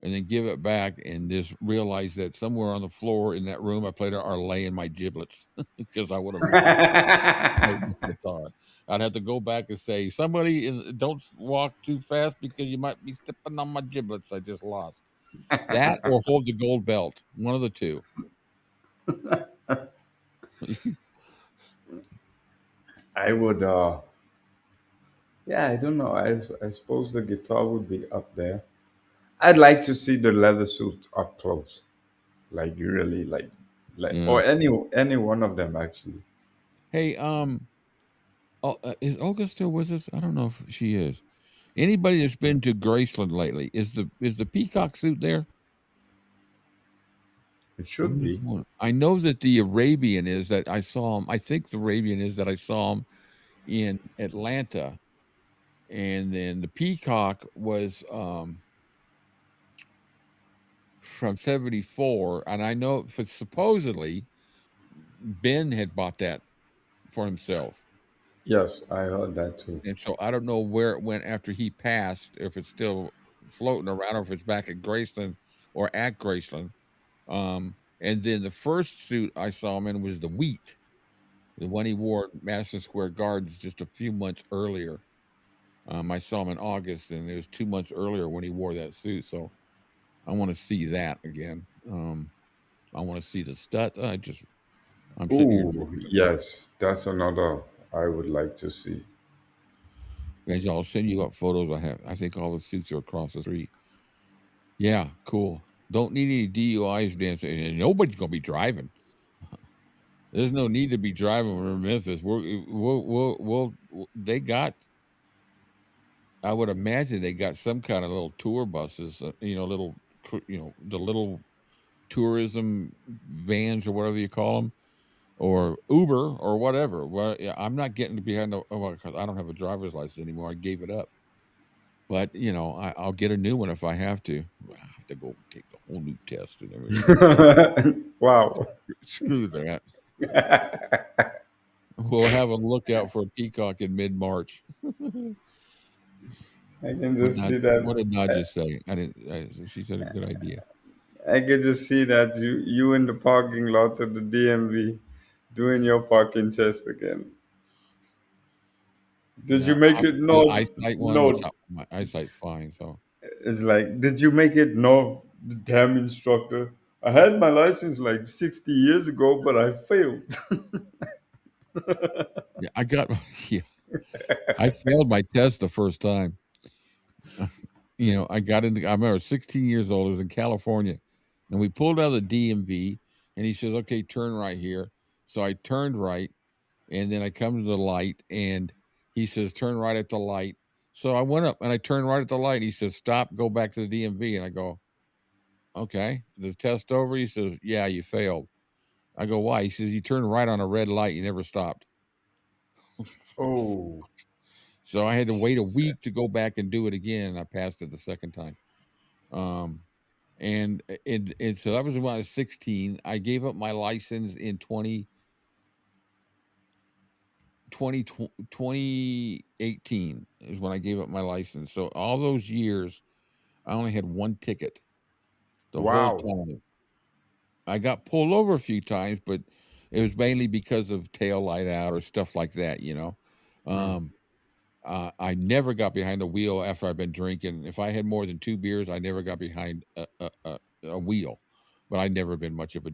B: and then give it back, and just realize that somewhere on the floor in that room I played are laying my giblets because I would have lost the guitar. I'd have to go back and say, somebody, don't walk too fast because you might be stepping on my giblets I just lost. That or hold the gold belt, one of the two.
C: I would. Yeah, I don't know. I suppose the guitar would be up there. I'd like to see the leather suit up close, like really, like
B: Yeah.
C: or any one of them actually.
B: Hey, is Olga still with us? I don't know if she is. Anybody that's been to Graceland lately, is the peacock suit there?
C: It should be.
B: I know that the Arabian is, that I saw him. I think the Arabian is that I saw him in Atlanta, and then the peacock was from '74, and I know for supposedly Ben had bought that for himself.
C: Yes, I heard that too.
B: And so I don't know where it went after he passed, if it's still floating around, or if it's back at Graceland or at Graceland. And then the first suit I saw him in was the wheat, the one he wore at Madison Square Gardens just a few months earlier. I saw him in August, and it was 2 months earlier when he wore that suit. So I want to see that again. I want to see the stud. I'm sitting here.
C: Ooh, yes, that's another I would like to see.
B: Guys, I'll send you up photos I have. I think all the suits are across the street. Yeah, cool. Don't need any DUIs dancing, and nobody's gonna be driving. There's no need to be driving from Memphis. They got. I would imagine they got some kind of little tour buses. The little tourism vans or whatever you call them, or Uber or whatever. Well, yeah, I'm not getting behind because I don't have a driver's license anymore. I gave it up. But I'll get a new one if I have to. I have to go take the whole new test and everything.
C: Wow.
B: Screw that. We'll have a lookout for a peacock in mid-March.
C: I can just see
B: What
C: that.
B: did Nadja say? I didn't. She said a good idea.
C: I can just see that you in the parking lot of the DMV doing your parking test again. Did you
B: Yeah,
C: make it?
B: the
C: No,
B: eyesight one, which
C: no.
B: my eyesight's fine. So
C: It's like, did you make it? No, the damn instructor. I had my license like 60 years ago, but I failed.
B: yeah, I got yeah, I failed my test the first time. I got into. I remember 16 years old. It was in California, and we pulled out of the DMV, and he says, "Okay, turn right here." So I turned right, and then I come to the light, and he says, "Turn right at the light." So I went up and I turned right at the light. He says, "Stop, go back to the DMV," and I go, "Okay, the test over." He says, "Yeah, you failed." I go, "Why?" He says, "You turned right on a red light. You never stopped."
C: Oh,
B: So I had to wait a week to go back and do it again. And I passed it the second time. Um, and so that was when I was 16. I gave up my license in 2018 is when I gave up my license. So all those years, I only had one ticket the whole
C: wow.
B: time. I got pulled over a few times, but it was mainly because of tail light out or stuff like that. Um, I never got behind the wheel after I've been drinking. If I had more than 2 beers, I never got behind a wheel. But I've never been much of a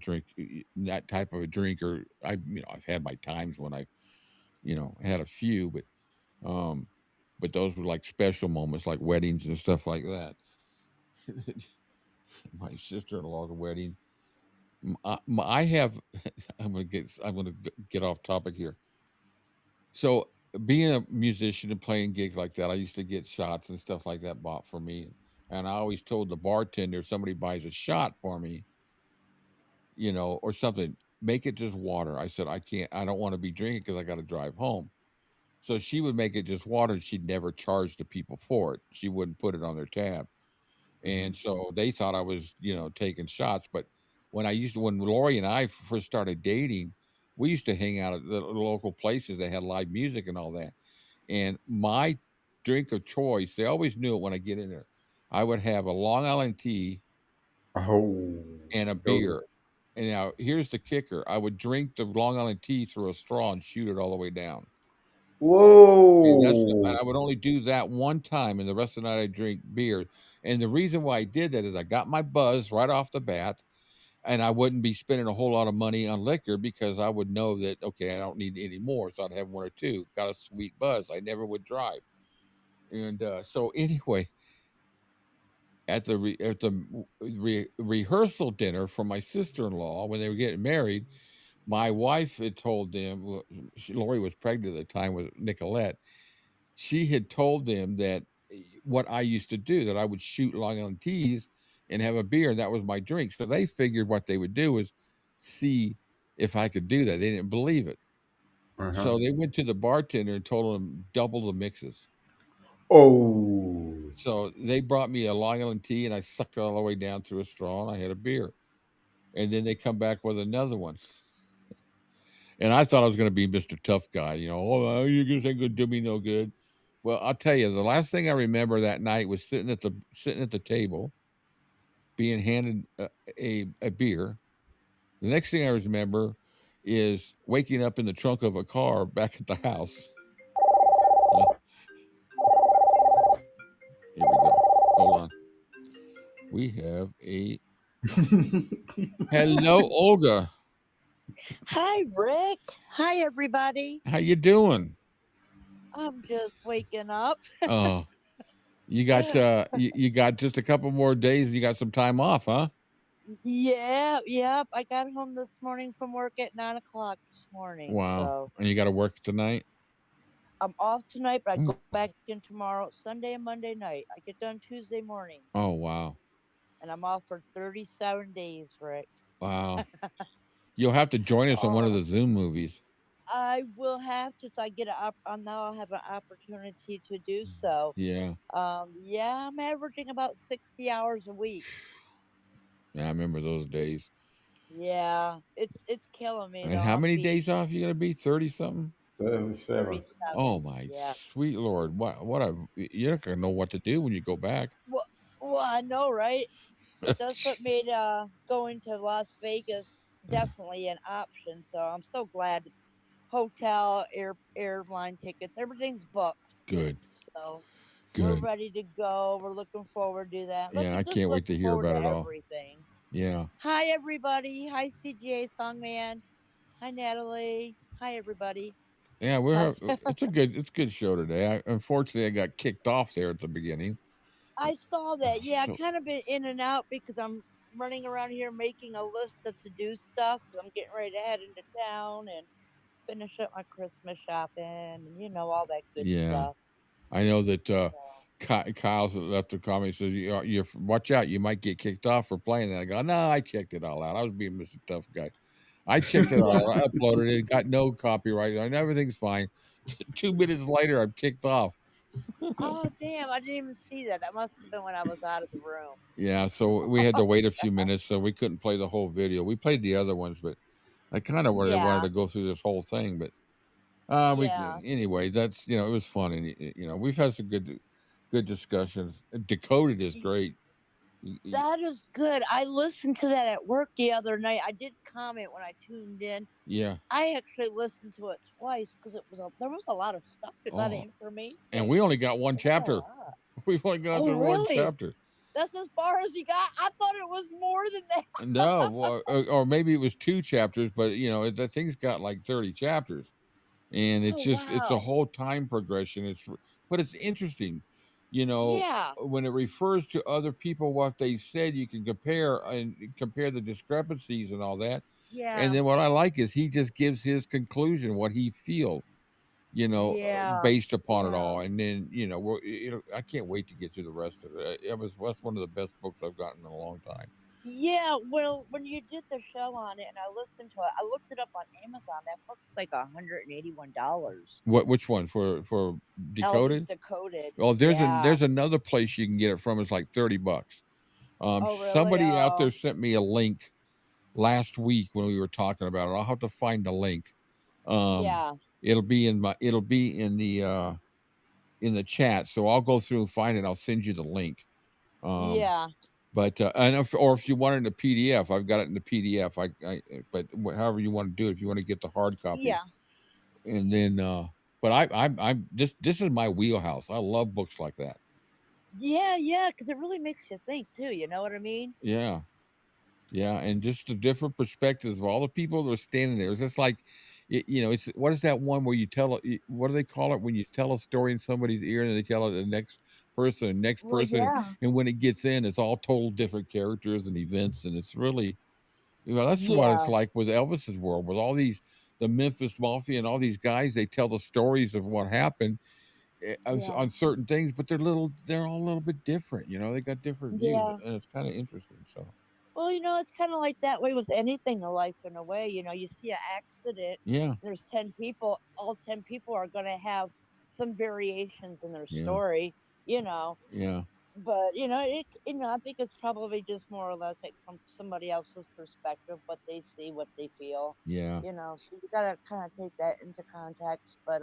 B: that type of a drinker. I've had my times when I, had a few, but those were like special moments, like weddings and stuff like that. My sister-in-law's wedding. I have. I'm gonna get off topic here. So being a musician and playing gigs like that, I used to get shots and stuff like that bought for me. And I always told the bartender, if somebody buys a shot for me, or something, make it just water. I said, I don't want to be drinking because I got to drive home. So she would make it just water and she'd never charge the people for it. She wouldn't put it on their tab. And so they thought I was, taking shots. But when Lori and I first started dating, we used to hang out at the local places that had live music and all that. And my drink of choice, they always knew it when I get in there. I would have a Long Island tea
C: Oh,
B: and a
C: those.
B: beer. And now here's the kicker: I would drink the Long Island tea through a straw and shoot it all the way down. And
C: Whoa.
B: I would only do that one time, and the rest of the night I drink beer. And the reason why I did that is I got my buzz right off the bat, and I wouldn't be spending a whole lot of money on liquor because I would know that okay, I don't need any more, so I'd have one or two. Got a sweet buzz. I never would drive. And so anyway, at the rehearsal dinner for my sister-in-law when they were getting married, my wife had told them. Well, Lori was pregnant at the time with Nicolette. She had told them that what I used to do, that I would shoot Long Island teas and have a beer, and that was my drink. So they figured what they would do was see if I could do that. They didn't believe it.
C: Uh-huh.
B: So they went to the bartender and told him double the mixes.
C: Oh.
B: So they brought me a Long Island tea, and I sucked it all the way down through a straw, and I had a beer. And then they come back with another one. And I thought I was going to be Mr. Tough Guy, oh, you just ain't going to do me no good. Well, I'll tell you, the last thing I remember that night was sitting at the table, being handed a beer. The next thing I remember is waking up in the trunk of a car back at the house. Here we go. Hold on. We have a hello, Olga.
Q: Hi, Rick. Hi, everybody.
B: How you doing?
Q: I'm just waking up.
B: Oh, you got you got just a couple more days. And you got some time off, huh?
Q: Yeah, yep. I got home this morning from work at 9 o'clock this morning.
B: Wow.
Q: So
B: And you got to work tonight?
Q: I'm off tonight, but I go back in tomorrow, Sunday and Monday night. I get done Tuesday morning,
B: Oh, wow.
Q: and I'm off for 37 days, Rick.
B: Wow. You'll have to join us on one of the Zoom movies.
Q: I will have to. So I get now I'll have an opportunity to do so.
B: Yeah.
Q: Yeah, I'm averaging about 60 hours a week.
B: Yeah, I remember those days.
Q: Yeah, it's killing me
B: And
Q: though.
B: how
Q: I'm
B: many
Q: beat.
B: days off you going to be? 30 something?
C: 37.
Q: 37.
B: Oh my
Q: Yeah.
B: sweet lord! What a you're not gonna know what to do when you go back.
Q: Well, I know, right? But that's what made going to Las Vegas definitely an option. So I'm so glad. Hotel, airline tickets, everything's booked.
B: Good,
Q: So we're
B: good.
Q: ready to go. We're looking forward to that.
B: Yeah, I can't wait
Q: Looking
B: to hear
Q: forward
B: about
Q: to
B: it all.
Q: everything.
B: Yeah,
Q: Hi everybody. Hi CGA Songman. Hi Natalie. Hi everybody.
B: yeah.
Q: Hi.
B: It's a good show today. Unfortunately, I got kicked off there at the beginning.
Q: I saw that. Yeah, I
B: So
Q: kind of been in and out because I'm running around here making a list of to do stuff. 'Cause I'm getting ready to head into town and finish up my Christmas shopping and all that good
B: yeah,
Q: stuff.
B: I know that
Q: So,
B: Kyle's left a comment says you watch out, you might get kicked off for playing that. I go, no, I checked it all out. I was being Mr. Tough Guy. I checked it all
Q: yeah.
B: out. I uploaded it, got no copyright, and everything's fine. 2 minutes later, I'm kicked off.
Q: Oh, damn. I didn't even see that. That must have been when I was out of the room.
B: Yeah, so we had to wait a few minutes, so we couldn't play the whole video. We played the other ones, but I kind of wanted
Q: Yeah.
B: to go through this whole thing, but
Q: Yeah.
B: anyway. That's it was fun, and we've had some good discussions. Decoded is great.
Q: That is good. I listened to that at work the other night. I did comment when I tuned in.
B: Yeah.
Q: I actually listened to it twice because there was a lot of stuff, a lot of
B: Oh,
Q: information.
B: and we only got one
Q: Oh,
B: chapter.
Q: wow.
B: We've only gone
Q: Oh,
B: through one
Q: really?
B: chapter.
Q: That's as far as you got? I thought it was more than that.
B: No, well, or maybe it was two chapters, but the thing's got like 30 chapters, and
Q: Oh,
B: it's a
Q: wow.
B: whole time progression. But it's interesting,
Q: Yeah.
B: when it refers to other people what they said, you can compare the discrepancies and all that. And
Q: Yeah.
B: then what I like is he just gives his conclusion, what he feels,
Q: Yeah.
B: based upon it
Q: Yeah.
B: all. And then I can't wait to get through the rest of it. That's one of the best books I've gotten in a long time.
Q: Yeah, well, when you did the show on it and I listened to it, I looked it up on Amazon. That book's like $181.
B: Which one for
Q: Elvis
B: Decoded?
Q: Decoded.
B: Oh,
Q: Yeah.
B: there's another place you can get it from. It's like $30.
Q: Oh, really?
B: Somebody out
Q: Oh,
B: there sent me a link last week when we were talking about it. I'll have to find the link. Um,
Q: yeah.
B: it'll be in the chat. So I'll go through and find it. I'll send you the link. Um,
Q: Yeah.
B: but or if you want it in a PDF, I've got it in the PDF. But however you want to do it, if you want to get the hard copy,
Q: Yeah.
B: and then but I'm this is my wheelhouse. I love books like that.
Q: Yeah, yeah, because it really makes you think too. You know what I mean?
B: Yeah. Yeah, and just the different perspectives of all the people that are standing there. It's just like, it's what is that one where you what do they call it when you tell a story in somebody's ear and they tell it to the next
Q: Well,
B: person,
Q: yeah.
B: and when it gets in, it's all total different characters and events, and it's really, that's what it's
Q: Yeah.
B: like with Elvis's world, with all the Memphis Mafia and all these guys. They tell the stories of what happened
Q: Yeah.
B: on certain things, but they're all a little bit different. They got different views,
Q: Yeah.
B: and it's kind of interesting. So.
Q: Well, it's kind of like that way with anything in life in a way. You see an accident,
B: Yeah.
Q: there's 10 people, all 10 people are going to have some variations in their
B: Yeah.
Q: story, you know.
B: Yeah.
Q: But, I think it's probably just more or less like from somebody else's perspective, what they see, what they feel,
B: Yeah.
Q: So you got to kind of take that into context. But,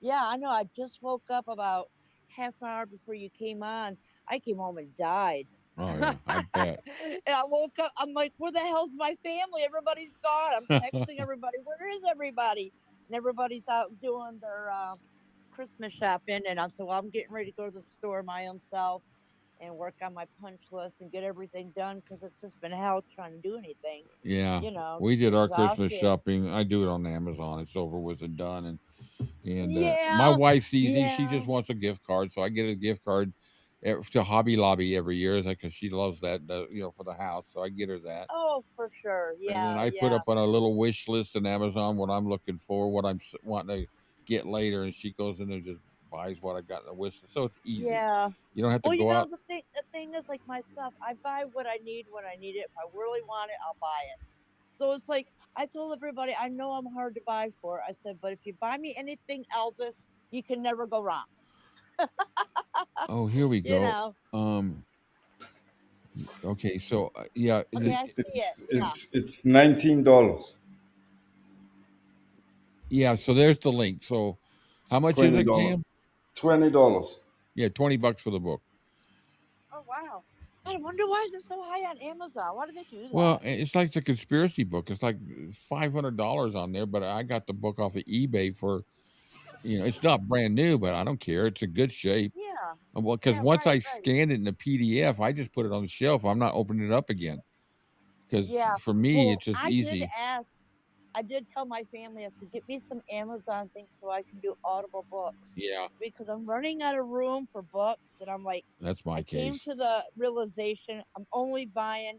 Q: yeah, I know I just woke up about half an hour before you came on. I came home and died.
B: Oh yeah, I bet.
Q: And I woke up, I'm like, where the hell's my family? Everybody's gone. I'm texting everybody, where is everybody? And everybody's out doing their Christmas shopping. And I said, well, I'm getting ready to go to the store my own self and work on my punch list and get everything done because it's just been hell trying to do anything.
B: Yeah, we
Q: Just
B: did our Christmas
Q: exhausted.
B: shopping. I do it on Amazon. It's over with and done. And my
Q: Yeah.
B: wife's easy. She
Q: Yeah.
B: just wants a gift card, so I get a gift card to Hobby Lobby every year because she loves that, for the house. So I get her that.
Q: Oh, for sure.
B: And then
Q: Yeah.
B: I put
Q: Yeah.
B: up on a little wish list in Amazon what I'm looking for, what I'm wanting to get later, and she goes in there and just buys what I got in the wish list. So it's easy.
Q: Yeah.
B: You don't have to
Q: Well,
B: go out.
Q: the thing is like myself, I buy what I need when I need it. If I really want it, I'll buy it. So it's like I told everybody, I know I'm hard to buy for. I said, but if you buy me anything, Elvis, you can never go wrong.
B: Oh, here we
Q: You
B: go.
Q: know.
B: Okay, so yeah,
Q: Okay, I see it. Yeah.
C: It's $19.
B: Yeah, so there's the link. So how much is it, Cam?
C: $20.
B: Yeah, $20 for the book.
Q: Oh wow. God, I wonder why is it so high on Amazon? Why do they do that?
B: Well, it's like the conspiracy book. It's like $500 on there, but I got the book off of eBay for, it's not brand new, but I don't care. It's in good shape.
Q: Yeah.
B: Well, because
Q: Yeah,
B: once I
Q: right.
B: scanned it in the PDF, I just put it on the shelf. I'm not opening it up again. Because
Q: Yeah.
B: for me,
Q: Well,
B: it's just
Q: I did
B: easy.
Q: ask. I did tell my family, I said, get me some Amazon things so I can do Audible books.
B: Yeah,
Q: Because I'm running out of room for books, and I'm like,
B: that's my
Q: I came
B: case.
Q: to the realization I'm only buying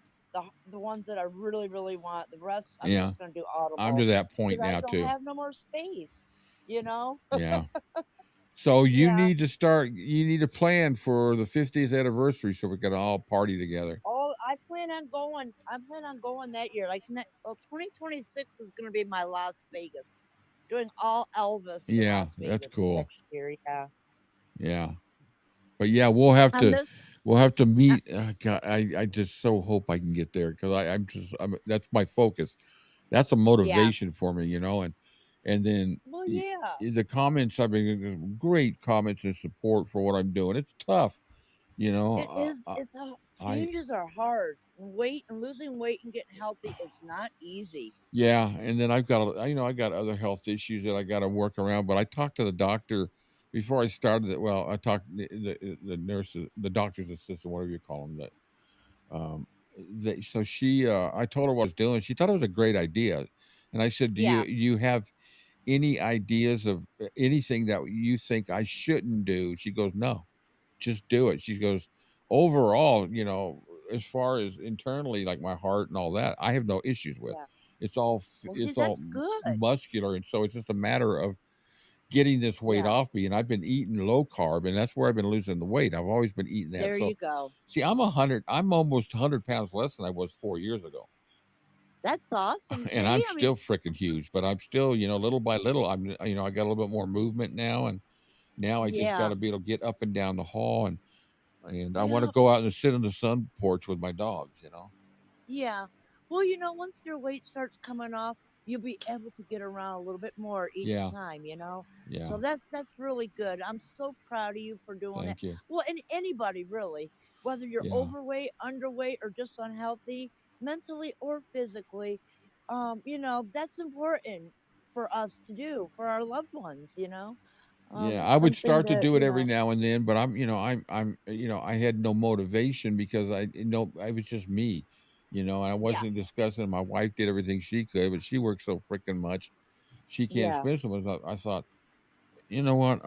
Q: the ones that I really, really want. The rest, I'm
B: Yeah,
Q: just going to do
B: I'm to
Q: Audible
B: that point
Q: because I
B: now
Q: don't
B: too.
Q: have no more space, you know?
B: Yeah. So you
Q: Yeah.
B: need to plan for the 50th anniversary so we can all party together.
Q: Oh, I plan on going. I plan on going that year. 2026 is going to be my Las Vegas. Doing all Elvis in
B: Yeah,
Q: Las
B: that's
Q: Vegas
B: cool.
Q: next year. Yeah.
B: Yeah. But yeah, we'll have
Q: On
B: to
Q: this,
B: meet. God, I just so hope I can get there because that's my focus. That's a
Q: yeah.
B: motivation for me, and then
Q: Well, yeah.
B: the comments I've been getting great comments and support for what I'm doing. It's tough,
Q: It is. It's a,
B: I
Q: changes are hard. Weight and losing weight and getting healthy is not easy.
B: yeah, and then I've got I got other health issues that I got to work around. But I talked to the doctor before I started it. Well, I talked the nurses, the doctor's assistant, whatever you call them. So she, I told her what I was doing. She thought it was a great idea, and I said,
Q: Yeah.
B: you have any ideas of anything that you think I shouldn't do?" She goes, "No, just do it." She goes, "Overall, as far as internally, like my heart and all that, I have no issues with.
Q: Yeah.
B: It's all
Q: Well, see,
B: it's all
Q: that's good.
B: muscular, and so it's just a matter of getting this weight
Q: Yeah.
B: off me. And I've been eating low carb, and that's where I've been losing the weight. I've always been eating that.
Q: There
B: So
Q: you go.
B: see, I'm almost 100 pounds less than I was 4 years ago,
Q: That's awesome.
B: and
Q: See,
B: I'm
Q: I mean,
B: still freaking huge. But I'm still, little by little, I got a little bit more movement now, and now I just got
Q: yeah.
B: to be able to get up and down the hall, and I want to
Q: Yeah.
B: go out and sit on the sun porch with my dogs.
Q: Yeah. Well, once your weight starts coming off, you'll be able to get around a little bit more each
B: Yeah,
Q: time.
B: yeah.
Q: So that's really good. I'm so proud of you for doing that.
B: Thank you.
Q: Well, and anybody really, whether you're
B: Yeah,
Q: overweight, underweight, or just unhealthy, mentally or physically, that's important for us to do for our loved ones.
B: yeah. I would
Q: Something
B: start to
Q: that,
B: do it every now and then, but I had no motivation because I was just me, and I
Q: yeah,
B: wasn't discussing. My wife did everything she could, but she works so freaking much, she can't
Q: yeah,
B: spend so much. I thought, you know what?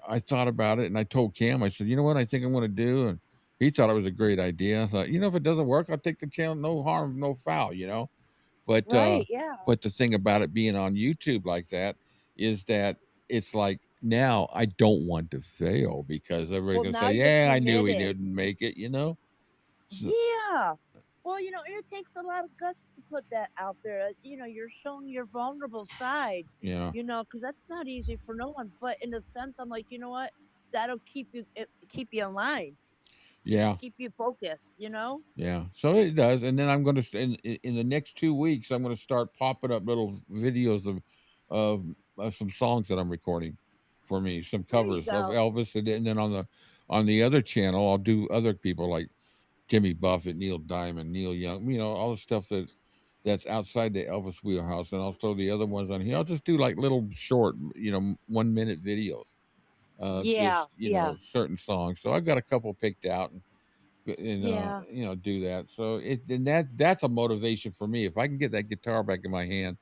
B: I thought about it and I told Cam, I said, you know what I think I'm going to do? And he thought it was a great idea. I thought, if it doesn't work, I'll take the channel, no harm, no foul. But
Q: right, yeah.
B: but the thing about it being on YouTube like that is that it's like now I don't want to fail because everybody's
Q: Well,
B: gonna
Q: now
B: say,
Q: you're
B: "Yeah, I knew he
Q: committed.
B: didn't make it." So,
Q: Yeah. Well, it takes a lot of guts to put that out there. You're showing your vulnerable side,
B: yeah,
Q: because that's not easy for no one. But in a sense, I'm like, you know what? That'll keep you in line,
B: yeah,
Q: keep you focused.
B: yeah. So it does, and then I'm gonna in the next 2 weeks, I'm gonna start popping up little videos of some songs that I'm recording for me, some
Q: There you
B: covers of
Q: go.
B: Elvis, and then on the other channel, I'll do other people like Jimmy Buffett, Neil Diamond, Neil Young, all the stuff that's outside the Elvis wheelhouse, and also the other ones on here. I'll just do like little short, 1 minute videos of
Q: Yeah,
B: just
Q: yeah,
B: certain songs. So I've got a couple picked out and
Q: yeah,
B: do that. So that's a motivation for me. If I can get that guitar back in my hand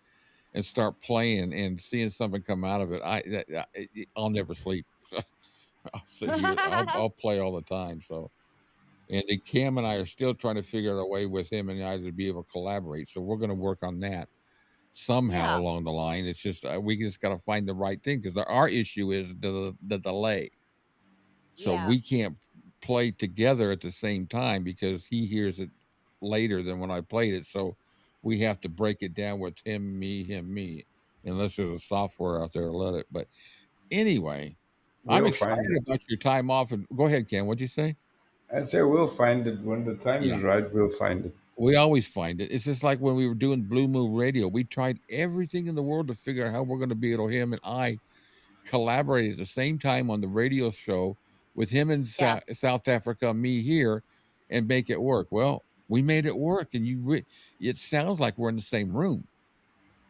B: and start playing and seeing something come out of it, I'll never sleep. I'll sit here. I'll play all the time. So. And then Cam and I are still trying to figure out a way with him and I to be able to collaborate. So we're going to work on that somehow
Q: yeah,
B: along the line. It's just we just got to find the right thing because our issue is the delay. So
Q: yeah,
B: we can't play together at the same time because he hears it later than when I played it. So we have to break it down with him, me, unless there's a software out there to let it. But anyway, I'm
C: We'll find
B: excited
C: it.
B: about your time off. And go ahead, Cam. What'd you say?
C: I say we'll find it when the time
B: Yeah.
C: is right. We'll find it.
B: We always find it. It's just like when we were doing Blue Moon Radio. We tried everything in the world to figure out how we're going to be able. Him and I collaborated at the same time on the radio show with him in
Q: Yeah.
B: South Africa, me here, and make it work. Well, we made it work, and it sounds like we're in the same room.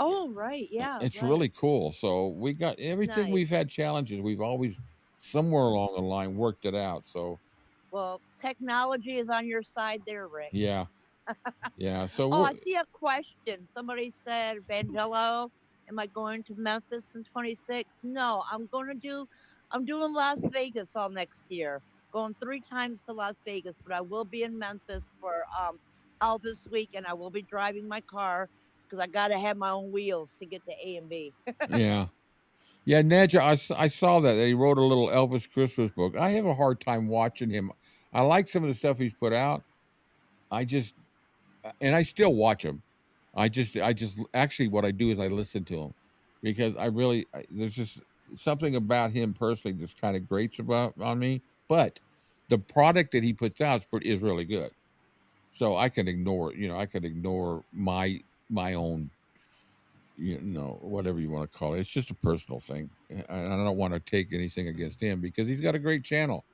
Q: Oh, right. Yeah,
B: It's
Q: right.
B: really cool. So we got everything. We've
Q: Nice.
B: had challenges. We've always somewhere along the line worked it out. So
Q: Well, technology is on your side there, Rick.
B: yeah, yeah. So
Q: Oh, I see a question. Somebody said, Vangello, am I going to Memphis in 26? No, I'm doing Las Vegas all next year. Going 3 times to Las Vegas, but I will be in Memphis for Elvis week, and I will be driving my car because I got to have my own wheels to get to A and B.
B: yeah. Yeah, Nedja, I saw that he wrote a little Elvis Christmas book. I have a hard time watching him. I like some of the stuff he's put out. I just and I still watch him. I just actually what I do is I listen to him because there's just something about him personally that's kind of grates about on me. But the product that he puts out is really good. So I can ignore, I can ignore my own, whatever you want to call it. It's just a personal thing. And I don't want to take anything against him because he's got a great channel.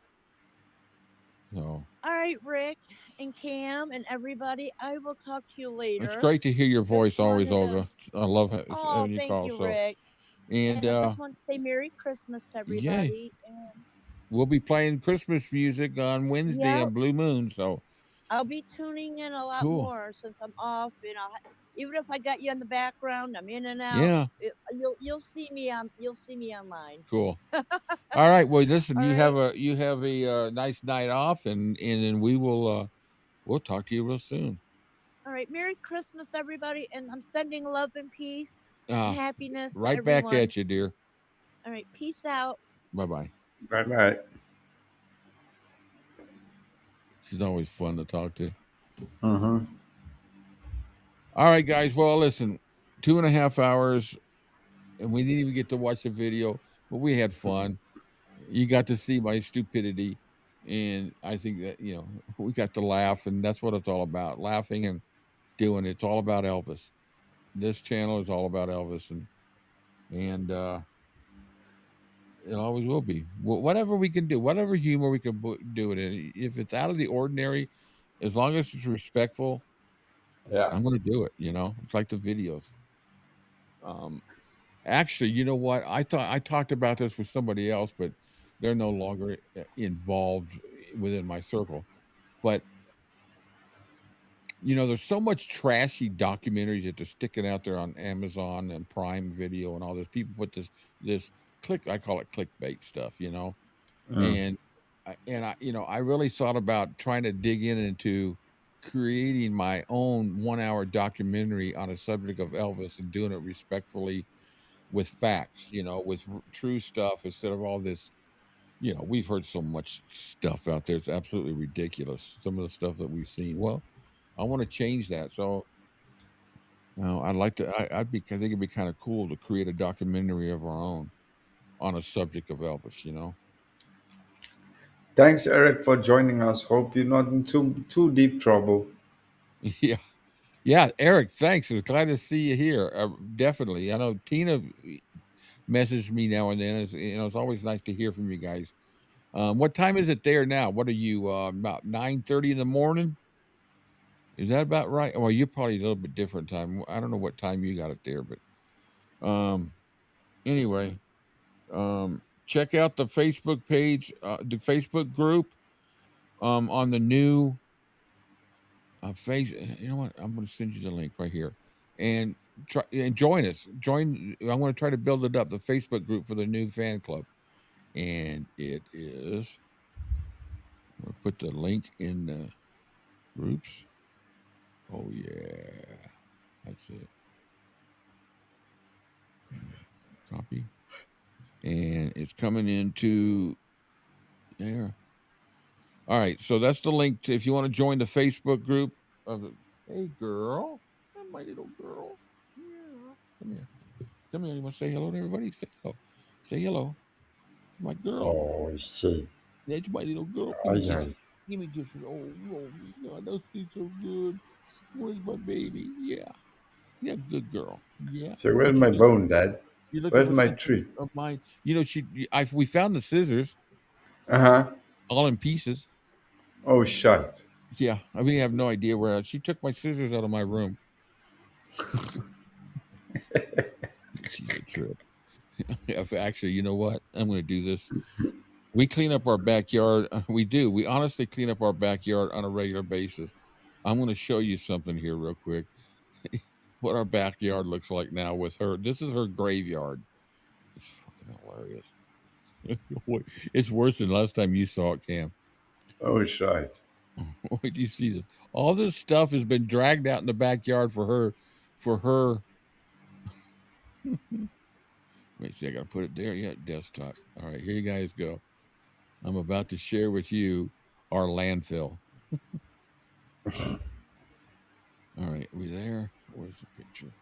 B: So
Q: All right, Rick and Cam and everybody, I will talk to you later.
B: it's great to hear your voice always, Olga. I love
Q: Oh,
B: having you
Q: thank
B: call.
Q: you,
B: So,
Q: Rick.
B: and
Q: And I just want to say Merry Christmas to
B: yay.
Q: everybody. And
B: We'll be playing Christmas music on Wednesday
Q: yeah,
B: on Blue Moon. So
Q: I'll be tuning in a lot
B: cool.
Q: more since I'm off. Even if I got you in the background, I'm in and out.
B: Yeah.
Q: You'll see me online.
B: Cool. All right. Well, listen,
Q: All
B: you
Q: right.
B: have a nice night off, and then we'll talk to you real soon.
Q: All right. Merry Christmas, everybody, and I'm sending love and peace and happiness to
B: Right back
Q: everyone.
B: at you, dear.
Q: All right. Peace out.
B: Bye bye.
C: Bye bye.
B: She's always fun to talk to.
C: Uh-huh.
B: All right, guys. Well, listen, 2.5 hours, and we didn't even get to watch the video, but we had fun. You got to see my stupidity, and I think that we got to laugh, and that's what it's all about: laughing and doing it. It's all about Elvis. This channel is all about Elvis, and it always will be. Whatever we can do, whatever humor we can do it in, if it's out of the ordinary, as long as it's respectful,
C: yeah,
B: I'm going to do it. It's like the videos. Actually, you know what? I thought I talked about this with somebody else, but they're no longer involved within my circle. But there's so much trashy documentaries that they're sticking out there on Amazon and Prime Video and all this. People put this I call it clickbait stuff, and I really thought about trying to dig into creating my own 1-hour documentary on a subject of Elvis and doing it respectfully with facts, with true stuff instead of all this. We've heard so much stuff out there. It's absolutely ridiculous. Some of the stuff that we've seen. Well, I want to change that. So, I'd like to. I think it'd be kind of cool to create a documentary of our own on a subject of Elvis.
C: Thanks, Eric, for joining us. Hope you're not in too deep trouble.
B: Yeah, yeah, Eric. Thanks. It's glad to see you here. Definitely. I know Tina messaged me now and then. It's always nice to hear from you guys. What time is it there now? What are you about 9:30 in the morning? Is that about right? Well, you're probably a little bit different time. I don't know what time you got it there, but anyway, check out the Facebook page, the Facebook group, on the new face. You know what? I'm going to send you the link right here, and join us. I'm going to try to build it up. The Facebook group for the new fan club, and it is. I'm going to put the link in the groups. Oh yeah, that's it. Copy. And it's coming into there. All right, so that's the link if you want to join the Facebook group of the. Hey, girl, that's my little girl. Yeah, come here, come here. You want to say hello to everybody? Say hello. Say hello. It's my girl.
C: Oh, shit.
B: That's my little girl. Give me kisses. Give me kisses. Oh, God, those feet so good. Where's my baby? Yeah, good girl. Yeah.
C: So where's my bone, Dad?
B: You looking
C: Where's
B: for
C: my
B: something
C: tree?
B: of mine? You know, we found the scissors
C: Uh-huh.
B: all in pieces.
C: Oh, shite.
B: Yeah, I really have no idea where. She took my scissors out of my room. She's a trip. Actually, you know what? I'm going to do this. We clean up our backyard. We do. We honestly clean up our backyard on a regular basis. I'm going to show you something here real quick. What our backyard looks like now with her. This is her graveyard. It's fucking hilarious. It's worse than last time you saw it, Cam.
C: Oh, shite.
B: Wait, do you see this? All this stuff has been dragged out in the backyard for her. Wait, see, I gotta put it there. Yeah, desktop. All right, here you guys go. I'm about to share with you our landfill. All right, we there? Where's the picture?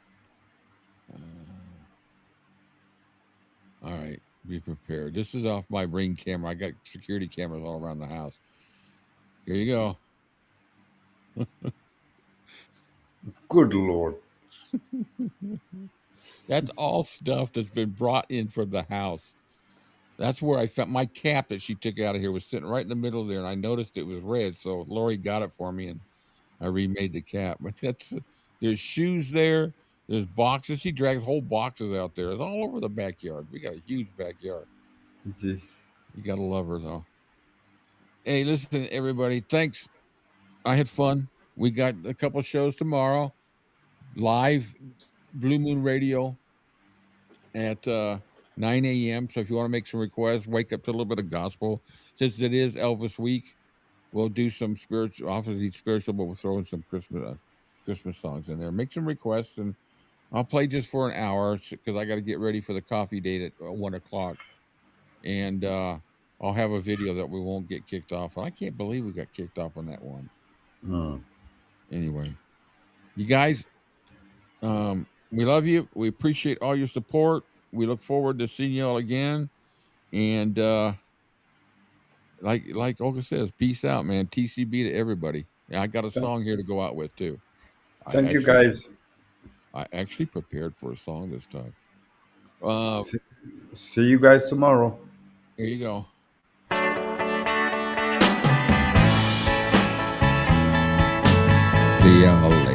B: All right, be prepared. This is off my Ring camera. I got security cameras all around the house. Here you go.
C: Good Lord.
B: That's all stuff that's been brought in from the house. That's where I found my cap that she took out of here was sitting right in the middle there, and I noticed it was red. So Lori got it for me, and I remade the cap. But there's shoes there. There's boxes. She drags whole boxes out there. It's all over the backyard. We got a huge backyard.
C: Jeez.
B: You gotta love her though. Hey, listen, everybody. Thanks. I had fun. We got a couple shows tomorrow. Live Blue Moon Radio at 9 a.m. So if you want to make some requests, wake up to a little bit of gospel. Since it is Elvis week, we'll do some spiritual, obviously spiritual, but we'll throw in some Christmas songs in there. Make some requests, and I'll play just for an hour because I got to get ready for the coffee date at 1 o'clock. And I'll have a video that we won't get kicked off. I can't believe we got kicked off on that one. Anyway, you guys, we love you. We appreciate all your support. We look forward to seeing you all again. And like Olga says, peace out, man. TCB to everybody. I got a song here to go out with too.
C: Thank you, guys.
B: I actually prepared for a song this time.
C: See you guys tomorrow.
B: Here you go. See y'all later.